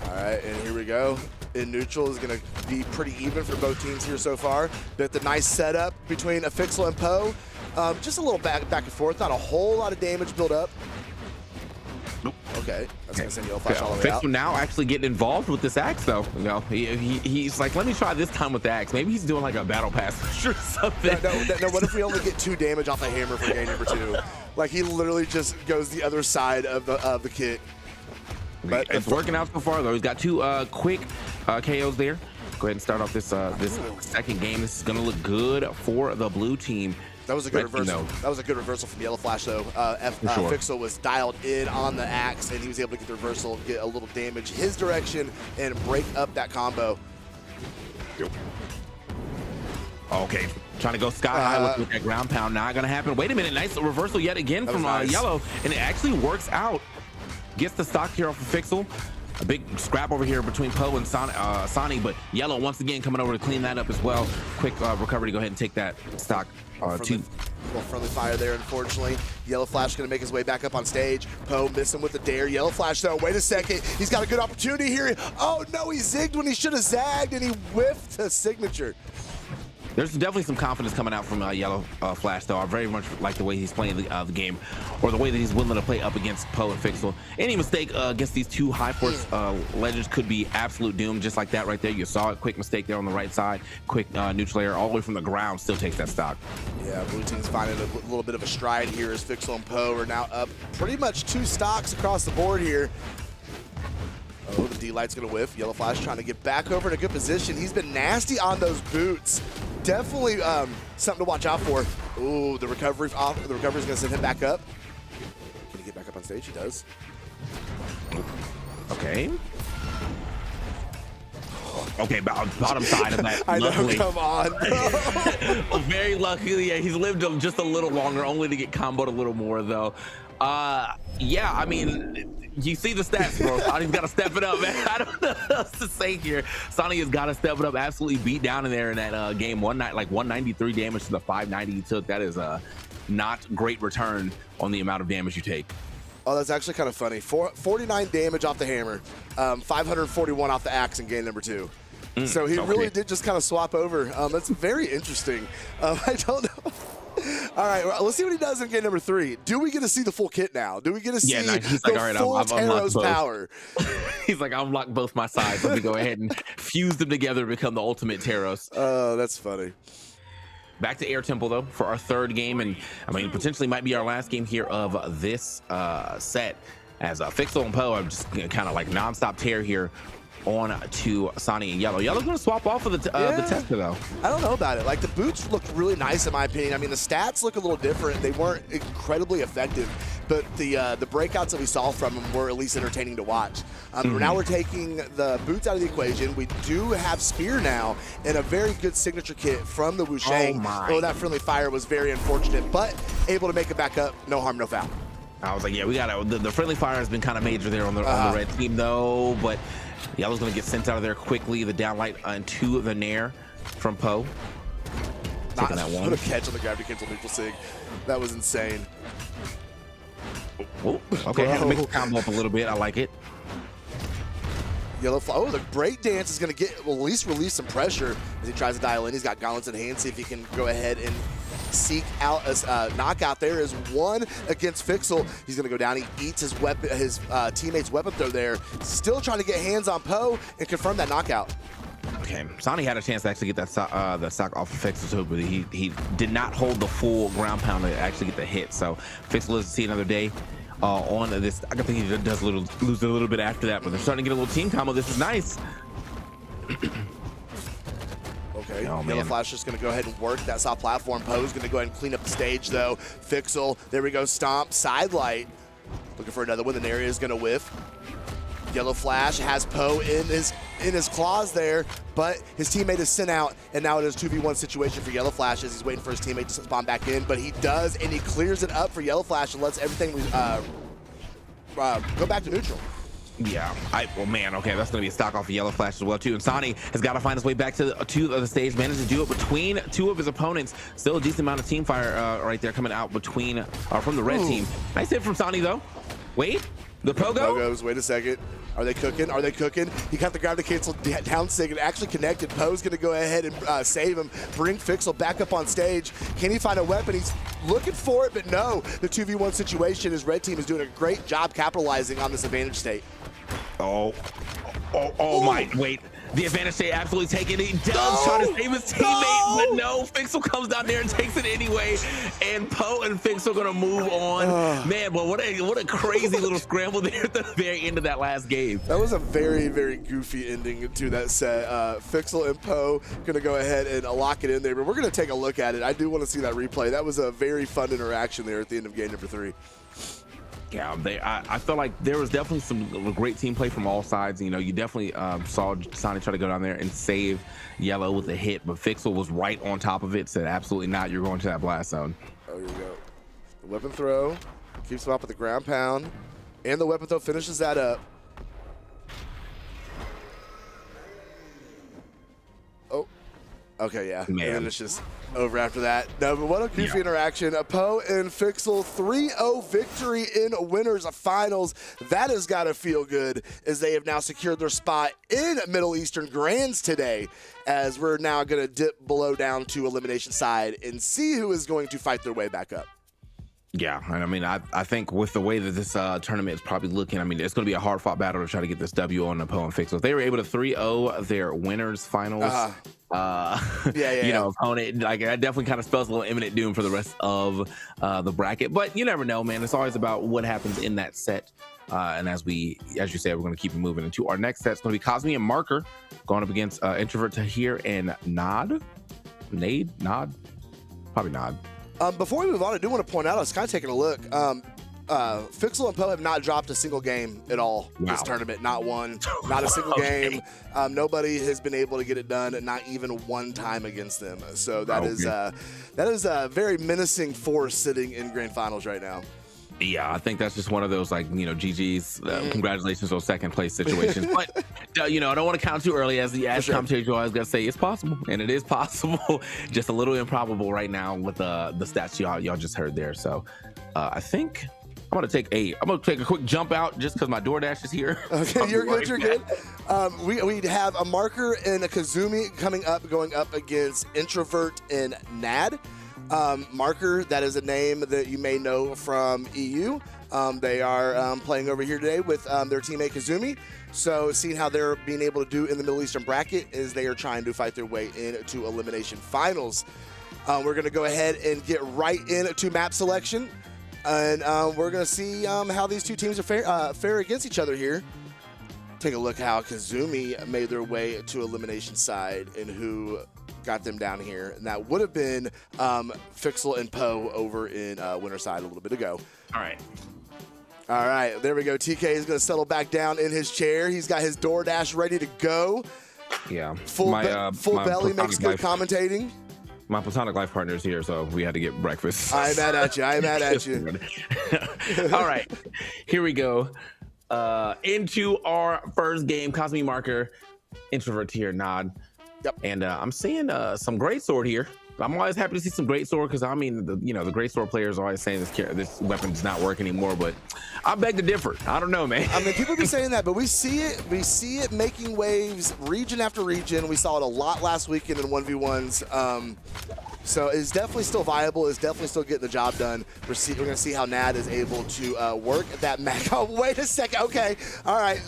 [SPEAKER 8] All right, and here we go. In neutral is going to be pretty even for both teams here so far. But the nice setup between Fixel and Poe. Just a little back and forth. Not a whole lot of damage build up.
[SPEAKER 7] Nope.
[SPEAKER 8] Okay, that's gonna send Yellow Flash all the way out.
[SPEAKER 7] Fixel now actually getting involved with this axe, though. He's like, let me try this time with the axe. Maybe he's doing like a battle pass or something.
[SPEAKER 8] No, what if we only get 2 damage off the hammer for game number 2? Like he literally just goes the other side of the kit.
[SPEAKER 7] But it's working out so far, though. He's got 2 quick KOs there. Go ahead and start off this this second game. This is gonna look good for the blue team.
[SPEAKER 8] That was a good reversal. That was a good reversal from Yellow Flash, though. Fixel was dialed in on the axe, and he was able to get the reversal, get a little damage his direction, and break up that combo.
[SPEAKER 7] Okay, trying to go sky high with that ground pound. Not gonna happen. Wait a minute, nice reversal yet again from Yellow, and it actually works out. Gets the stock here off of Fixel. A big scrap over here between Poe and Sonny, but Yellow once again coming over to clean that up as well. Quick recovery to go ahead and take that stock.
[SPEAKER 8] Friendly fire there, unfortunately. Yellow Flash going to make his way back up on stage. Poe missing with the dare. Yellow Flash, though, wait a second. He's got a good opportunity here. Oh, no, he zigged when he should have zagged, and he whiffed the signature.
[SPEAKER 7] There's definitely some confidence coming out from Yellow Flash, though. I very much like the way he's playing the game, or the way that he's willing to play up against Poe and Fixel. Any mistake against these 2 high force legends could be absolute doom, just like that right there. You saw it. Quick mistake there on the right side. Quick neutral air all the way from the ground. Still takes that stock.
[SPEAKER 8] Yeah, blue team's finding a little bit of a stride here as Fixel and Poe are now up pretty much 2 stocks across the board here. Oh, the D-Light's going to whiff. Yellow Flash trying to get back over in a good position. He's been nasty on those boots. Definitely something to watch out for. Ooh, the recovery's going to send him back up. Can he get back up on stage? He does.
[SPEAKER 7] Okay. Okay, bottom side of that.
[SPEAKER 8] I know, come on.
[SPEAKER 7] Very luckily, yeah, he's lived just a little longer, only to get comboed a little more, though. Yeah, I mean, you see the stats, bro. Sonny's got to step it up, man. I don't know what else to say here. Sonny has got to step it up. Absolutely beat down in there in that game. 193 damage to the 590 he took. That is a not great return on the amount of damage you take.
[SPEAKER 8] Oh, that's actually kind of funny. 49 damage off the hammer, 541 off the axe in game number 2. So he really did just kind of swap over. That's very interesting. I don't know. All right, well, let's see what he does in game number 3. Do we get to see the full kit now? Do we get to see
[SPEAKER 7] he's
[SPEAKER 8] the
[SPEAKER 7] like, all right,
[SPEAKER 8] full
[SPEAKER 7] I've unlocked
[SPEAKER 8] Teros
[SPEAKER 7] both.
[SPEAKER 8] power?
[SPEAKER 7] He's like, I unlocked both my sides. Let me go ahead and fuse them together to become the ultimate Teros.
[SPEAKER 8] Oh, that's funny.
[SPEAKER 7] Back to Air Temple though for our 3rd game, and I mean potentially might be our last game here of this set, as Fixel and Poe are just kind of like nonstop tear here on to Sonny and Yellow. Yellow's gonna swap off of the tester though.
[SPEAKER 8] I don't know about it. Like, the boots look really nice in my opinion. I mean, the stats look a little different. They weren't incredibly effective, but the breakouts that we saw from them were at least entertaining to watch. Now we're taking the boots out of the equation. We do have Spear now, and a very good signature kit from the Wushang. Oh, that friendly fire was very unfortunate, but able to make it back up. No harm, no foul.
[SPEAKER 7] I was like, yeah, we got the friendly fire has been kind of major there on the red team though, but Yellow's gonna get sent out of there quickly. The downlight into the Nair from Poe. Taking that one.
[SPEAKER 8] What a catch on the gravity cancel neutral sig. That was insane.
[SPEAKER 7] Oh, okay, had to make the combo up a little bit. I like it.
[SPEAKER 8] Yellow oh, the break dance is going to get at least release some pressure as he tries to dial in. He's got gauntlets in hand. See if he can go ahead and seek out a knockout. There is one against Fixel. He's going to go down. He eats his weapon, his teammate's weapon throw there. Still trying to get hands on Poe and confirm that knockout.
[SPEAKER 7] Okay, Sonny had a chance to actually get that stock off of Fixel too, but he did not hold the full ground pound to actually get the hit. So Fixel is to see another day on this. I think he does lose a little bit after that, but they're starting to get a little team combo. This is nice.
[SPEAKER 8] Okay,
[SPEAKER 7] oh,
[SPEAKER 8] Yellow Flash just going to go ahead and work that soft platform. Poe's going to go ahead and clean up the stage, though. Fixel, there we go, stomp, sidelight. Looking for another one. The area is going to whiff. Yellow Flash has Poe in his claws there, but his teammate is sent out, and now it is a 2v1 situation for Yellow Flash as he's waiting for his teammate to spawn back in, but he does, and he clears it up for Yellow Flash and lets everything go back to neutral.
[SPEAKER 7] Yeah, well, man, okay, that's going to be a stock off of Yellow Flash as well, too. And Sonny has got to find his way back to the stage, managed to do it between two of his opponents. Still a decent amount of team fire right there coming out between, from the red team. Nice hit from Sonny, though. Wait, the Pogo?
[SPEAKER 8] Pogos, wait a second. Are they cooking? Are they cooking? He got the gravity cancel down sig and actually connected. Poe's going to go ahead and save him, bring Fixel back up on stage. Can he find a weapon? He's looking for it, but no. The 2v1 situation, his red team is doing a great job capitalizing on this advantage state.
[SPEAKER 7] Oh my, wait. The advantage state absolutely taken. He does try to save his teammate, but no. Fixel comes down there and takes it anyway. And Poe and Fixel gonna move on. Man, but what a crazy little scramble there at the very end of that last game.
[SPEAKER 8] That was a very, very goofy ending to that set. Fixel and Poe gonna go ahead and lock it in there, but we're gonna take a look at it. I do want to see that replay. That was a very fun interaction there at the end of game number 3.
[SPEAKER 7] Yeah, I felt like there was definitely some great team play from all sides. You know, you definitely saw Sonny try to go down there and save Yellow with a hit, but Fixel was right on top of it, said absolutely not, you're going to that blast zone.
[SPEAKER 8] Oh, here we go. The weapon throw keeps him up with the ground pound, and the weapon throw finishes that up. Oh, okay, yeah.
[SPEAKER 7] Man.
[SPEAKER 8] And then it's just over after that. No, but what a goofy interaction. A Poe and Fixel 3-0 victory in winners finals. That has got to feel good as they have now secured their spot in Middle Eastern Grands today, as we're now going to dip below down to elimination side and see who is going to fight their way back up.
[SPEAKER 7] Yeah, and I mean, I think with the way that this tournament is probably looking, I mean, it's going to be a hard-fought battle to try to get this W on the Poe and Fixel. If they were able to 3-0 their winners finals, you know, opponent, like, that definitely kind of spells a little imminent doom for the rest of the bracket. But you never know, man. It's always about what happens in that set. And as you said, we're going to keep it moving into our next set. It's going to be Cosme and Marker going up against Introvert Tahir and Nod. Probably Nod.
[SPEAKER 8] Before we move on, I do want to point out, I was kind of taking a look. Fixel and Poe have not dropped a single game at all this tournament. Not one, not a single game. Nobody has been able to get it done, not even one time against them. So that is a very menacing force sitting in grand finals right now.
[SPEAKER 7] Yeah, I think that's just one of those, like, you know, GG's, congratulations on second place situations. But, you know, I don't want to count too early. As commentator, I was going to say it's possible, and it is possible. Just a little improbable right now with the stats y'all just heard there. So I think I'm going to take a quick jump out just because my DoorDash is here.
[SPEAKER 8] Okay, you're good. We have a Marker and a Kazumi going up against Introvert and Nad. Marker, that is a name that you may know from EU. They are playing over here today with their teammate Kazumi. So seeing how they're being able to do in the Middle Eastern bracket is they are trying to fight their way into elimination finals. We're going to go ahead and get right into map selection. And we're going to see how these two teams are fare against each other here. Take a look how Kazumi made their way to elimination side and who got them down here. And that would have been Fixel and Poe over in winner side a little bit ago.
[SPEAKER 7] All right.
[SPEAKER 8] All right, there we go. TK is going to settle back down in his chair. He's got his DoorDash ready to go.
[SPEAKER 7] Yeah.
[SPEAKER 8] Full belly makes good commentating.
[SPEAKER 7] My platonic life partner is here, so we had to get breakfast.
[SPEAKER 8] I'm mad at you. I'm mad at you.
[SPEAKER 7] All right, here we go. Into our first game, Cosme Marker, introvert here, nod.
[SPEAKER 8] Yep.
[SPEAKER 7] And I'm seeing some great sword here. I'm always happy to see some great sword because I mean, the great sword players are always saying this weapon does not work anymore. But I beg to differ. I don't know, man.
[SPEAKER 8] I mean, people be saying that, but we see it. We see it making waves region after region. We saw it a lot last weekend in 1v1s. So it's definitely still viable. It's definitely still getting the job done. We're going to see how Nad is able to work that mech. Oh, wait a second. Okay. All right.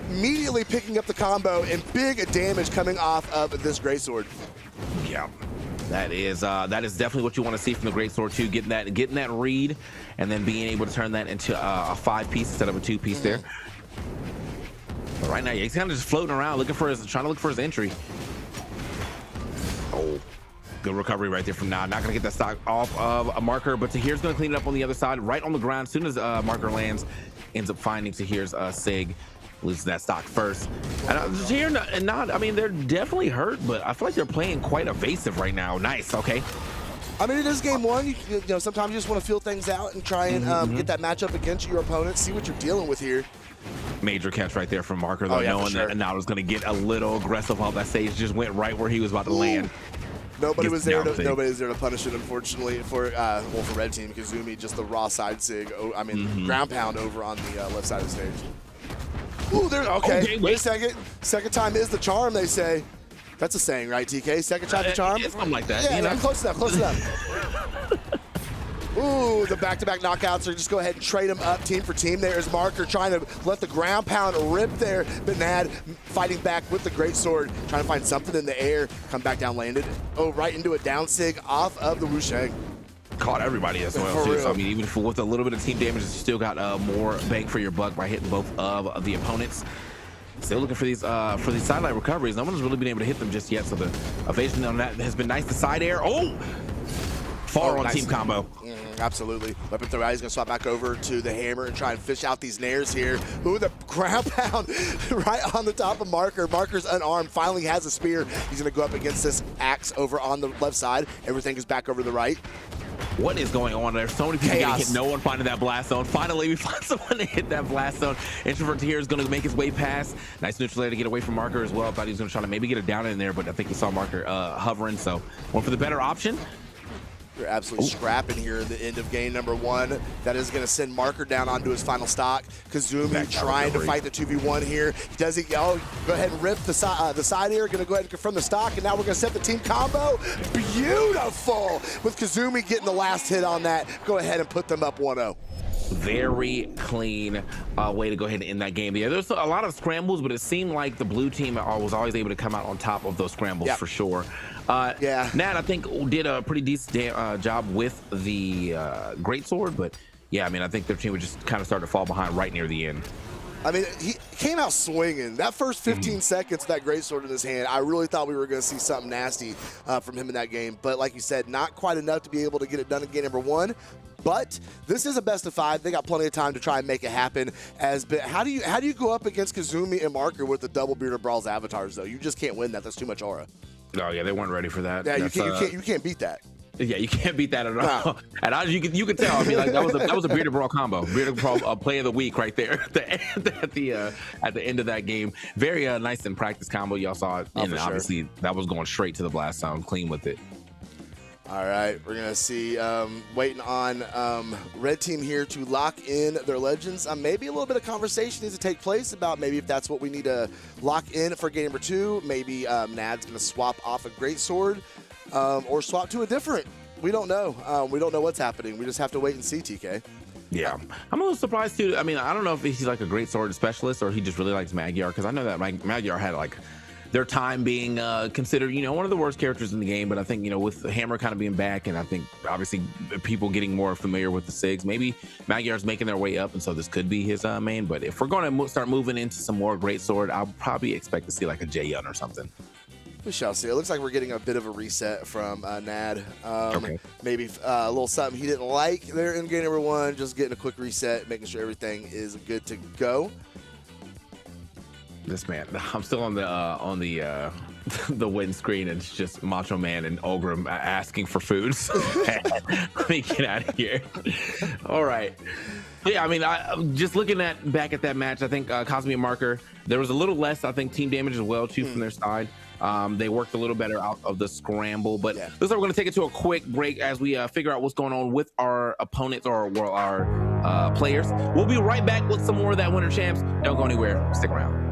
[SPEAKER 8] Immediately picking up the combo and big damage coming off of this greatsword.
[SPEAKER 7] Yeah. That is definitely what you want to see from the greatsword too. Getting that read, and then being able to turn that into a 5-piece instead of a 2-piece there. But right now, he's kind of just floating around, trying to look for his entry. Oh, good recovery right there from Nod. Not gonna get that stock off of a Marker, but Tahir's gonna clean it up on the other side, right on the ground. As soon as Marker lands, ends up finding Tahir's Sig. Loses that stock first. And here and Nod, I mean, they're definitely hurt, but I feel like they're playing quite evasive right now. Nice, okay.
[SPEAKER 8] I mean, it is game one. You know, sometimes you just want to feel things out and try and get that matchup against your opponent, see what you're dealing with here.
[SPEAKER 7] Major catch right there from Marker, though, knowing that Nod was going to get a little aggressive off that stage. Just went right where he was about to land.
[SPEAKER 8] Nobody was there to punish it, unfortunately, for red team. Kazumi, just the raw side sig. I mean, ground pound over on the left side of the stage. Ooh, there's okay. Wait a second. Second time is the charm, they say. That's a saying, right, TK? Second time the charm?
[SPEAKER 7] It's something like that.
[SPEAKER 8] Yeah,
[SPEAKER 7] you know?
[SPEAKER 8] Close enough, close enough. Ooh, the back-to-back knockouts. So just go ahead and trade them up team for team. There's Marker trying to let the ground pound rip there. But Nad fighting back with the greatsword, trying to find something in the air. Come back down, landed. Oh, right into a down sig off of the Wusheng.
[SPEAKER 7] Caught everybody as well, too. So, I mean, even with a little bit of team damage, you still got more bang for your buck by hitting both of the opponents. Still looking for these sideline recoveries. No one's really been able to hit them just yet. So the evasion on that has been nice. The side air. Oh! Far on nice team combo.
[SPEAKER 8] Absolutely. Weapon throw out. He's going to swap back over to the hammer and try and fish out these nairs here. Ooh, the ground pound right on the top of Marker. Marker's unarmed. Finally has a spear. He's going to go up against this axe over on the left side. Everything is back over to the right.
[SPEAKER 7] What is going on there? So many people getting hit. No one finding that blast zone. Finally, we find someone to hit that blast zone. Introvert here is going to make his way past. Nice neutral there to get away from Marker as well. Thought he was going to try to maybe get it down in there, but I think he saw Marker hovering. So went for the better option.
[SPEAKER 8] They're absolutely scrapping here in the end of game number one. That is going to send Marker down onto his final stock. Kazumi trying to fight the 2v1 here. Does he? Oh, go ahead and rip the side air. Going to go ahead and confirm the stock, and now we're going to set the team combo. Beautiful! With Kazumi getting the last hit on that. Go ahead and put them up 1-0.
[SPEAKER 7] Very clean way to go ahead and end that game. Yeah, there's a lot of scrambles, but it seemed like the blue team was always able to come out on top of those scrambles for sure.
[SPEAKER 8] Yeah.
[SPEAKER 7] Nat, I think, did a pretty decent job with the greatsword, but yeah, I mean, I think their team would just kind of start to fall behind right near the end.
[SPEAKER 8] I mean, he came out swinging. That first 15 seconds, that greatsword in his hand, I really thought we were going to see something nasty from him in that game. But like you said, not quite enough to be able to get it done in game number one. But this is a best of 5. They got plenty of time to try and make it happen. How do you go up against Kazumi and Marker with the double bearded brawls avatars though? You just can't win that. That's too much aura.
[SPEAKER 7] Oh yeah, they weren't ready for that.
[SPEAKER 8] Yeah, you can't beat that.
[SPEAKER 7] Yeah, you can't beat that at all. And you could tell. I mean, like that was a bearded brawl combo, bearded brawl play of the week right there at the end of that game. Very nice and practice combo. Y'all saw it, and obviously that was going straight to the blast zone, clean with it.
[SPEAKER 8] All right, we're gonna see. Waiting on red team here to lock in their legends. Maybe a little bit of conversation needs to take place about maybe if that's what we need to lock in for game number 2. Maybe Nad's gonna swap off a greatsword. Or swap to a different we don't know. We don't know what's happening. We just have to wait and see, TK.
[SPEAKER 7] Yeah, I'm a little surprised too. I mean, I don't know if he's like a great sword specialist or he just really likes Magyar, because I know that Magyar had like their time being considered, you know, one of the worst characters in the game. But I think, you know, with the Hammer kind of being back, and I think obviously people getting more familiar with the SIGs, maybe Magyar's making their way up, and so this could be his main. But if we're going to start moving into some more great sword, I'll probably expect to see like a Jaeyun or something.
[SPEAKER 8] We shall see. It looks like we're getting a bit of a reset from Nad.
[SPEAKER 7] Okay.
[SPEAKER 8] Maybe a little something he didn't like there in game number 1. Just getting a quick reset, making sure everything is good to go.
[SPEAKER 7] This man, I'm still on the the win screen, and it's just Macho Man and Ogrim asking for food. So let me get out of here. All right. Yeah, I mean, just looking back at that match, I think Cosme and Marker, there was a little less, I think, team damage as well too from their side. They worked a little better out of the scramble, but looks like we're going to take it to a quick break as we figure out what's going on with our opponents or our players. We'll be right back with some more of that Winter Champs. Don't go anywhere. Stick around.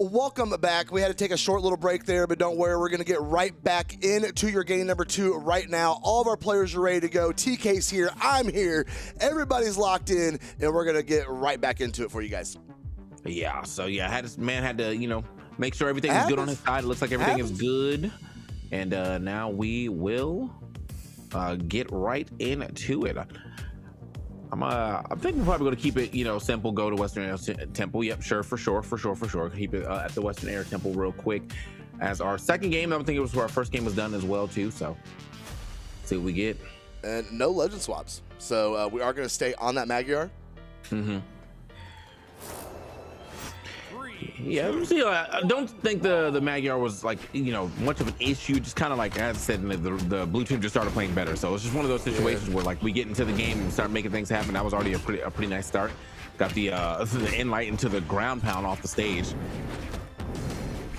[SPEAKER 8] Welcome back. We had to take a short little break there, but don't worry, we're going to get right back into your game number 2 right now. All of our players are ready to go. TK's here. I'm here. Everybody's locked in, and we're going to get right back into it for you guys.
[SPEAKER 7] Yeah, so yeah, had to, you know, make sure everything is good on his side. It looks like everything is good. And now we will get right into it. I'm thinking we're probably going to keep it, you know, simple. Go to Western Air Temple. Yep, sure, for sure. Keep it at the Western Air Temple real quick. As our second game, I don't think it was where our first game was done as well too. So, see what we get.
[SPEAKER 8] And no legend swaps. So we are going to stay on that Magyar.
[SPEAKER 7] Mm-hmm. Yeah, see, I don't think the Magyar was like, you know, much of an issue. Just kind of like, as I said, the blue team just started playing better. So it's just one of those situations where like we get into the game and start making things happen. That was already a pretty nice start. Got the Enlight into the ground pound off the stage.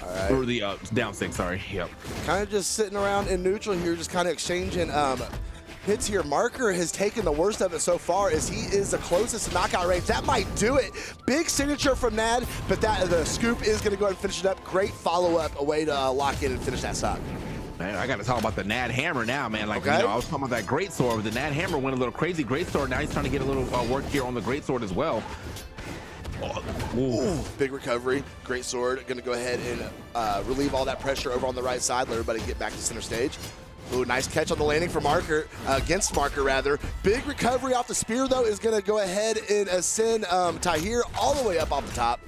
[SPEAKER 7] All right. Or the down 6, sorry. Yep.
[SPEAKER 8] Kind of just sitting around in neutral here, just kind of exchanging hits here. Marker has taken the worst of it so far as he is the closest to knockout range. That might do it. Big signature from Nad, but the scoop is going to go ahead and finish it up. Great follow-up, a way to lock in and finish that stock.
[SPEAKER 7] Man, I got to talk about the Nad Hammer now, man. Like, you know, I was talking about that great sword, but the Nad Hammer went a little crazy. Great sword. Now he's trying to get a little work here on the great sword as well.
[SPEAKER 8] Ooh, big recovery. Great sword. Going to go ahead and relieve all that pressure over on the right side. Let everybody get back to center stage. Ooh, nice catch on the landing for Marker, against Marker rather. Big recovery off the spear though is going to go ahead and ascend Tahir all the way up off the top.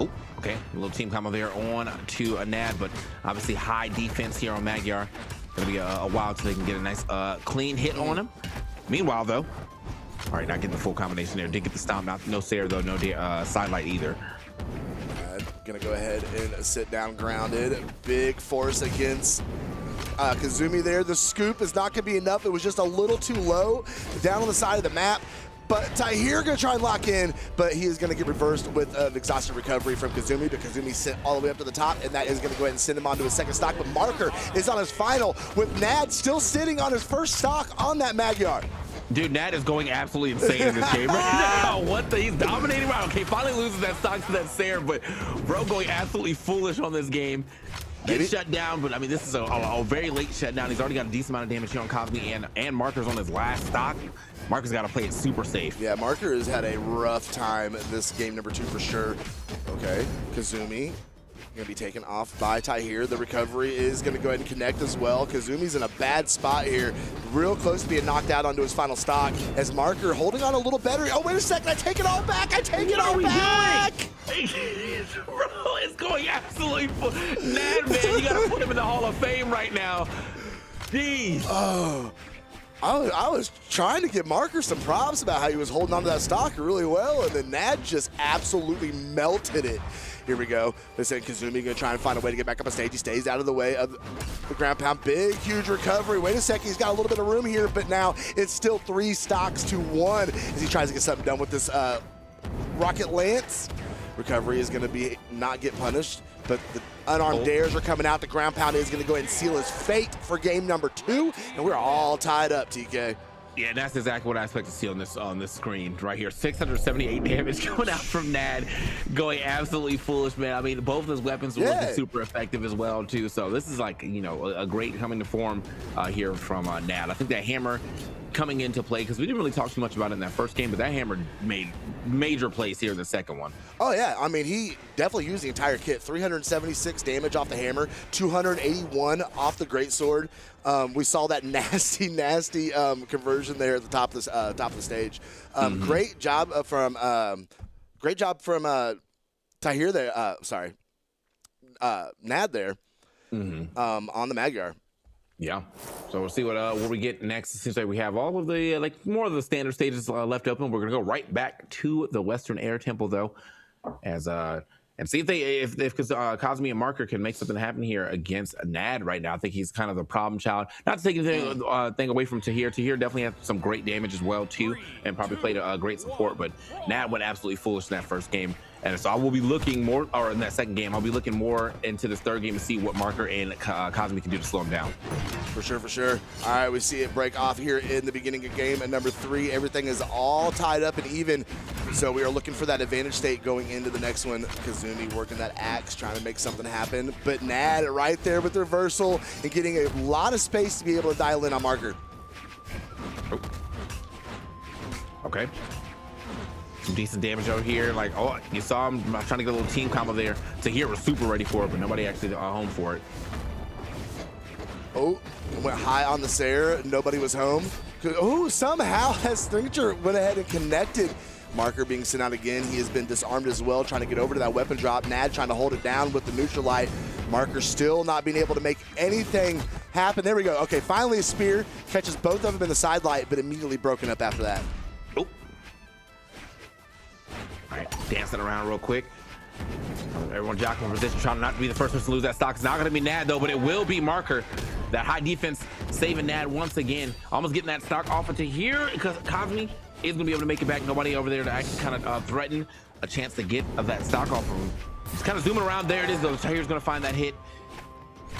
[SPEAKER 7] Oh, Okay, a little team combo there on to a Nad, but obviously high defense here on Magyar. Gonna be a while until they can get a nice clean hit on him. Meanwhile, though, all right, not getting the full combination there. Did get the stomp, no Sair though, no sidelight either.
[SPEAKER 8] Gonna go ahead and sit down grounded. Big force against Kazumi there. The scoop is not gonna be enough. It was just a little too low down on the side of the map. But Tahir gonna try and lock in, but he is gonna get reversed with an exhausted recovery from Kazumi, but Kazumi sent all the way up to the top, and that is gonna go ahead and send him onto his second stock. But Marker is on his final, with Nad still sitting on his first stock on that Magyar.
[SPEAKER 7] Dude, Nad is going absolutely insane in this game right now. He's dominating right. Okay, finally loses that stock to that Sair, but bro going absolutely foolish on this game. Gets shut down, but I mean, this is a very late shutdown. He's already got a decent amount of damage here on Cosme, and Marker's on his last stock. Marker's got to play it super safe.
[SPEAKER 8] Yeah, Marker has had a rough time this game number 2 for sure. Okay, Kazumi gonna be taken off by Tahir. The recovery is gonna go ahead and connect as well. Kazumi's in a bad spot here, real close to being knocked out onto his final stock, as Marker holding on a little better. Oh, wait a second, I take it all back, I take it all back!
[SPEAKER 7] Bro, it's going absolutely Nad, man, you gotta put him in the Hall of Fame right now. Jeez.
[SPEAKER 8] Oh. I was trying to give Marker some props about how he was holding on to that stock really well, and then Nad just absolutely melted it. Here we go. They said Kazumi gonna try and find a way to get back up on stage. He stays out of the way of the ground pound. Big, huge recovery. Wait a second, he's got a little bit of room here, but now it's still 3 stocks to 1 as he tries to get something done with this Rocket Lance. Recovery is gonna be not get punished, but the unarmed dares are coming out. The ground pound is gonna go ahead and seal his fate for game number 2, and we're all tied up, TK.
[SPEAKER 7] Yeah, that's exactly what I expect to see on this screen right here. 678 damage coming out from Nad, going absolutely foolish, man. I mean, both of his weapons were looking super effective as well, too. So this is like, you know, a great coming to form here from Nad. I think that hammer coming into play, because we didn't really talk too much about it in that first game, but that hammer made major plays here in the second one.
[SPEAKER 8] Oh yeah, I mean, he definitely used the entire kit. 376 damage off the hammer, 281 off the greatsword. We saw that nasty conversion there at the top of the stage. Great job from Tahir there. Nad there on the Magyar.
[SPEAKER 7] Yeah, so we'll see what we get next. It seems like we have all of the like more of the standard stages left open. We're gonna go right back to the Western Air Temple though, as and see if because Cosme and Marker can make something happen here against Nad right now. I think he's kind of the problem child. Not to take anything thing away from Tahir. Tahir definitely had some great damage as well too, and probably played a great support. But Nad went absolutely foolish in that first game. And so I will be looking more, or in that second game, I'll be looking more into this third game to see what Marker and Cosme can do to slow him down.
[SPEAKER 8] For sure, for sure. All right, we see it break off here in the beginning of game at number 3. Everything is all tied up and even. So we are looking for that advantage state going into the next one. Kazumi working that axe, trying to make something happen. But Nad right there with the reversal and getting a lot of space to be able to dial in on Marker.
[SPEAKER 7] Oh. Okay. Some decent damage over here. Like, oh, you saw him trying to get a little team combo there. Tahir was super ready for it, but nobody actually home for it.
[SPEAKER 8] Oh, went high on the Sair. Nobody was home. Oh, somehow has Signature went ahead and connected. Marker being sent out again. He has been disarmed as well, trying to get over to that weapon drop. Nad trying to hold it down with the neutral light. Marker still not being able to make anything happen. There we go. Okay, finally a spear. Catches both of them in the side light, but immediately broken up after that.
[SPEAKER 7] Oh. All right, dancing around real quick. Everyone jockeying for position, trying not to be the first person to lose that stock. It's not going to be Nad, though, but it will be Marker. That high defense saving Nad once again. Almost getting that stock off into here because Cosme is going to be able to make it back. Nobody over there to actually kind of threaten a chance to get that stock off of him. He's kind of zooming around. There it is, though. Tahir's going to find that hit.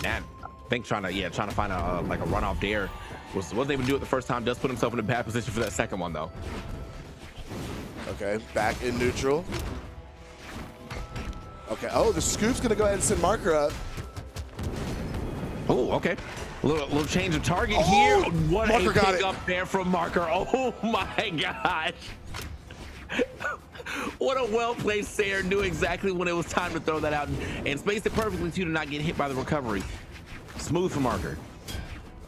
[SPEAKER 7] Nad, I think trying to find a like a runoff dare. Wasn't able to do it the first time. Does put himself in a bad position for that second one, though.
[SPEAKER 8] Okay, back in neutral. Okay, oh, the scoop's gonna go ahead and send Marker up.
[SPEAKER 7] Oh, okay. A little change of target here. What
[SPEAKER 8] Marker
[SPEAKER 7] a
[SPEAKER 8] got
[SPEAKER 7] pick
[SPEAKER 8] it.
[SPEAKER 7] up there from Marker. Oh my gosh. What a well-placed Sair. Knew exactly when it was time to throw that out and spaced it perfectly too to not get hit by the recovery. Smooth for Marker.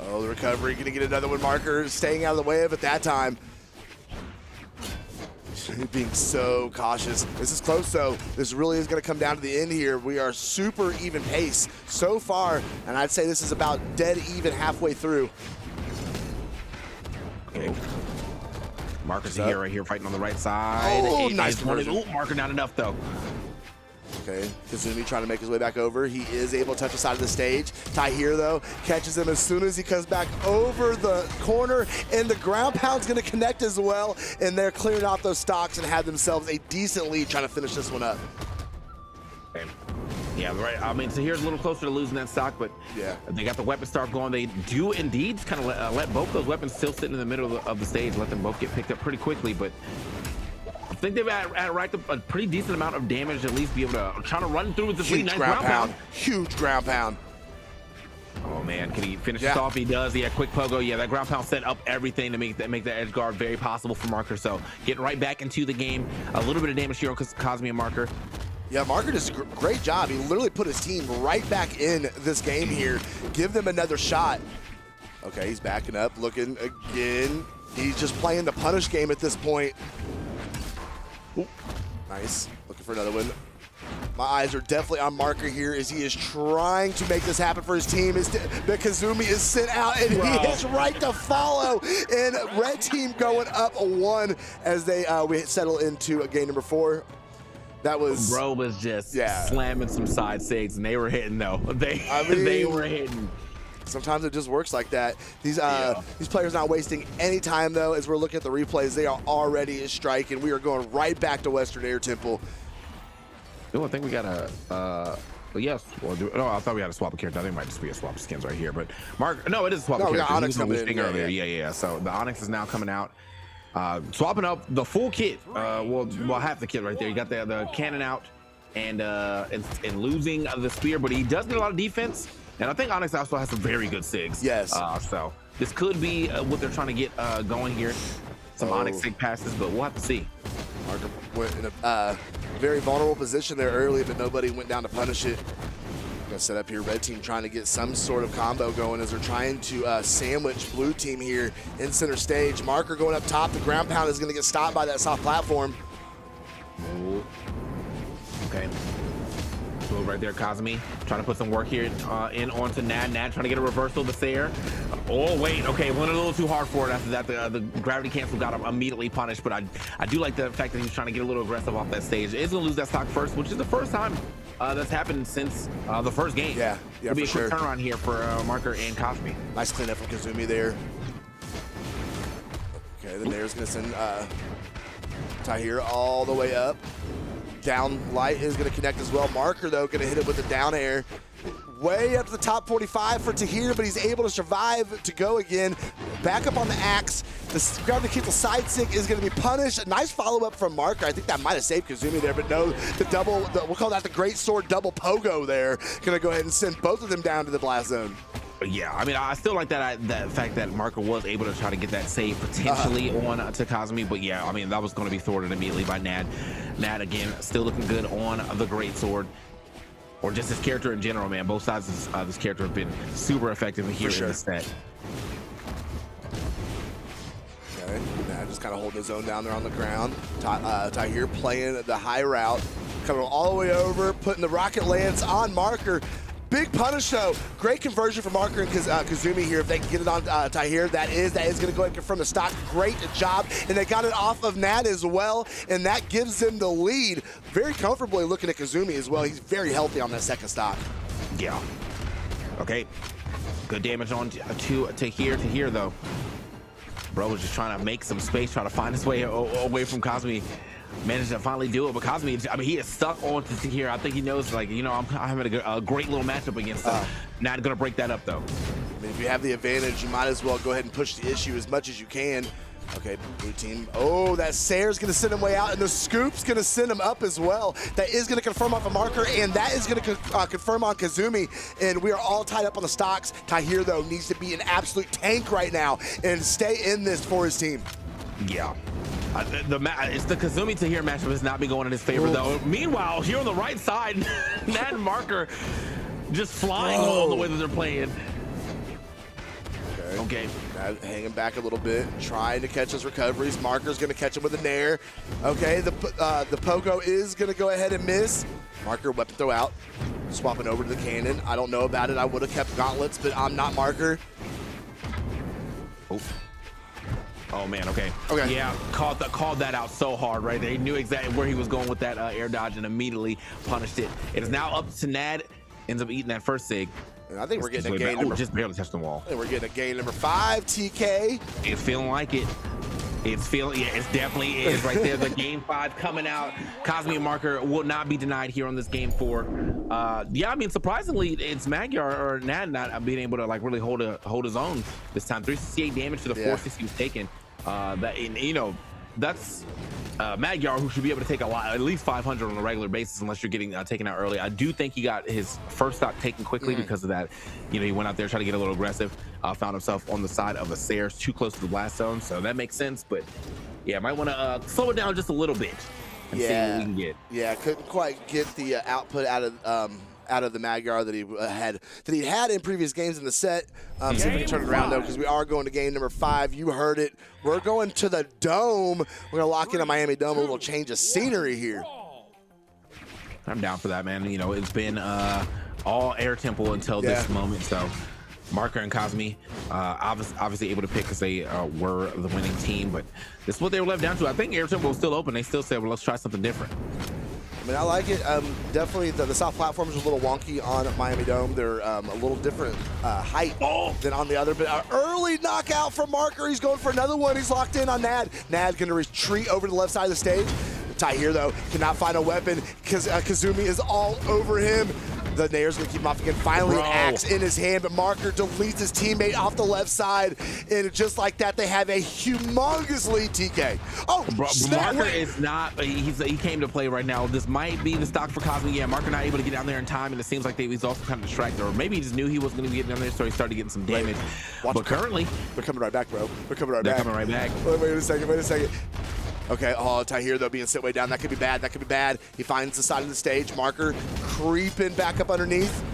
[SPEAKER 8] Oh, the recovery, gonna get another one. Marker staying out of the way of it that time. Being so cautious. This is close though. This really is going to come down to the end here. We are super even pace so far, and I'd say this is about dead even halfway through.
[SPEAKER 7] Okay. Marker's here, right here, fighting on the right side.
[SPEAKER 8] Oh, nice
[SPEAKER 7] conversion. Ooh, Marker not enough though.
[SPEAKER 8] Okay, Kazumi trying to make his way back over. He is able to touch the side of the stage. Tahir, though, catches him as soon as he comes back over the corner, and the ground pound's going to connect as well, and they're clearing out those stocks and have themselves a decent lead trying to finish this one up.
[SPEAKER 7] Okay. Yeah, right. I mean, Tahir's a little closer to losing that stock, but
[SPEAKER 8] yeah,
[SPEAKER 7] they got the weapon start going. They do indeed kind of let both those weapons still sitting in the middle of the stage, let them both get picked up pretty quickly, but I think they've racked up a pretty decent amount of damage to at least be able to try to run through with this really nice ground pound.
[SPEAKER 8] Huge ground pound.
[SPEAKER 7] Oh man, can he finish this off? He does. Yeah, quick pogo. Yeah, that ground pound set up everything to make that edge guard very possible for Marker. So getting right back into the game. A little bit of damage here on Cosme and Marker.
[SPEAKER 8] Yeah, Marker does a great job. He literally put his team right back in this game here. Give them another shot. Okay, he's backing up, looking again. He's just playing the punish game at this point. Ooh, nice, looking for another one. My eyes are definitely on Marker here as he is trying to make this happen for his team. The Kazumi is sent out and he is right to follow. And red team going up 1 as we settle into game number 4. That was
[SPEAKER 7] Bro was just slamming some side sigs, and they were hitting though. They were hitting.
[SPEAKER 8] Sometimes it just works like that. These players not wasting any time though. As we're looking at the replays, they are already striking. We are going right back to Western Air Temple.
[SPEAKER 7] Oh, I think we got a. Yes. Well, no, I thought we had to swap a character. I think it might just be a swap of skins right here. But Mark, no, it is a swap of character.
[SPEAKER 8] Onyx coming in
[SPEAKER 7] earlier. Yeah. So the Onyx is now coming out. Swapping up the full kit. Well, half the kit right there. You got the cannon out and losing the spear, but he does get a lot of defense. And I think Onyx also has some very good sigs.
[SPEAKER 8] Yes.
[SPEAKER 7] So this could be what they're trying to get going here. Some Onyx sig passes, but we'll have to see.
[SPEAKER 8] Marker went in a very vulnerable position there early, but nobody went down to punish it. Gonna set up here, red team trying to get some sort of combo going as they're trying to sandwich blue team here in center stage. Marker going up top, the ground pound is gonna get stopped by that soft platform.
[SPEAKER 7] Oh. Okay. So right there, Cosme trying to put some work here in onto Nad. Nad trying to get a reversal to Sayer. Oh wait, okay, went a little too hard for it. After that, the gravity cancel got him immediately punished. But I do like the fact that he was trying to get a little aggressive off that stage. Is gonna lose that stock first, which is the first time that's happened since the first game.
[SPEAKER 8] Yeah,
[SPEAKER 7] It'll be a quick turnaround here for Marker and Cosme.
[SPEAKER 8] Nice cleanup from Kazumi there. Okay, the Nair's gonna send Tahir all the way up. Down light is going to connect as well. Marker, though, going to hit it with the down air. Way up to the top 45 for Tahir, but he's able to survive to go again. Back up on the axe. The gravity cancel side sig is going to be punished. A nice follow-up from Marker. I think that might have saved Kazumi there, but no, we'll call that the great sword double pogo there. Going to go ahead and send both of them down to the blast zone.
[SPEAKER 7] Yeah, I mean, I still like that fact that Marker was able to try to get that save potentially on to Cosme, but yeah, I mean, that was going to be thwarted immediately by Nad. Nad, again, still looking good on the great sword, or just his character in general, man. Both sides of this character have been super effective here in this set.
[SPEAKER 8] Okay, Nad just kind of holding his own down there on the ground. Tahir playing the high route, coming all the way over, putting the rocket lance on Marker. Big punish though. Great conversion for Marker and Kazumi here. If they can get it on Tahir, that is going to go ahead and confirm the stock. Great job. And they got it off of Nad as well. And that gives them the lead very comfortably looking at Kazumi as well. He's very healthy on that second stock.
[SPEAKER 7] Yeah. Okay. Good damage on to here though. Bro was just trying to make some space, trying to find his way away from Cosme. Managed to finally do it, but Cosme, I mean, he is stuck on to here. I think he knows, like, you know, I'm having a great little matchup against him. Not gonna break that up though.
[SPEAKER 8] I mean, if you have the advantage, you might as well go ahead and push the issue as much as you can. Okay, blue team. Oh, that Sayer's gonna send him way out, and the scoop's gonna send him up as well. That is gonna confirm off a Marker, and that is gonna confirm on Kazumi. And we are all tied up on the stocks. Tahir, though, needs to be an absolute tank right now and stay in this for his team.
[SPEAKER 7] Yeah. It's the Kazumi Tahir matchup has not been going in his favor, though. Meanwhile, here on the right side, Nad and Marker just flying all the way that they're playing.
[SPEAKER 8] Okay.
[SPEAKER 7] Oh Okay.
[SPEAKER 8] Hanging back a little bit, trying to catch his recoveries. Marker's going to catch him with a nair. Okay, the Pogo is going to go ahead and miss. Marker weapon throw out, swapping over to the cannon. I don't know about it. I would have kept gauntlets, but I'm not Marker.
[SPEAKER 7] Oh man, okay.
[SPEAKER 8] Okay.
[SPEAKER 7] Yeah, called that out so hard right there. He knew exactly where he was going with that air dodge and immediately punished it. It is now up to Nad. Ends up eating that first sig.
[SPEAKER 8] And I think we're getting a game number.
[SPEAKER 7] Just barely touched the wall.
[SPEAKER 8] I think we're getting a game number 5. TK.
[SPEAKER 7] It's feeling like it. It's feeling, yeah, it definitely is right there. The game 5 coming out. Cosme and Marker will not be denied here on this game 4. Yeah, I mean, surprisingly, it's Magyar or Nad not being able to like really hold his own this time. 368 damage to the 460 he was taking. That's Magyar, who should be able to take at least 500 on a regular basis unless you're getting taken out early. I do think he got his first stock taken quickly because of that. You know, he went out there trying to get a little aggressive, found himself on the side of a Sayers too close to the blast zone, so that makes sense. But yeah, might want to slow it down just a little bit and see what we can get.
[SPEAKER 8] Yeah, couldn't quite get the output out of the Magyar that he had in previous games in the set. See if we can turn it around though, because we are going to game number 5. You heard it. We're going to the Dome. We're gonna lock in a Miami Dome. A little change of scenery here.
[SPEAKER 7] I'm down for that, man. You know, it's been all Air Temple until this moment. So Marker and Cosme obviously able to pick because they were the winning team, but this is what they were left down to. I think Air Temple was still open. They still said, well, let's try something different.
[SPEAKER 8] I mean, I like it. Definitely, the soft platforms are a little wonky on Miami Dome. They're a little different height than on the other. But an early knockout from Marker. He's going for another one. He's locked in on Nad. Nad going to retreat over to the left side of the stage. Tahir, though, cannot find a weapon because Kazumi is all over him. The Nair's gonna keep him off again. Finally, an axe in his hand, but Marker deletes his teammate off the left side, and just like that, they have a humongous lead. TK. Oh,
[SPEAKER 7] Marker is not. He came to play right now. This might be the stock for Cosme. Yeah, Marker not able to get down there in time, and it seems like he's also kind of distracted, or maybe he just knew he wasn't going to get down there, so he started getting some damage. But currently,
[SPEAKER 8] they're coming right back, bro. They're coming right
[SPEAKER 7] back.
[SPEAKER 8] Wait a second. Okay, Tahir, though, being sit way down. That could be bad. He finds the side of the stage. Marker creeping back up underneath.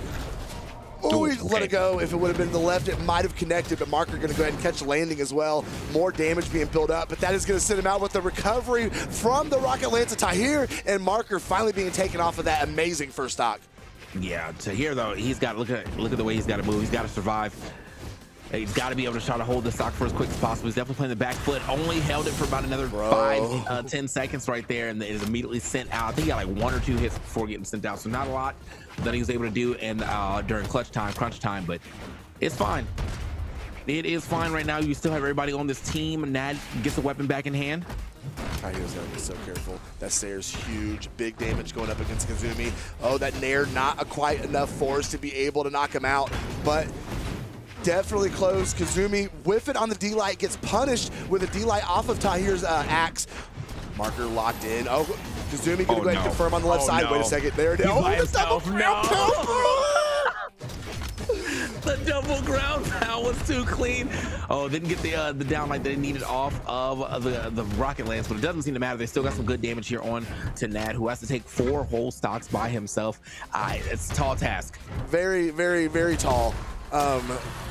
[SPEAKER 8] Oh, he let it go. If it would have been to the left, it might have connected, but Marker going to go ahead and catch the landing as well. More damage being built up, but that is going to send him out with the recovery from the Rocket Lance of Tahir, and Marker finally being taken off of that amazing first stock.
[SPEAKER 7] Yeah, Tahir, though, he's got to look at the way he's got to move. He's got to survive. He's got to be able to try to hold the stock for as quick as possible. He's definitely playing the back foot. Only held it for about another 10 seconds right there, and it is immediately sent out. I think he got like 1 or 2 hits before getting sent out, so not a lot that he was able to do during crunch time, but it's fine. It is fine right now. You still have everybody on this team. Nad gets the weapon back in hand.
[SPEAKER 8] Tahir's got to be so careful. That Sayer's huge. Big damage going up against Kazumi. Oh, that Nair not quite enough force to be able to knock him out, but definitely close. Kazumi whiff it on the D-Light, gets punished with a D-Light off of Tahir's axe. Marker locked in. Oh, Kazumi gonna go ahead and confirm on the left side.
[SPEAKER 7] No.
[SPEAKER 8] Wait a second. There it is. Oh, the double ground
[SPEAKER 7] The double ground pound was too clean. Oh, didn't get the downlight that it needed off of the Rocket Lance, but it doesn't seem to matter. They still got some good damage here on to Nad, who has to take 4 whole stocks by himself. It's a tall task.
[SPEAKER 8] Very, very, very tall.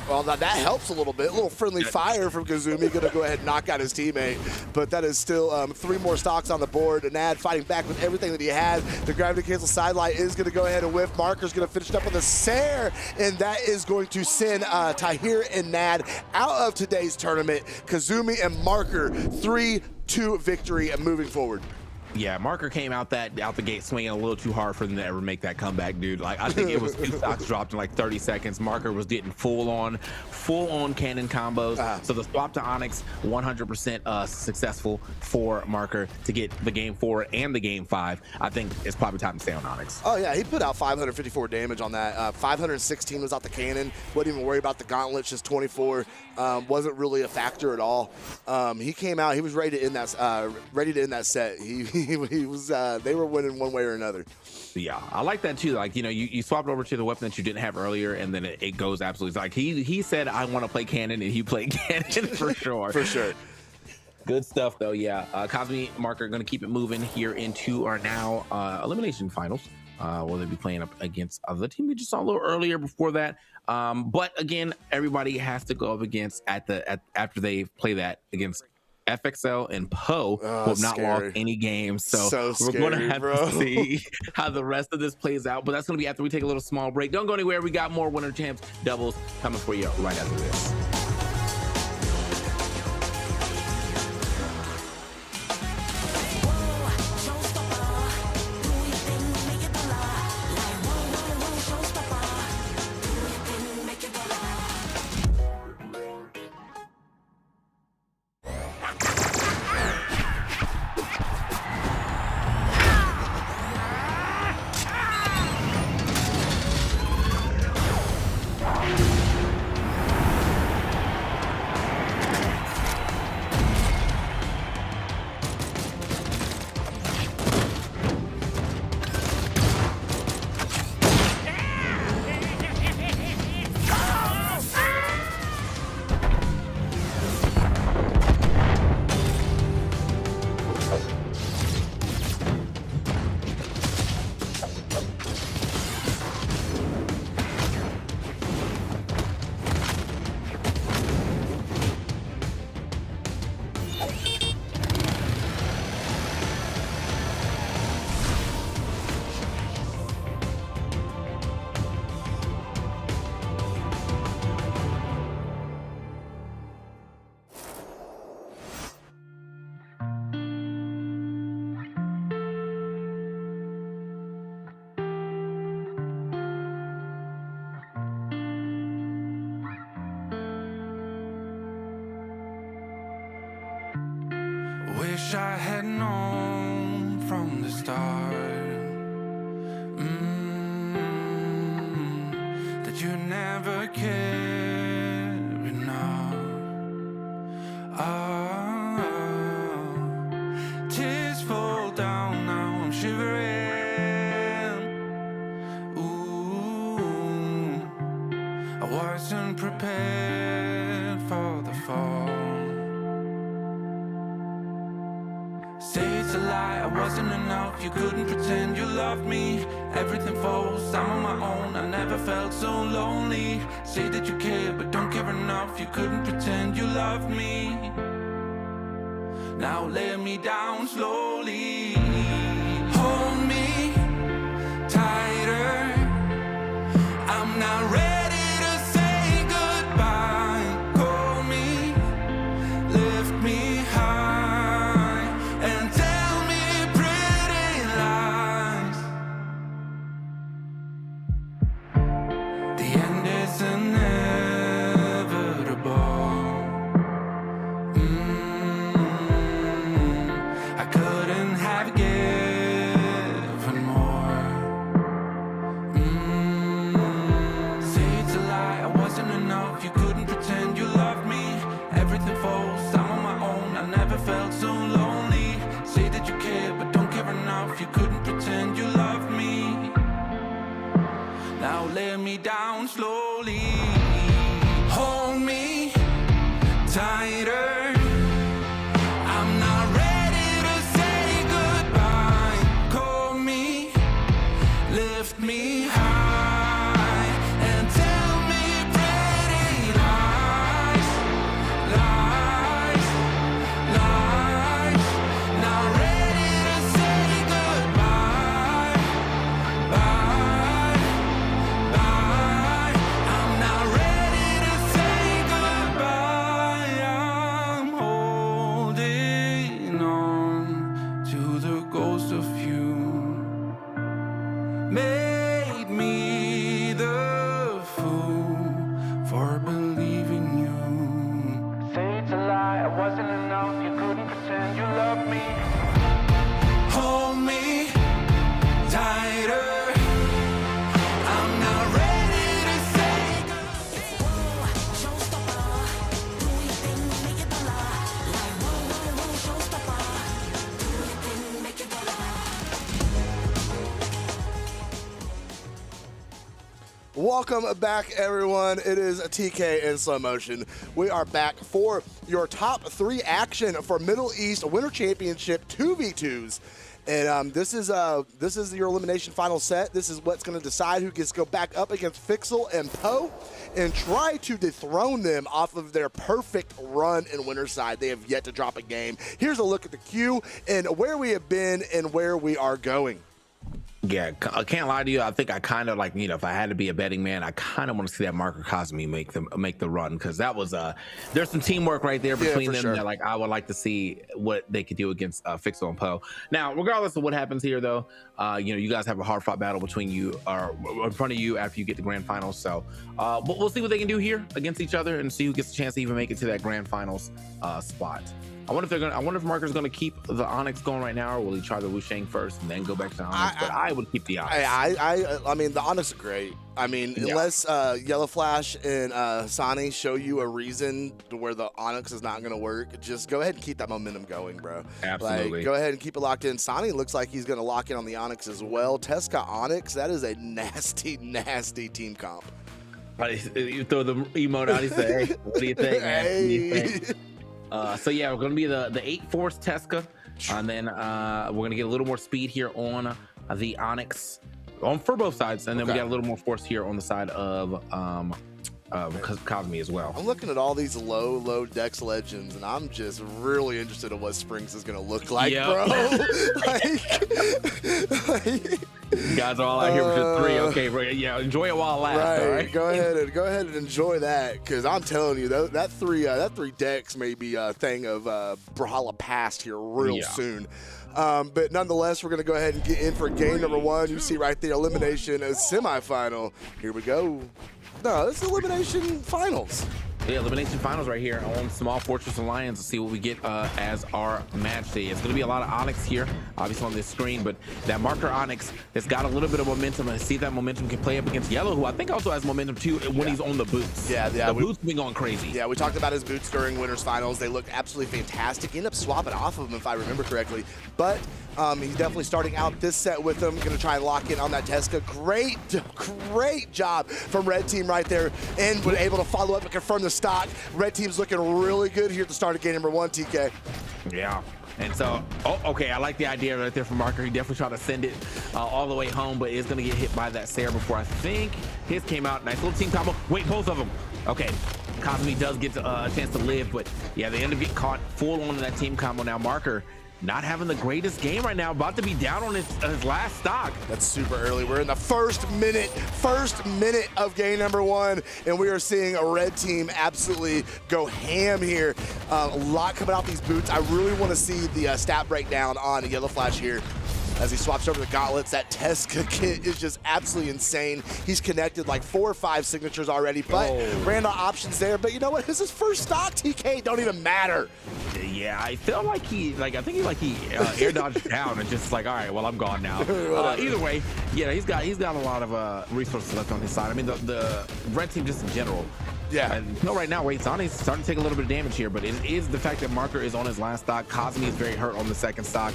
[SPEAKER 8] Well, that helps a little bit. A little friendly fire from Kazumi. Going to go ahead and knock out his teammate. But that is still 3 more stocks on the board. And Nad fighting back with everything that he had. The gravity cancel sidelight is going to go ahead and whiff. Marker's going to finish it up with a Sair. And that is going to send Tahir and Nad out of today's tournament. Kazumi and Marker, 3-2 victory and moving forward.
[SPEAKER 7] Yeah, Marker came out the gate swinging a little too hard for them to ever make that comeback, dude. Like, I think it was 2 stocks dropped in like 30 seconds. Marker was getting full on cannon combos. So the swap to Onyx, 100% successful for Marker to get the game 4 and the game 5. I think it's probably time to stay on Onyx.
[SPEAKER 8] Oh yeah, he put out 554 damage on that. 516 was out the cannon. Wasn't even worried about the gauntlets. Just 24. Wasn't really a factor at all. He came out. He was ready to end that set. He was. They were winning one way or another.
[SPEAKER 7] Yeah, I like that too. Like, you know, you swapped over to the weapon that you didn't have earlier, and then it goes absolutely. Like he said, I want to play cannon, and he played cannon for sure.
[SPEAKER 8] For sure.
[SPEAKER 7] Good stuff though. Yeah, Cosme, Marker going to keep it moving here into our now elimination finals. Will they be playing up against other team we just saw a little earlier before that? But again, everybody has to go up against after they play that against FXL and Poe, who have not lost any games. So we're going to have to see how the rest of this plays out. But that's going to be after we take a little small break. Don't go anywhere. We got more Winter Champs doubles coming for you right after this.
[SPEAKER 2] Wish I had known from the start that you never cared enough. Tears fall down, now I'm shivering. Ooh, I wasn't prepared for the fall. Say it's a lie, I wasn't enough. You couldn't pretend you loved me. Everything falls, I'm on my own. I never felt so lonely. Say that you care, but don't care enough. You couldn't pretend you loved me. Now lay me down slowly. Hold me tighter. I'm not ready to say goodbye. Call me, lift me high, and tell me pretty lies. The end is inevitable. I couldn't have guessed
[SPEAKER 8] Welcome back, everyone. It is TK in slow motion. We are back for your top 3 action for Middle East Winter Championship 2v2s. And this is your elimination final set. This is what's going to decide who gets to go back up against Fixel and Poe and try to dethrone them off of their perfect run in Winterside. They have yet to drop a game. Here's a look at the queue and where we have been and where we are going.
[SPEAKER 7] Yeah, I can't lie to you. I think I kind of like, if I had to be a betting man, I kind of want to see that Marker Cosme make the run, because that was there's some teamwork right there between them that I would like to see what they could do against Fixel and Poe. Now, regardless of what happens here, though, you guys have a hard fought battle between you or in front of you after you get to grand finals. So we'll see what they can do here against each other and see who gets a chance to even make it to that grand finals spot. I wonder if Marker's gonna keep the Onyx going right now, or will he try the Wushang first and then go back to the Onyx? But I would keep the Onyx.
[SPEAKER 8] I mean, the Onyx are great. I mean, unless Yellow Flash and Sani show you a reason to where the Onyx is not gonna work, just go ahead and keep that momentum going, bro.
[SPEAKER 7] Absolutely.
[SPEAKER 8] Like, go ahead and keep it locked in. Sani looks like he's gonna lock in on the Onyx as well. Tesca Onyx, that is a nasty, nasty team comp.
[SPEAKER 7] You throw the emote out, he say, hey, what do you think, man? What do you think? So yeah, we're gonna be the 8 Force Tesca, and then we're gonna get a little more speed here on the Onyx, for both sides, and then we got a little more force here on the side of Cosme as well.
[SPEAKER 8] I'm looking at all these low Dex legends, and I'm just really interested in what Springs is gonna look like, bro.
[SPEAKER 7] You guys are all out here with just 3. Okay, bro. Yeah, enjoy it while it lasts.
[SPEAKER 8] Right.
[SPEAKER 7] All right?
[SPEAKER 8] Go ahead and enjoy that, because I'm telling you, that 3 decks may be a thing of Brawlhalla past here real soon. But nonetheless, we're going to go ahead and get in for game number 1. You see right there, elimination semifinal. Here we go. No, this is elimination finals.
[SPEAKER 7] Yeah, elimination finals right here on Small Fortress Alliance. Let's see what we get as our match day. It's going to be a lot of Onyx here, obviously on this screen, but that Marker Onyx has got a little bit of momentum, and I see that momentum can play up against Yellow, who I think also has momentum too when he's on the boots. The boots have been going crazy. Yeah,
[SPEAKER 8] we talked about his boots during Winter's Finals. They look absolutely fantastic. He ended up swapping off of them, if I remember correctly, but he's definitely starting out this set with them. Going to try and lock in on that Tesca. Great job from Red Team right there, and was able to follow up and confirm the stock. Red Team's looking really good here at the start of game number 1, TK.
[SPEAKER 7] Yeah. And so, okay, I like the idea right there from Marker. He definitely tried to send it all the way home, but is going to get hit by that Sarah before I think his came out. Nice little team combo. Wait, both of them. Okay, Cosme does get a chance to live, but yeah, they end up getting caught full on in that team combo. Now, Marker not having the greatest game right now, about to be down on his last stock.
[SPEAKER 8] That's super early. We're in the first minute of game number 1, and we are seeing a Red Team absolutely go ham here. A lot coming out these boots. I really want to see the stat breakdown on Yellow Flash here as he swaps over the gauntlets. That Tesca kit is just absolutely insane. He's connected like 4 or 5 signatures already, but ran out options there. But you know what? This is his first stock, TK. Don't even matter.
[SPEAKER 7] Yeah, I feel like he air dodged down and just like, all right, well, I'm gone now. Either way, yeah, he's got a lot of resources left on his side. I mean, the Red Team just in general. Yeah. And right now, wait, Sani's starting to take a little bit of damage here, but it is the fact that Marker is on his last stock. Cosme is very hurt on the second stock.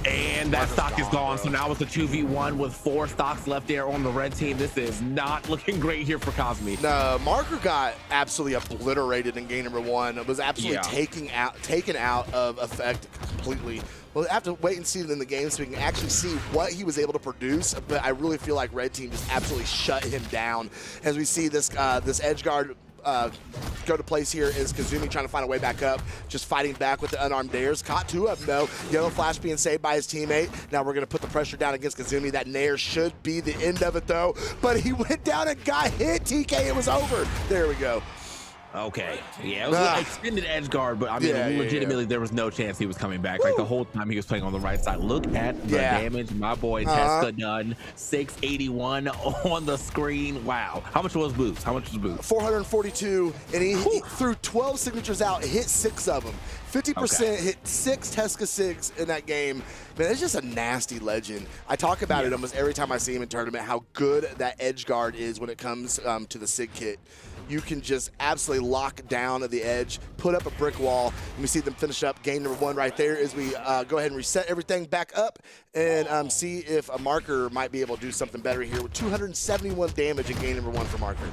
[SPEAKER 7] And that stock is gone, so now it's a 2v1 with 4 stocks left there on the Red Team. This is not looking great here for Cosme.
[SPEAKER 8] No, Marker got absolutely obliterated in game number 1. It was absolutely taken out of effect completely. We'll have to wait and see it in the game so we can actually see what he was able to produce, but I really feel like Red Team just absolutely shut him down. As we see this edge guard go to place here is Kazumi trying to find a way back up, just fighting back with the unarmed dares. Caught 2 of them though. Yellow Flash being saved by his teammate. Now we're going to put the pressure down against Kazumi. That nair should be the end of it though, but he went down and got hit. TK, it was over. There we go.
[SPEAKER 7] Okay, yeah, it was an extended edge guard, but I mean, legitimately, there was no chance he was coming back. Like the whole time he was playing on the right side. Look at the damage my boy Tesca done. 681 on the screen. Wow. How much was boots? 442,
[SPEAKER 8] and he threw 12 signatures out, hit 6 of them. 50%, hit 6 Tesca 6 in that game. Man, it's just a nasty legend. I talk about it almost every time I see him in tournament, how good that edge guard is when it comes to the SIG kit. You can just absolutely lock down at the edge, put up a brick wall, and we see them finish up game number 1 right there as we go ahead and reset everything back up and see if a Marker might be able to do something better here with 271 damage in game number 1 for Marker.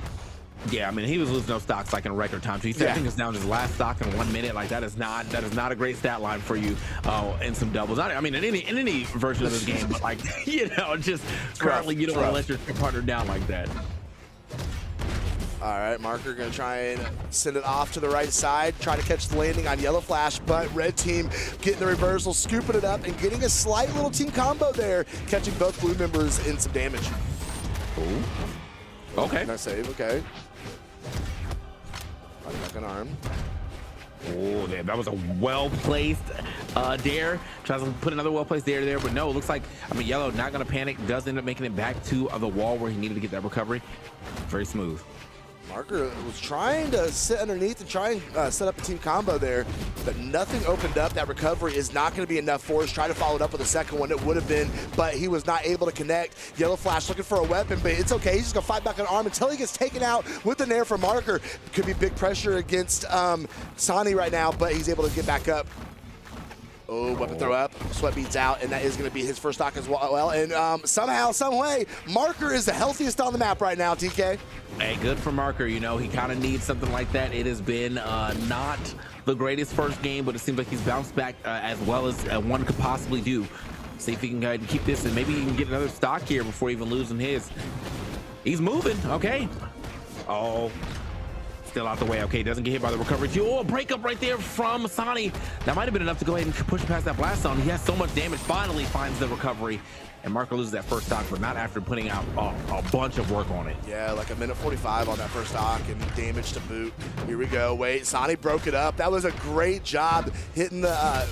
[SPEAKER 7] Yeah, I mean, he was losing those stocks like in record time. So he said, I think it's down to his last stock in 1 minute. Like that is not a great stat line for you in some doubles. I mean, in any version of this game, but like just currently you don't want to let your partner down like that.
[SPEAKER 8] All right, Marker gonna try and send it off to the right side, try to catch the landing on Yellow Flash, but red team getting the reversal, scooping it up, and getting a slight little team combo there, catching both blue members in some damage.
[SPEAKER 7] Ooh. Okay.
[SPEAKER 8] Nice save, okay. Back an arm.
[SPEAKER 7] Oh, that was a well-placed dare. Tries to put another well-placed dare there, but no, it looks like, I mean, Yellow not gonna panic, does end up making it back to the wall where he needed to get that recovery. Very smooth.
[SPEAKER 8] Marker was trying to sit underneath and try and set up a team combo there, but nothing opened up. That recovery is not going to be enough for us. Try to follow it up with a second one. It would have been, but he was not able to connect. Yellow Flash looking for a weapon, but it's okay. He's just going to fight back an arm until he gets taken out with the nair from Marker. Could be big pressure against Sani right now, but he's able to get back up. Oh, weapon throw up, sweat beats out, and that is going to be his first stock as well. And somehow, some way, Marker is the healthiest on the map right now, TK.
[SPEAKER 7] Hey, good for Marker. You know, he kind of needs something like that. It has been not the greatest first game, but it seems like he's bounced back as well as one could possibly do. See if he can go ahead and keep this, and maybe he can get another stock here before even losing his. He's moving, okay. Oh. Still out the way. Okay, doesn't get hit by the recovery. Oh, a breakup right there from Sani. That might have been enough to go ahead and push past that blast zone. He has so much damage, finally finds the recovery. And Marker loses that first stock, but not after putting out a bunch of work on it.
[SPEAKER 8] Yeah, like a minute 45 on that first stock and damage to boot. Here we go. Wait, Sani broke it up. That was a great job hitting the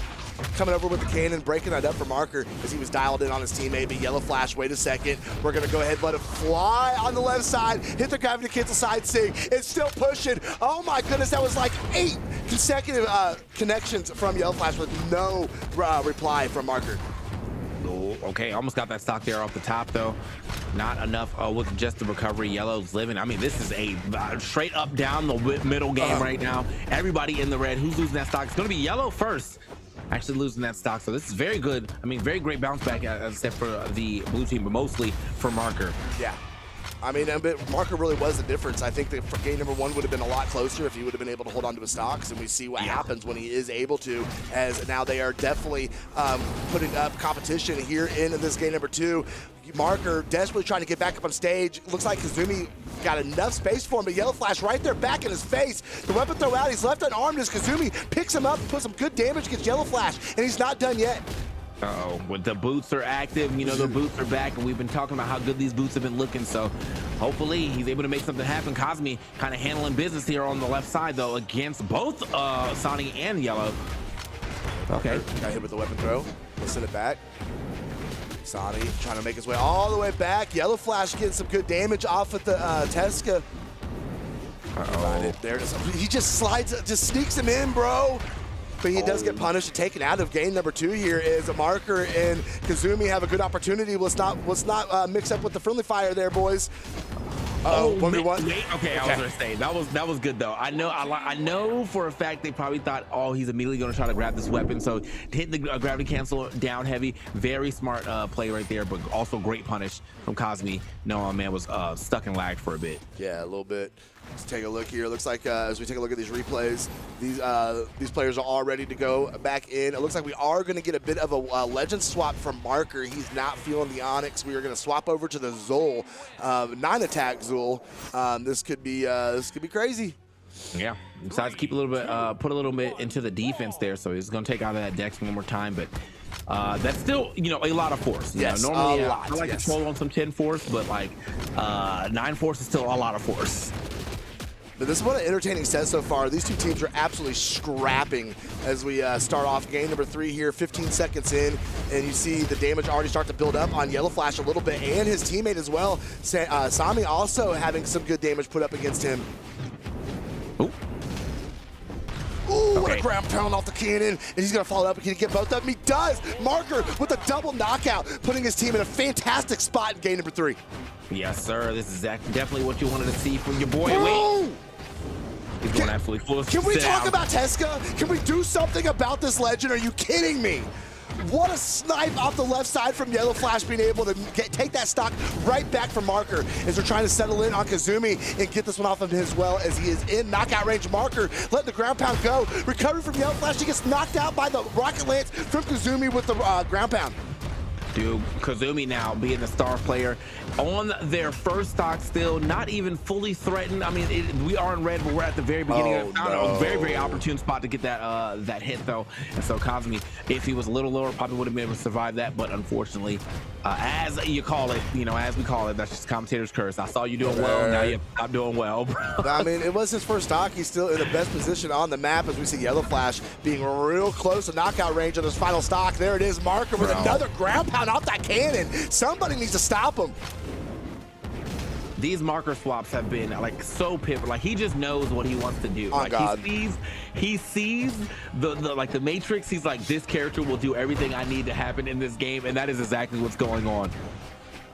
[SPEAKER 8] coming over with the cannon, breaking that up for Marker as he was dialed in on his teammate. But Yellow Flash, wait a second. We're going to go ahead and let it fly on the left side. Hit the gravity cancel side sig. It's still pushing. Oh my goodness, that was like 8 consecutive connections from Yellow Flash with no reply from Marker.
[SPEAKER 7] Oh, okay, almost got that stock there off the top though. Not enough with just the recovery. Yellow's living. I mean, this is a straight up down the middle game right now. Everybody in the red. Who's losing that stock? It's going to be Yellow first. Actually losing that stock, so this is very good. I mean, very great bounce back, as I said, for the blue team, but mostly for Marker.
[SPEAKER 8] Yeah. I mean, Marker really was the difference. I think that for game number 1 would have been a lot closer if he would have been able to hold on to his stocks, and we see what happens when he is able to, as now they are definitely putting up competition here in this game number 2. Marker desperately trying to get back up on stage. Looks like Kazumi got enough space for him, but Yellow Flash right there back in his face. The weapon throw out, he's left unarmed as Kazumi picks him up and puts some good damage against Yellow Flash, and he's not done yet.
[SPEAKER 7] Uh-oh, with the boots are active, you know, the boots are back, and we've been talking about how good these boots have been looking, so hopefully he's able to make something happen. Cosme kind of handling business here on the left side, though, against both Sani and Yellow. Okay.
[SPEAKER 8] Got hit with the weapon throw. We'll send it back. Sani trying to make his way all the way back. Yellow Flash getting some good damage off at the Tesca. There it is. He just slides, just sneaks him in, bro. But he does get punished and taken out of game number 2 here as a Marker and Kazumi have a good opportunity. Let's not mix up with the friendly fire there, boys. 1v1.
[SPEAKER 7] Okay, I was gonna say that was good though. I know for a fact they probably thought, oh, he's immediately gonna try to grab this weapon. So hitting the gravity cancel down heavy, very smart play right there, but also great punish from Cosme. No, man was stuck and lagged for a bit.
[SPEAKER 8] Yeah, a little bit. Let's take a look here. Looks like as we take a look at these replays, these players are all ready to go back in. It looks like we are going to get a bit of a legend swap from Marker. He's not feeling the Onyx. We are going to swap over to the Zul, 9-attack Zul. This could be crazy.
[SPEAKER 7] Yeah, decides to keep a little bit, put a little bit into the defense there. So he's going to take out of that Dex one more time, but. That's still, you know, a lot of force.
[SPEAKER 8] Yes,
[SPEAKER 7] normally
[SPEAKER 8] a lot,
[SPEAKER 7] I like to troll on some 10 force, but like 9 force is still a lot of force.
[SPEAKER 8] But this is what an entertaining set so far. These two teams are absolutely scrapping as we start off game number 3 here, 15 seconds in, and you see the damage already start to build up on Yellow Flash a little bit, and his teammate as well. Sami also having some good damage put up against him.
[SPEAKER 7] Ooh.
[SPEAKER 8] Ooh,
[SPEAKER 7] okay.
[SPEAKER 8] Another ground pound off the cannon, and he's gonna follow up. Can he get both of them? He does. Marker with a double knockout, putting his team in a fantastic spot in game number 3.
[SPEAKER 7] Yes, sir. This is definitely what you wanted to see from your boy.
[SPEAKER 8] Bro!
[SPEAKER 7] Wait. He's going absolutely full.
[SPEAKER 8] Can we talk about Tesca? Can we do something about this legend? Are you kidding me? What a snipe off the left side from Yellow Flash, being able to take that stock right back from Marker as they're trying to settle in on Kazumi and get this one off of him as well, as he is in knockout range. Marker letting the ground pound go. Recovery from Yellow Flash. He gets knocked out by the rocket lance from Kazumi with the ground pound.
[SPEAKER 7] Dude, Kazumi now being the star player on their first stock, still not even fully threatened. I mean, we are in red, but we're at the very beginning of a very, very opportune spot to get that that hit, though. And so Kazumi, if he was a little lower, probably would have been able to survive that. But unfortunately, as you call it, you know, as we call it, that's just commentator's curse. I saw you doing well, now you stop doing well, bro.
[SPEAKER 8] I mean, it was his first stock. He's still in the best position on the map, as we see Yellow Flash being real close to knockout range on his final stock. There it is, Marker with another ground pound off that cannon. Somebody needs to stop him.
[SPEAKER 7] These marker swaps have been like so pivotal. Like, he just knows what he wants to do.
[SPEAKER 8] Oh,
[SPEAKER 7] like,
[SPEAKER 8] God.
[SPEAKER 7] he sees the like the Matrix. He's like, this character will do everything I need to happen in this game, and that is exactly what's going on.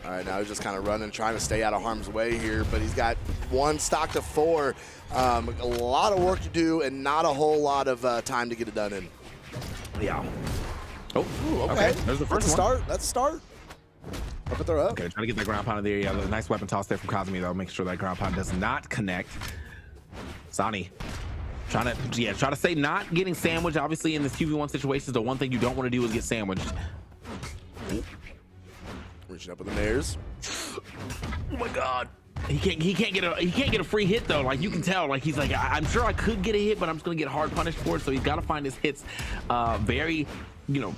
[SPEAKER 8] All right, now he's just kind of running, trying to stay out of harm's way here, but he's got one stock to 4. A lot of work to do and not a whole lot of time to get it done in.
[SPEAKER 7] Yeah. Oh,
[SPEAKER 8] Okay.
[SPEAKER 7] There's the first
[SPEAKER 8] That's a
[SPEAKER 7] one.
[SPEAKER 8] start. That's a start. Up and throw up.
[SPEAKER 7] Okay, trying to get that ground pound in there. Yeah, the nice weapon toss there from Kazumi, though. Make sure that ground pound does not connect. Sani trying to say not getting sandwiched. Obviously, in this 2v1 situations, the one thing you don't want to do is get sandwiched.
[SPEAKER 8] Reaching up with the nares.
[SPEAKER 7] Oh my God. He can't get a free hit, though. Like, you can tell, like, he's like, I'm sure I could get a hit, but I'm just gonna get hard punished for it. So he's got to find his hits very, you know,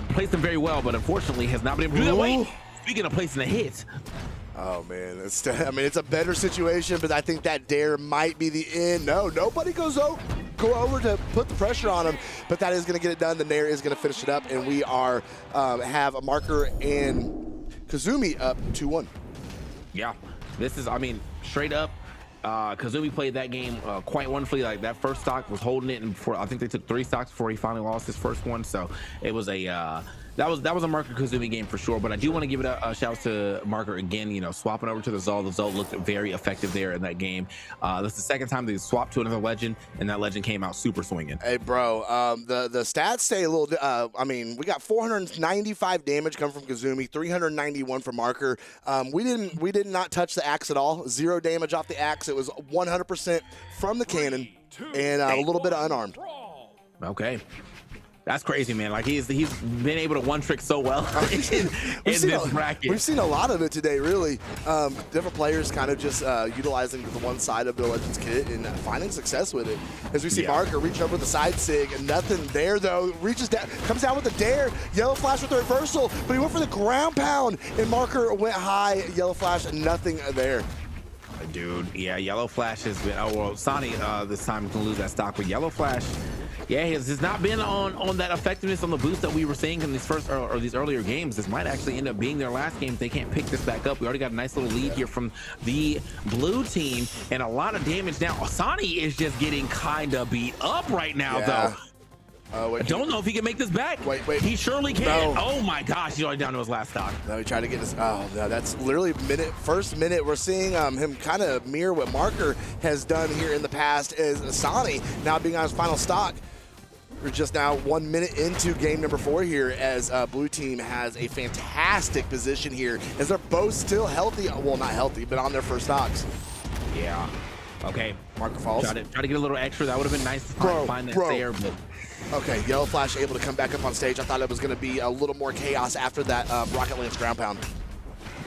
[SPEAKER 7] place them very well, but unfortunately has not been able to do that. Wait, speaking of placing the hit.
[SPEAKER 8] Oh man, I mean, it's a better situation, but I think that dare might be the end. No, nobody go over to put the pressure on him, but that is going to get it done. The nair is going to finish it up, and we are have a Marker and Kazumi up 2-1.
[SPEAKER 7] Yeah, this is, I mean, straight up. Kazumi played that game quite wonderfully. Like, that first stock was holding it, and before, I think they took 3 stocks before he finally lost his first one. So it was a that was a Marker Kazumi game for sure. But I do want to give it a shout out to Marker again. You know, swapping over to the Zol. The Zol looked very effective there in that game. That's the second time they swapped to another legend, and that legend came out super swinging.
[SPEAKER 8] Hey, bro, the stats say a little. I mean, we got 495 damage come from Kazumi, 391 from Marker. We did not touch the axe at all. 0 damage off the axe. It was 100% from the cannon, and a little bit of unarmed.
[SPEAKER 7] Okay. That's crazy, man. Like, he's been able to one trick so well in this bracket.
[SPEAKER 8] We've seen a lot of it today, really. Different players kind of just utilizing the one side of the Legends kit and finding success with it. As we see Marker reach over the side sig, and nothing there, though. Reaches down, comes down with a dare. Yellow Flash with the reversal, but he went for the ground pound, and Marker went high. Yellow Flash, nothing there.
[SPEAKER 7] Dude, yeah, Yellow Flash has been, oh, well, Sani this time is going to lose that stock, but Yellow Flash, yeah, has not been on that effectiveness on the boost that we were seeing in these first or these earlier games. This might actually end up being their last game if they can't pick this back up. We already got a nice little lead here from the blue team, and a lot of damage now. Sani is just getting kind of beat up right now, though. I don't know if he can make this back.
[SPEAKER 8] Wait.
[SPEAKER 7] He surely can. No. Oh my gosh, he's already down to his last stock.
[SPEAKER 8] No, he tried to get this. Oh, no, that's literally first minute. We're seeing him kind of mirror what Marker has done here in the past, as Sani now being on his final stock. We're just now 1 minute into game number 4 here, as blue team has a fantastic position here, as they're both still healthy. Well, not healthy, but on their first stocks.
[SPEAKER 7] Yeah. Okay.
[SPEAKER 8] Marker falls.
[SPEAKER 7] Try to get a little extra. That would have been nice to find that there, but.
[SPEAKER 8] Okay, Yellow Flash able to come back up on stage. I thought it was going to be a little more chaos after that Rocket Lance ground pound.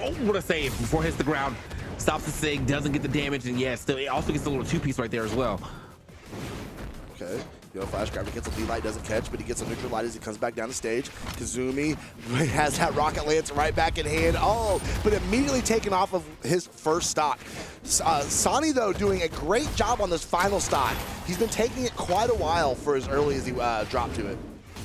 [SPEAKER 7] Oh, what a save before it hits the ground. Stops the sig, doesn't get the damage, and yeah, still, it also gets a little 2-piece right there as well.
[SPEAKER 8] Okay. Yellow Flash gravity gets a V-Light, doesn't catch, but he gets a neutral light as he comes back down the stage. Kazumi has that Rocket Lance right back in hand. Oh, but immediately taken off of his first stock. Sani, though, doing a great job on this final stock. He's been taking it quite a while for as early as he dropped to it.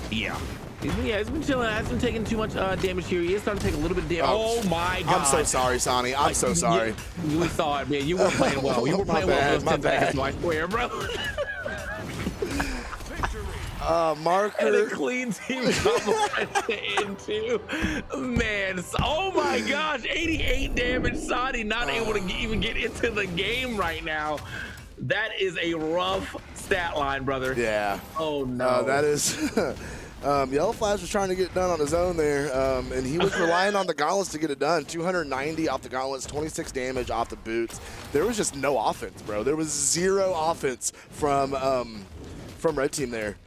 [SPEAKER 7] Yeah. He's been chilling. Hasn't been taking too much damage here. He is starting to take a little bit of damage. Oh my God.
[SPEAKER 8] I'm so sorry, Sani. I'm so sorry.
[SPEAKER 7] We saw it, man. You were playing well. You were playing well those 10 seconds, I swear, bro. And a
[SPEAKER 8] Marker.
[SPEAKER 7] clean team combo at the end too. Man, oh my gosh, 88 damage. Sadi not able to even get into the game right now. That is a rough stat line, brother.
[SPEAKER 8] Yeah.
[SPEAKER 7] Oh no.
[SPEAKER 8] That is. Yellow Flash was trying to get it done on his own there, and he was relying on the gauntlets to get it done. 290 off the gauntlets, 26 damage off the boots. There was just no offense, bro. There was zero offense from Red Team there.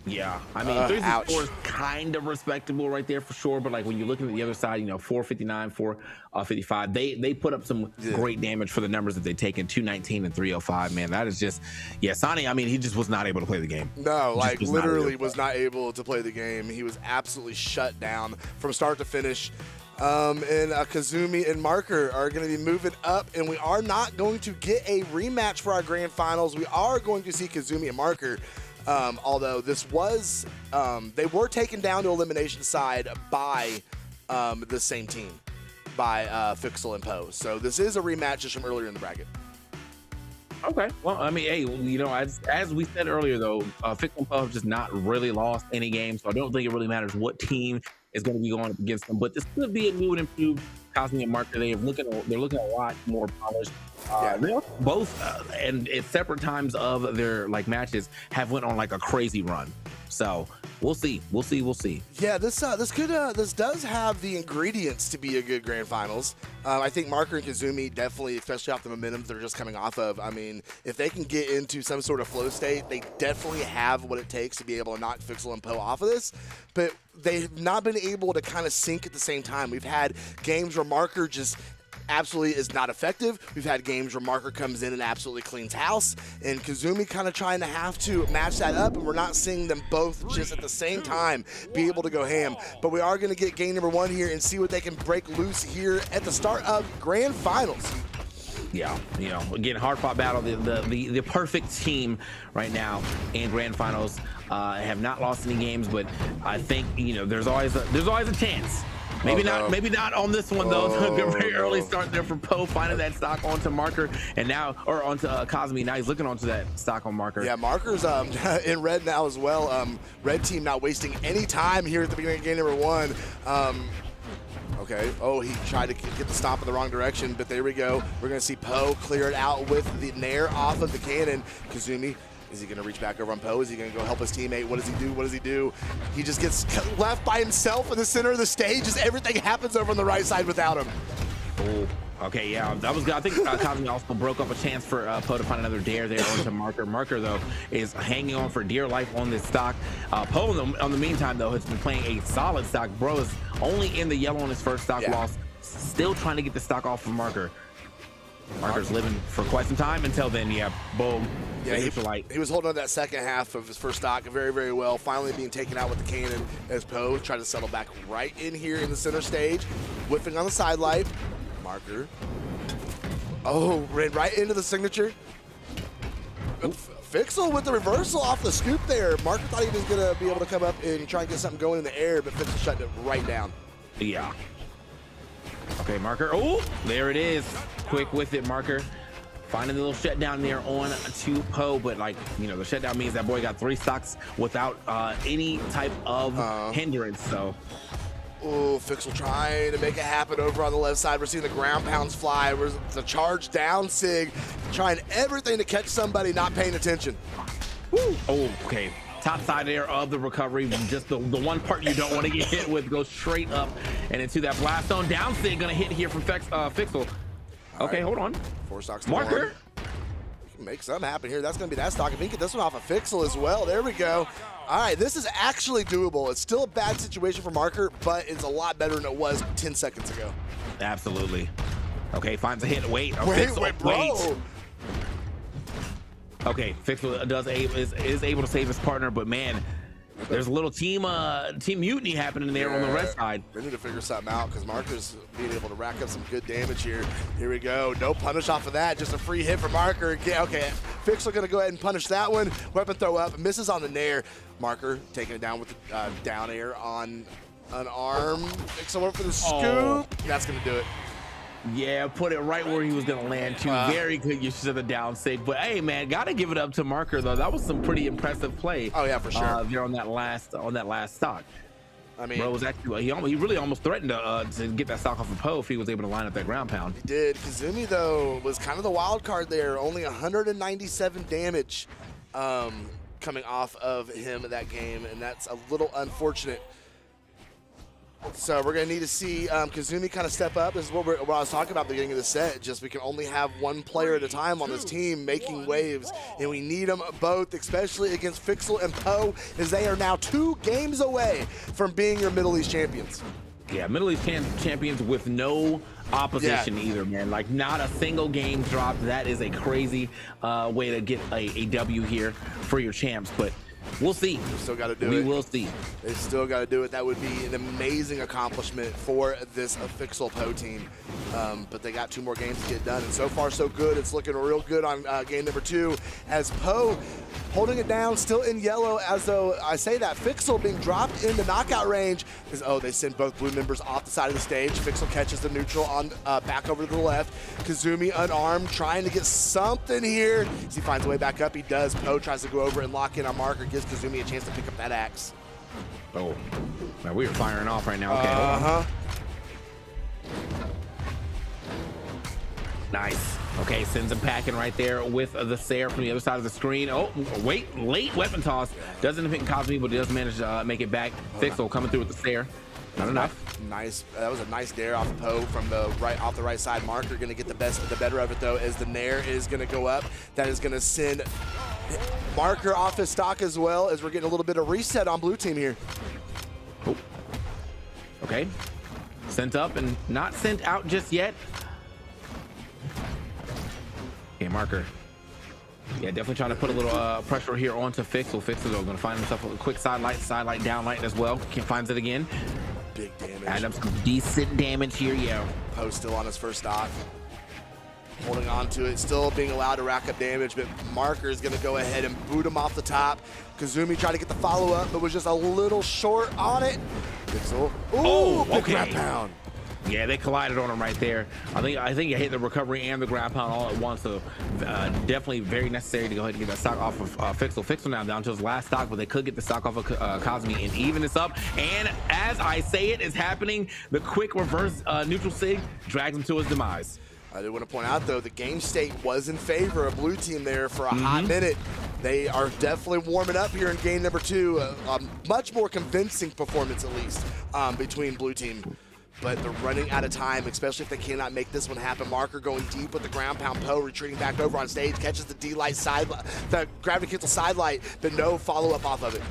[SPEAKER 7] Yeah, I mean, 364 is kind of respectable right there for sure, but like when you're looking at the other side, you know, 459, 455, they put up some great damage for the numbers that they taken, 219 and 305. Man, that is just, yeah, Sonny, I mean, he just was not able to play the game.
[SPEAKER 8] No, like literally was not able to play the game. He was absolutely shut down from start to finish. And Kazumi and Marker are going to be moving up, and we are not going to get a rematch for our grand finals. We are going to see Kazumi and Marker. Although this was, they were taken down to elimination side by the same team, by Fixel and Poe. So this is a rematch just from earlier in the bracket.
[SPEAKER 7] Okay. Well, I mean, hey, you know, as we said earlier, though, Fixel and Poe have just not really lost any games, so I don't think it really matters what team is going to be going up against them. But this could be a new and improved Cosme and Marker. They're looking a lot more polished. They're both and at separate times of their like matches have went on like a crazy run. So we'll see. Yeah,
[SPEAKER 8] this does have the ingredients to be a good grand finals. I think Marker and Kazumi definitely, especially off the momentum they're just coming off of. I mean, if they can get into some sort of flow state, they definitely have what it takes to be able to knock Fixel and Poe off of this. But they've not been able to kind of sync at the same time. We've had games where Marker just absolutely is not effective. We've had games where Marker comes in and absolutely cleans house, and Kazumi kind of trying to have to match that up, and we're not seeing them both just at the same time be able to go ham. But we are going to get game number 1 here and see what they can break loose here at the start of grand finals.
[SPEAKER 7] Yeah, you know, again, hard fought battle. The perfect team right now in grand finals have not lost any games, but I think, you know, there's always a chance. Maybe not on this one though. Very early start there for Poe, finding that stock onto Marker, and now onto Cosme. Now he's looking onto that stock on Marker.
[SPEAKER 8] Yeah, Marker's in red now as well. Red team not wasting any time here at the beginning of game number 1. Okay. Oh, he tried to get the stomp in the wrong direction, but there we go. We're gonna see Poe clear it out with the nair off of the cannon. Kazumi. Is he going to reach back over on Poe? Is he going to go help his teammate? What does he do? He just gets left by himself in the center of the stage as everything happens over on the right side without him.
[SPEAKER 7] Oh, okay, yeah. I think Cosme also broke up a chance for Poe to find another dare there onto Marker. Marker, though, is hanging on for dear life on this stock. Poe, on the meantime, though, has been playing a solid stock. Bro is only in the yellow on his first stock loss. Still trying to get the stock off of Marker. Marker's living for quite some time until then. Yeah, boom.
[SPEAKER 8] Yeah, he was holding on that second half of his first stock very, very well. Finally being taken out with the cannon as Poe tried to settle back right in here in the center stage. Whiffing on the sidelight. Marker. Oh, ran right into the signature. Fixel with the reversal off the scoop there. Marker thought he was going to be able to come up and try and get something going in the air, but Fixel shut it right down.
[SPEAKER 7] Yeah. Okay, Marker. Oh, there it is. Quick with it, Marker. Finding the little shutdown there on to Poe, but like, you know, the shutdown means that boy got 3 stocks without any type of hindrance, so.
[SPEAKER 8] Oh, Fixel trying to make it happen over on the left side. We're seeing the ground pounds fly. We're the charge down Sig, trying everything to catch somebody not paying attention.
[SPEAKER 7] Woo. Oh, okay. Top side there of the recovery, just the one part you don't want to get hit with, goes straight up and into that blast zone. Down Sig gonna hit here from Fixel. Okay, hold on.
[SPEAKER 8] 4 stocks to
[SPEAKER 7] Marker.
[SPEAKER 8] 1. Make something happen here. That's going to be that stock. If we can get this one off of Fixel as well. There we go. All right, this is actually doable. It's still a bad situation for Marker, but it's a lot better than it was 10 seconds ago.
[SPEAKER 7] Absolutely. Okay, finds a hit. Wait,
[SPEAKER 8] bro.
[SPEAKER 7] Okay, Fixel is able to save his partner, but man, there's a little team mutiny happening there on the red side.
[SPEAKER 8] We need to figure something out because Marker's being able to rack up some good damage here. Here we go. No punish off of that. Just a free hit for Marker. Okay, Fixel going to go ahead and punish that one. Weapon throw up. Misses on the nair. Marker taking it down with the down air on an arm. Fixel went for the scoop. That's going to do it.
[SPEAKER 7] Yeah, put it right where he was gonna land too. Very good use of the down sig. But hey, man, gotta give it up to Marker though. That was some pretty impressive play.
[SPEAKER 8] Oh yeah, for sure.
[SPEAKER 7] There on that last stock.
[SPEAKER 8] I mean,
[SPEAKER 7] Bro was actually he really almost threatened to get that stock off of Poe if he was able to line up that ground pound.
[SPEAKER 8] he did. Kazumi though was kind of the wild card there. Only 197 damage coming off of him that game, and that's a little unfortunate. So we're going to need to see Kazumi kind of step up. This is what I was talking about at the beginning of the set. Just we can only have one player at a time on this team making waves, and we need them both, especially against Fixel and Poe, as they are now 2 games away from being your Middle East champions.
[SPEAKER 7] Yeah, Middle East champions with no opposition either, man. Like, not a single game dropped. That is a crazy way to get a W here for your champs, but we'll see.
[SPEAKER 8] Still got to do it.
[SPEAKER 7] We will see.
[SPEAKER 8] They still got to do it. That would be an amazing accomplishment for this Fixel Poe team. But they got 2 more games to get done, and so far so good. It's looking real good on game number 2 as Poe holding it down, still in yellow, as though I say that Fixel being dropped in the knockout range is, they send both blue members off the side of the stage. Fixel catches the neutral on back over to the left. Kazumi unarmed, trying to get something here. As he finds a way back up, he does. Poe tries to go over and lock in on Marker, gives Kazumi a chance to pick up that axe.
[SPEAKER 7] Oh, man, we are firing off right now. Okay. Nice. Okay, sends him packing right there with the Sair from the other side of the screen. Oh, wait, late weapon toss. Doesn't hit Cosme, but does manage to make it back. Fixel coming through with the Sair. Not enough.
[SPEAKER 8] Nice. That was a nice dare off Poe from the right side. Marker going to get the better of it though, as the Nair is going to go up. That is going to send Marker off his stock as well, as we're getting a little bit of reset on blue team here.
[SPEAKER 7] Oh. Okay. Sent up and not sent out just yet. Okay, Marker. Yeah, definitely trying to put a little pressure here onto Fixel. Fixel though going to find himself a quick side light, down light as well. Finds it again.
[SPEAKER 8] Big damage.
[SPEAKER 7] Add up some decent damage here, yeah.
[SPEAKER 8] Poe still on his first stock. Holding on to it, still being allowed to rack up damage, but Marker is going to go ahead and boot him off the top. Kazumi tried to get the follow-up, but was just a little short on it. Fixel. Ooh, big ground pound.
[SPEAKER 7] Yeah, they collided on him right there. I think you hit the recovery and the ground pound all at once, so definitely very necessary to go ahead and get that stock off of Fixel. Fixel now down to his last stock, but they could get the stock off of Cosme and even this up. And as I say it is happening, the quick reverse neutral sig drags him to his demise.
[SPEAKER 8] I do want to point out, though, the game state was in favor of blue team there for a hot minute. They are definitely warming up here in game number 2. A much more convincing performance, at least, between blue team. But they're running out of time, especially if they cannot make this one happen. Marker going deep with the ground pound. Poe retreating back over on stage, catches the D-light side, the gravity cancel side light, but no follow-up off of it.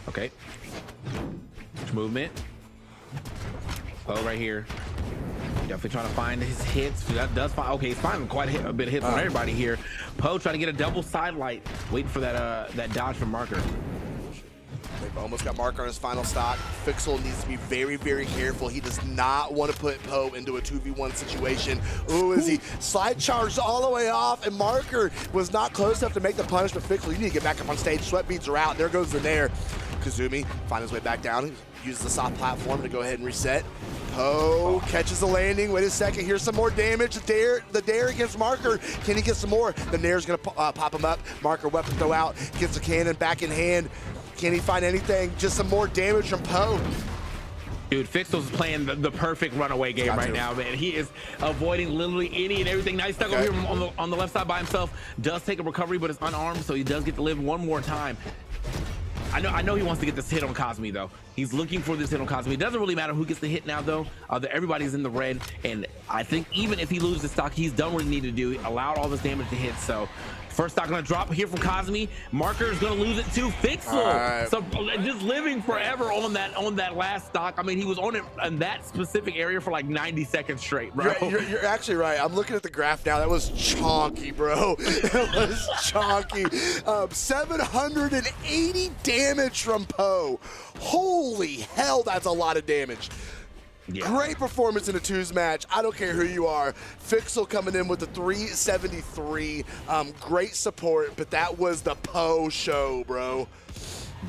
[SPEAKER 7] Okay. Movement. Poe right here. Definitely trying to find his hits. That does find. Okay, he's finding quite a bit of hits on everybody here. Poe trying to get a double side light, waiting for that dodge from Marker.
[SPEAKER 8] They've almost got Marker on his final stock. Fixel needs to be very, very careful. He does not want to put Poe into a 2v1 situation. Ooh, as he slide charged all the way off, and Marker was not close enough to make the punish, but Fixel, you need to get back up on stage. Sweat beads are out. There goes the Nair. Kazumi finds his way back down. Uses the soft platform to go ahead and reset. Poe catches the landing. Wait a second. Here's some more damage. The dare against Marker. Can he get some more? The Nair's going to pop him up. Marker weapon throw out. Gets the cannon back in hand. Can he find anything? Just some more damage from Poe.
[SPEAKER 7] Dude, Fixel's playing the perfect runaway game right now, man. He is avoiding literally any and everything. Now he's stuck over here on the left side by himself. Does take a recovery, but is unarmed, so he does get to live one more time. I know he wants to get this hit on Cosme, though. He's looking for this hit on Cosme. It doesn't really matter who gets the hit now, though. Everybody's in the red, and I think even if he loses stock, he's done what he needed to do. He allowed all this damage to hit, so first stock gonna drop here from Cosme. Marker is gonna lose it to Fixel. So just living forever on that last stock. I mean, he was on it in that specific area for like 90 seconds straight, bro.
[SPEAKER 8] You're actually right. I'm looking at the graph now. That was chonky, bro. It was chonky. 780 damage from Poe. Holy hell, that's a lot of damage. Yeah. Great performance in a twos match. I don't care who you are. Fixel coming in with the 373. Great support, but that was the Poe show, bro.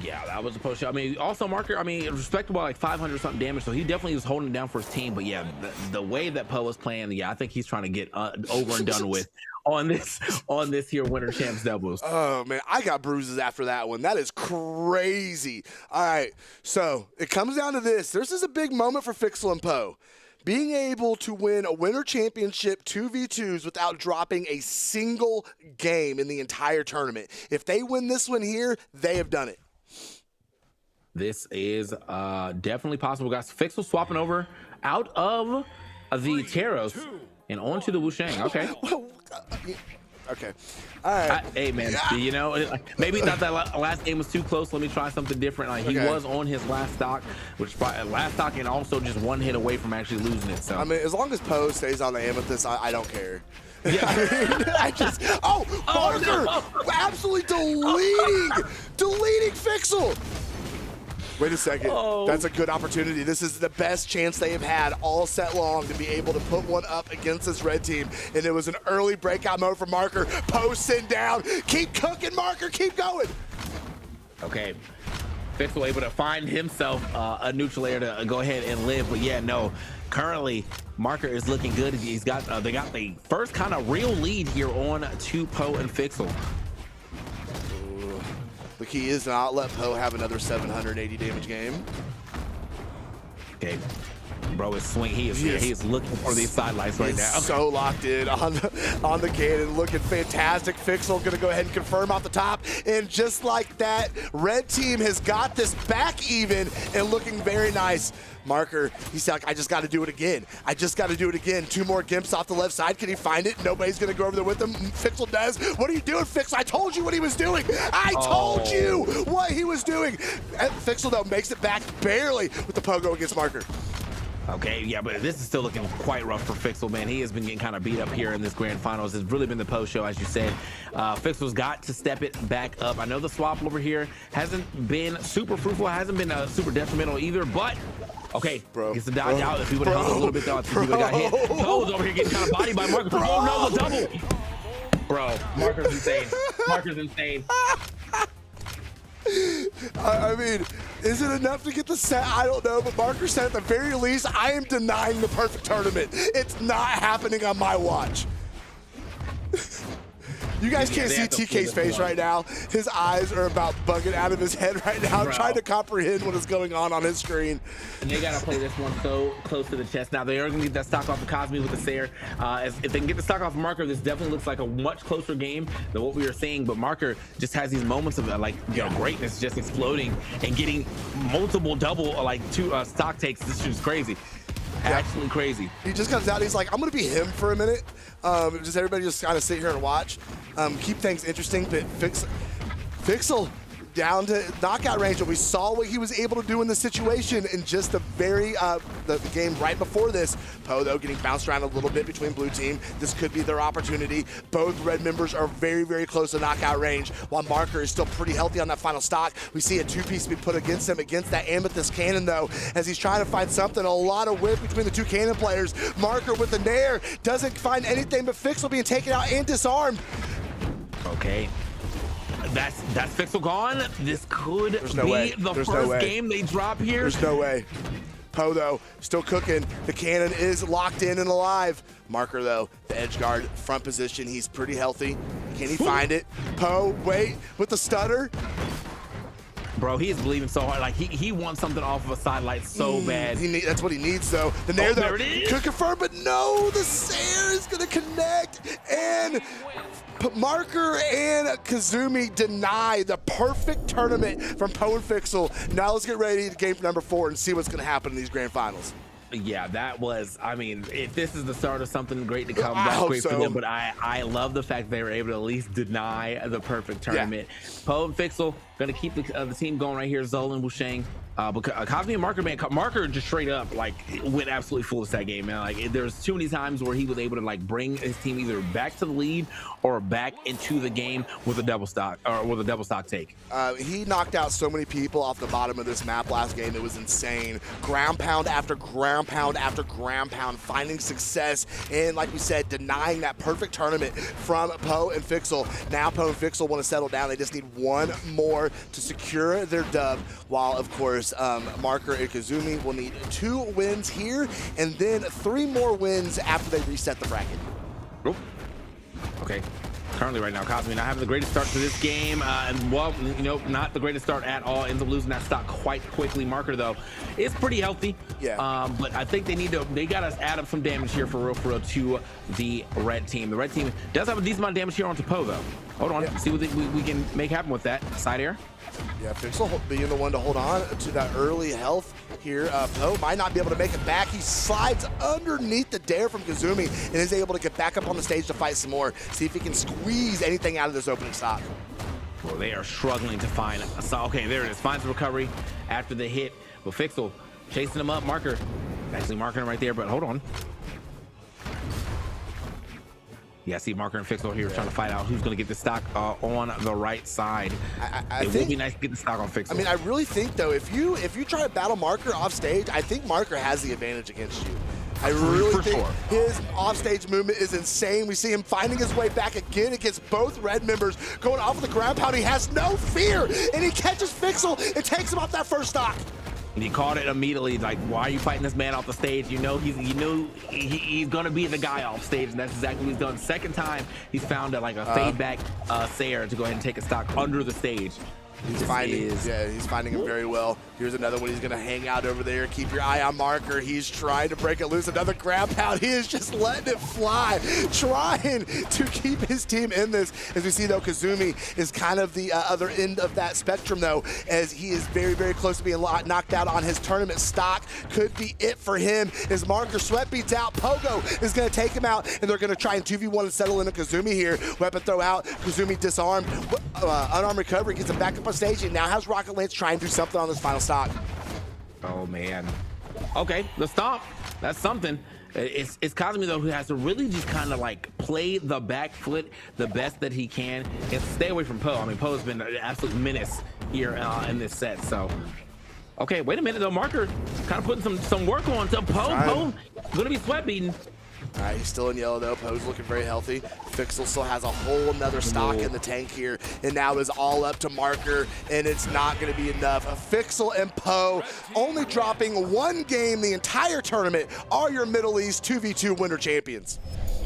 [SPEAKER 7] Yeah, that was a post. I mean, also Marker, I mean, respectable, like 500 something damage, so he definitely was holding it down for his team. But yeah, the way that Poe was playing, yeah, I think he's trying to get over and done with on this here Winter Champs doubles.
[SPEAKER 8] Oh man, I got bruises after that one. That is crazy. All right, so it comes down to this. This is a big moment for Fixel and Poe. Being able to win a Winter Championship 2v2s without dropping a single game in the entire tournament. If they win this one here, they have done it.
[SPEAKER 7] This is definitely possible, guys. Fixel swapping over out of the Taros and onto the Wushang. Okay.
[SPEAKER 8] Okay. All right.
[SPEAKER 7] Hey, man, you know, maybe thought that last game was too close. Let me try something different. Like, he was on his last stock, which last stock, and also just one hit away from actually losing it. So
[SPEAKER 8] I mean, as long as Poe stays on the Amethyst, I don't care.
[SPEAKER 7] Yeah.
[SPEAKER 8] I just Marker absolutely deleting Fixel. Wait a second. That's a good opportunity. This is the best chance they have had all set long to be able to put one up against this red team. And it was an early breakout mode for Marker. Post sitting down. Keep cooking, Marker. Keep going.
[SPEAKER 7] Okay. Fixel able to find himself a neutral layer to go ahead and live. But yeah, no. Currently, Marker is looking good. He's got they got the first kind of real lead here on to Poe and Fixel.
[SPEAKER 8] The key is not let Poe have another 780 damage game.
[SPEAKER 7] Okay, bro is swing. He is looking for these sidelights right now.
[SPEAKER 8] So locked in on the cannon, looking fantastic. Fixel gonna go ahead and confirm off the top, and just like that, red team has got this back even and looking very nice. Marker, he's like, I just got to do it again. I just got to do it again. Two more gimps off the left side. Can he find it? Nobody's going to go over there with him. Fixel does. What are you doing, Fixel? I told you what he was doing. I told you what he was doing. And Fixel, though, makes it back barely with the pogo against Marker.
[SPEAKER 7] Okay, yeah, but this is still looking quite rough for Fixel, man. He has been getting kind of beat up here in this grand finals. It's really been the post show, as you said. Fixel's got to step it back up. I know the swap over here hasn't been super fruitful, hasn't been super detrimental either, but okay,
[SPEAKER 8] bro,
[SPEAKER 7] gets the dodge out. If he would have held a little bit, though, I think he would have got hit. Poe's over here getting kind of bodied by Marker. Oh, no, the double. Bro, Marker's insane. Marker's insane.
[SPEAKER 8] I mean, is it enough to get the set? I don't know, but Marker said at the very least, I am denying the perfect tournament. It's not happening on my watch. You guys can't see TK's face right now. His eyes are about bugging out of his head right now, trying to comprehend what is going on his screen.
[SPEAKER 7] And they got to play this one so close to the chest. Now, they are going to get that stock off of Cosme with the Sayer. If they can get the stock off of Marker, this definitely looks like a much closer game than what we were seeing. But Marker just has these moments of greatness just exploding and getting multiple double, two stock takes. This is crazy. Actually crazy.
[SPEAKER 8] He just comes out and he's like, I'm going to be him for a minute. Just everybody just kind of sit here and watch. Keep things interesting, but Fixel down to knockout range, and we saw what he was able to do in the situation in just the game right before this. Poe, though, getting bounced around a little bit between blue team. This could be their opportunity. Both red members are very, very close to knockout range, while Marker is still pretty healthy on that final stock. We see a two-piece be put against him, against that Amethyst cannon, though, as he's trying to find something. A lot of whip between the two cannon players. Marker with the nair doesn't find anything, but Fixel being taken out and disarmed.
[SPEAKER 7] Okay. That's Fixel gone. This could be the first game they drop here.
[SPEAKER 8] There's no way. Poe, though, still cooking. The cannon is locked in and alive. Marker, though, the edge guard, front position. He's pretty healthy. Can he find it? Poe, wait, with the stutter.
[SPEAKER 7] Bro, he is believing so hard. Like, he wants something off of a sidelight so bad.
[SPEAKER 8] That's what he needs, though. The nair, though, could confirm, but no, the Sayer is going to connect. And Marker and Kazumi deny the perfect tournament from Poe and Fixel. Now let's get ready to game number 4 and see what's going to happen in these grand finals.
[SPEAKER 7] Yeah, that was, I mean, if this is the start of something great to come, that's great for them. But I love the fact they were able to at least deny the perfect tournament. Poe and Fixel going to keep the team going right here. Zolan, Wushang, Because Cosme and Marker, man, Marker just straight up like went absolutely foolish that game, man. Like there's too many times where he was able to like bring his team either back to the lead or back into the game with a double stock or with a double stock take.
[SPEAKER 8] He knocked out so many people off the bottom of this map last game. It was insane. Ground pound after ground pound after ground pound, finding success and, like we said, denying that perfect tournament from Poe and Fixel. Now Poe and Fixel want to settle down. They just need one more to secure their dub, while of course Marker and Kazumi will need 2 wins here and then 3 more wins after they reset the bracket.
[SPEAKER 7] Oop. Okay. Currently right now, Cosme not having the greatest start to this game, and well, you know, not the greatest start at all. Ends up losing that stock quite quickly. Marker though is pretty healthy.
[SPEAKER 8] Yeah.
[SPEAKER 7] But I think they gotta add up some damage here for real to the red team. The red team does have a decent amount of damage here onto Poe though. Hold on, see what we can make happen with that side air.
[SPEAKER 8] Yeah, Fixel being the one to hold on to that early health here. Poe might not be able to make it back. He slides underneath the dare from Kazumi and is able to get back up on the stage to fight some more. See if he can squeeze anything out of this opening stock.
[SPEAKER 7] Well, they are struggling to find okay, there it is. Finds the recovery after the hit. But Fixel chasing him up. Marker actually marking him right there, but hold on. Yeah, see Marker and Fixel here trying to fight out who's going to get the stock on the right side. It would be nice to get the stock on Fixel.
[SPEAKER 8] I mean, I really think though, if you try to battle Marker off stage, I think Marker has the advantage against you. I really think his offstage movement is insane. We see him finding his way back again against both red members, going off of the ground pound. He has no fear, and he catches Fixel and takes him off that first stock.
[SPEAKER 7] And he caught it immediately. Like, why are you fighting this man off the stage? You know he's gonna be the guy off stage, and that's exactly what he's done. Second time he's found like a fade back Sayer to go ahead and take a stock under the stage.
[SPEAKER 8] He's finding him very well. Here's another one. He's going to hang out over there. Keep your eye on Marker. He's trying to break it loose. Another ground pound. He is just letting it fly, trying to keep his team in this. As we see, though, Kazumi is kind of the other end of that spectrum, though, as he is very, very close to being knocked out on his tournament stock. Could be it for him. As Marker sweat beats out, Pogo is going to take him out, and they're going to try and 2v1 and settle into Kazumi here. Weapon throw out. Kazumi disarmed. Unarmed recovery gets him back up on stage, and now has Rocket Lance try and do something on this final stock.
[SPEAKER 7] Oh man. Okay, the stomp. That's something. It's Cosme though who has to really just kind of like play the back foot the best that he can and stay away from Poe. I mean, Poe's been an absolute menace here in this set. So, okay, wait a minute though. Marker kind of putting some work on to Poe. Poe gonna be sweat beaten.
[SPEAKER 8] All right, he's still in yellow though. Poe's looking very healthy. Fixel still has a whole nother stock in the tank here, and now is all up to Marker, and it's not going to be enough. Fixel and Poe only dropping 1 game the entire tournament are your Middle East 2v2 winter champions.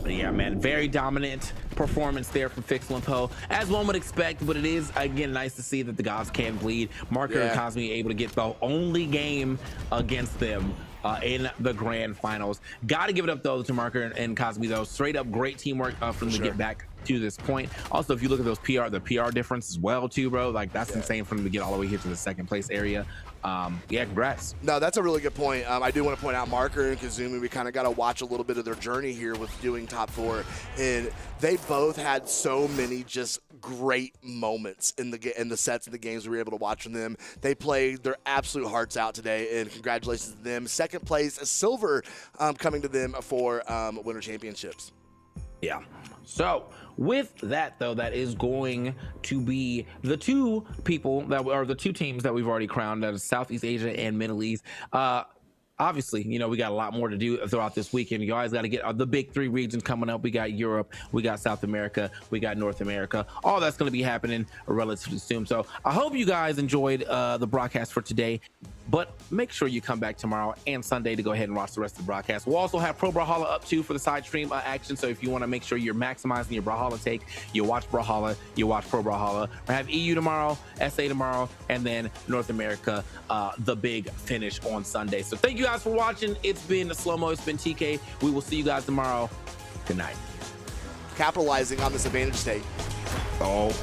[SPEAKER 7] Yeah, man, very dominant performance there from Fixel and Poe, as one would expect, but it is, again, nice to see that the gods can bleed. Marker and Cosme able to get the only game against them in the grand finals. Got to give it up though to Marker and Cosme though. Straight up great teamwork for them to get back to this point. Also, if you look at those the PR difference as well too, bro, like that's insane for them to get all the way here to the second place area. Yeah, congrats.
[SPEAKER 8] No, that's a really good point. I do want to point out Marker and Kazumi, we kind of got to watch a little bit of their journey here with doing top 4, and they both had so many just great moments in the sets and the games we were able to watch from them. They played their absolute hearts out today, and congratulations to them. Second place, a silver coming to them for winter championships.
[SPEAKER 7] Yeah. So with that though, that is going to be the 2 people that are the 2 teams that we've already crowned, that is Southeast Asia and Middle East. Obviously, you know, we got a lot more to do throughout this weekend. You guys got to get the big 3 regions coming up. We got Europe, we got South America, we got North America. All that's going to be happening relatively soon. So I hope you guys enjoyed the broadcast for today. But make sure you come back tomorrow and Sunday to go ahead and watch the rest of the broadcast. We'll also have Pro Brawlhalla up too for the side stream action. So if you want to make sure you're maximizing your Brawlhalla take, you watch Brawlhalla, you watch Pro Brawlhalla. We have EU tomorrow, SA tomorrow, and then North America, the big finish on Sunday. So thank you guys for watching. It's been Slow-Mo, it's been TK. We will see you guys tomorrow. Good night.
[SPEAKER 8] Capitalizing on this advantage state.
[SPEAKER 7] Oh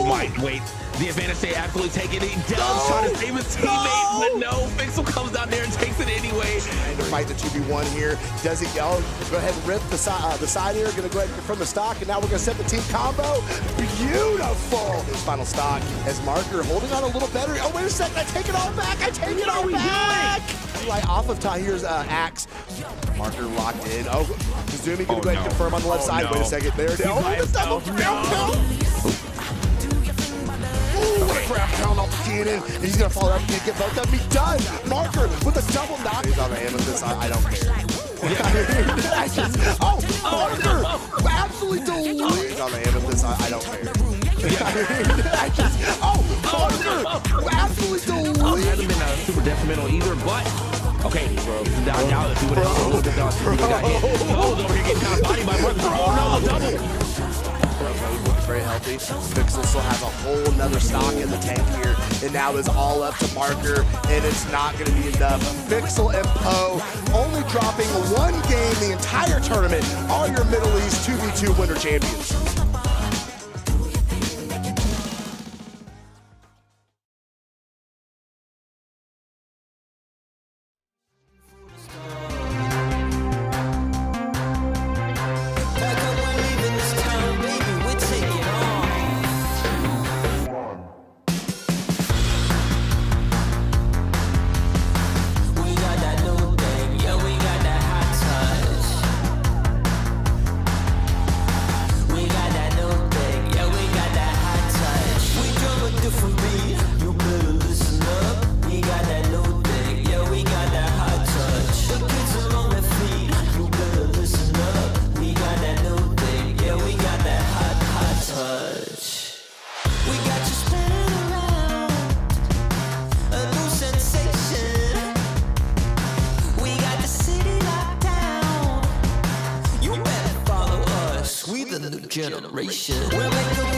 [SPEAKER 7] my, wait. The advantage they absolutely take it. He does try to save his teammate, but no. Pixel comes down there and takes it anyway.
[SPEAKER 8] Trying to fight the 2v1 here. Does it go? Go ahead and rip the side here. Gonna go ahead and confirm the stock, and now we're gonna set the team combo. Beautiful. His final stock as Marker holding on a little better. Oh, wait a second. I take it all back. I take it all back. Right off of Tahir's axe. Marker locked in. Oh, Kazumi gonna go ahead and confirm on the left side. Wait a second. There it is. Oh, the double count. What a grab count off the cannon. And he's going to follow up and get both of them. He does. Marker with a double knock. He's on the amethyst. I don't care. Marker. Absolutely delicious. He's on the amethyst. I don't care. Marker. Absolutely delicious.
[SPEAKER 7] Hasn't been super detrimental either, but okay, now let's see what else got hit. Over here getting kind of body by Marker. Oh no, the double.
[SPEAKER 8] Very healthy. Pixel still has a whole nother stock in the tank here, and now is all up to Marker, and it's not going to be enough. Pixel and Poe only dropping one game the entire tournament are your Middle East 2v2 winter champions.
[SPEAKER 5] Generation. We'll make the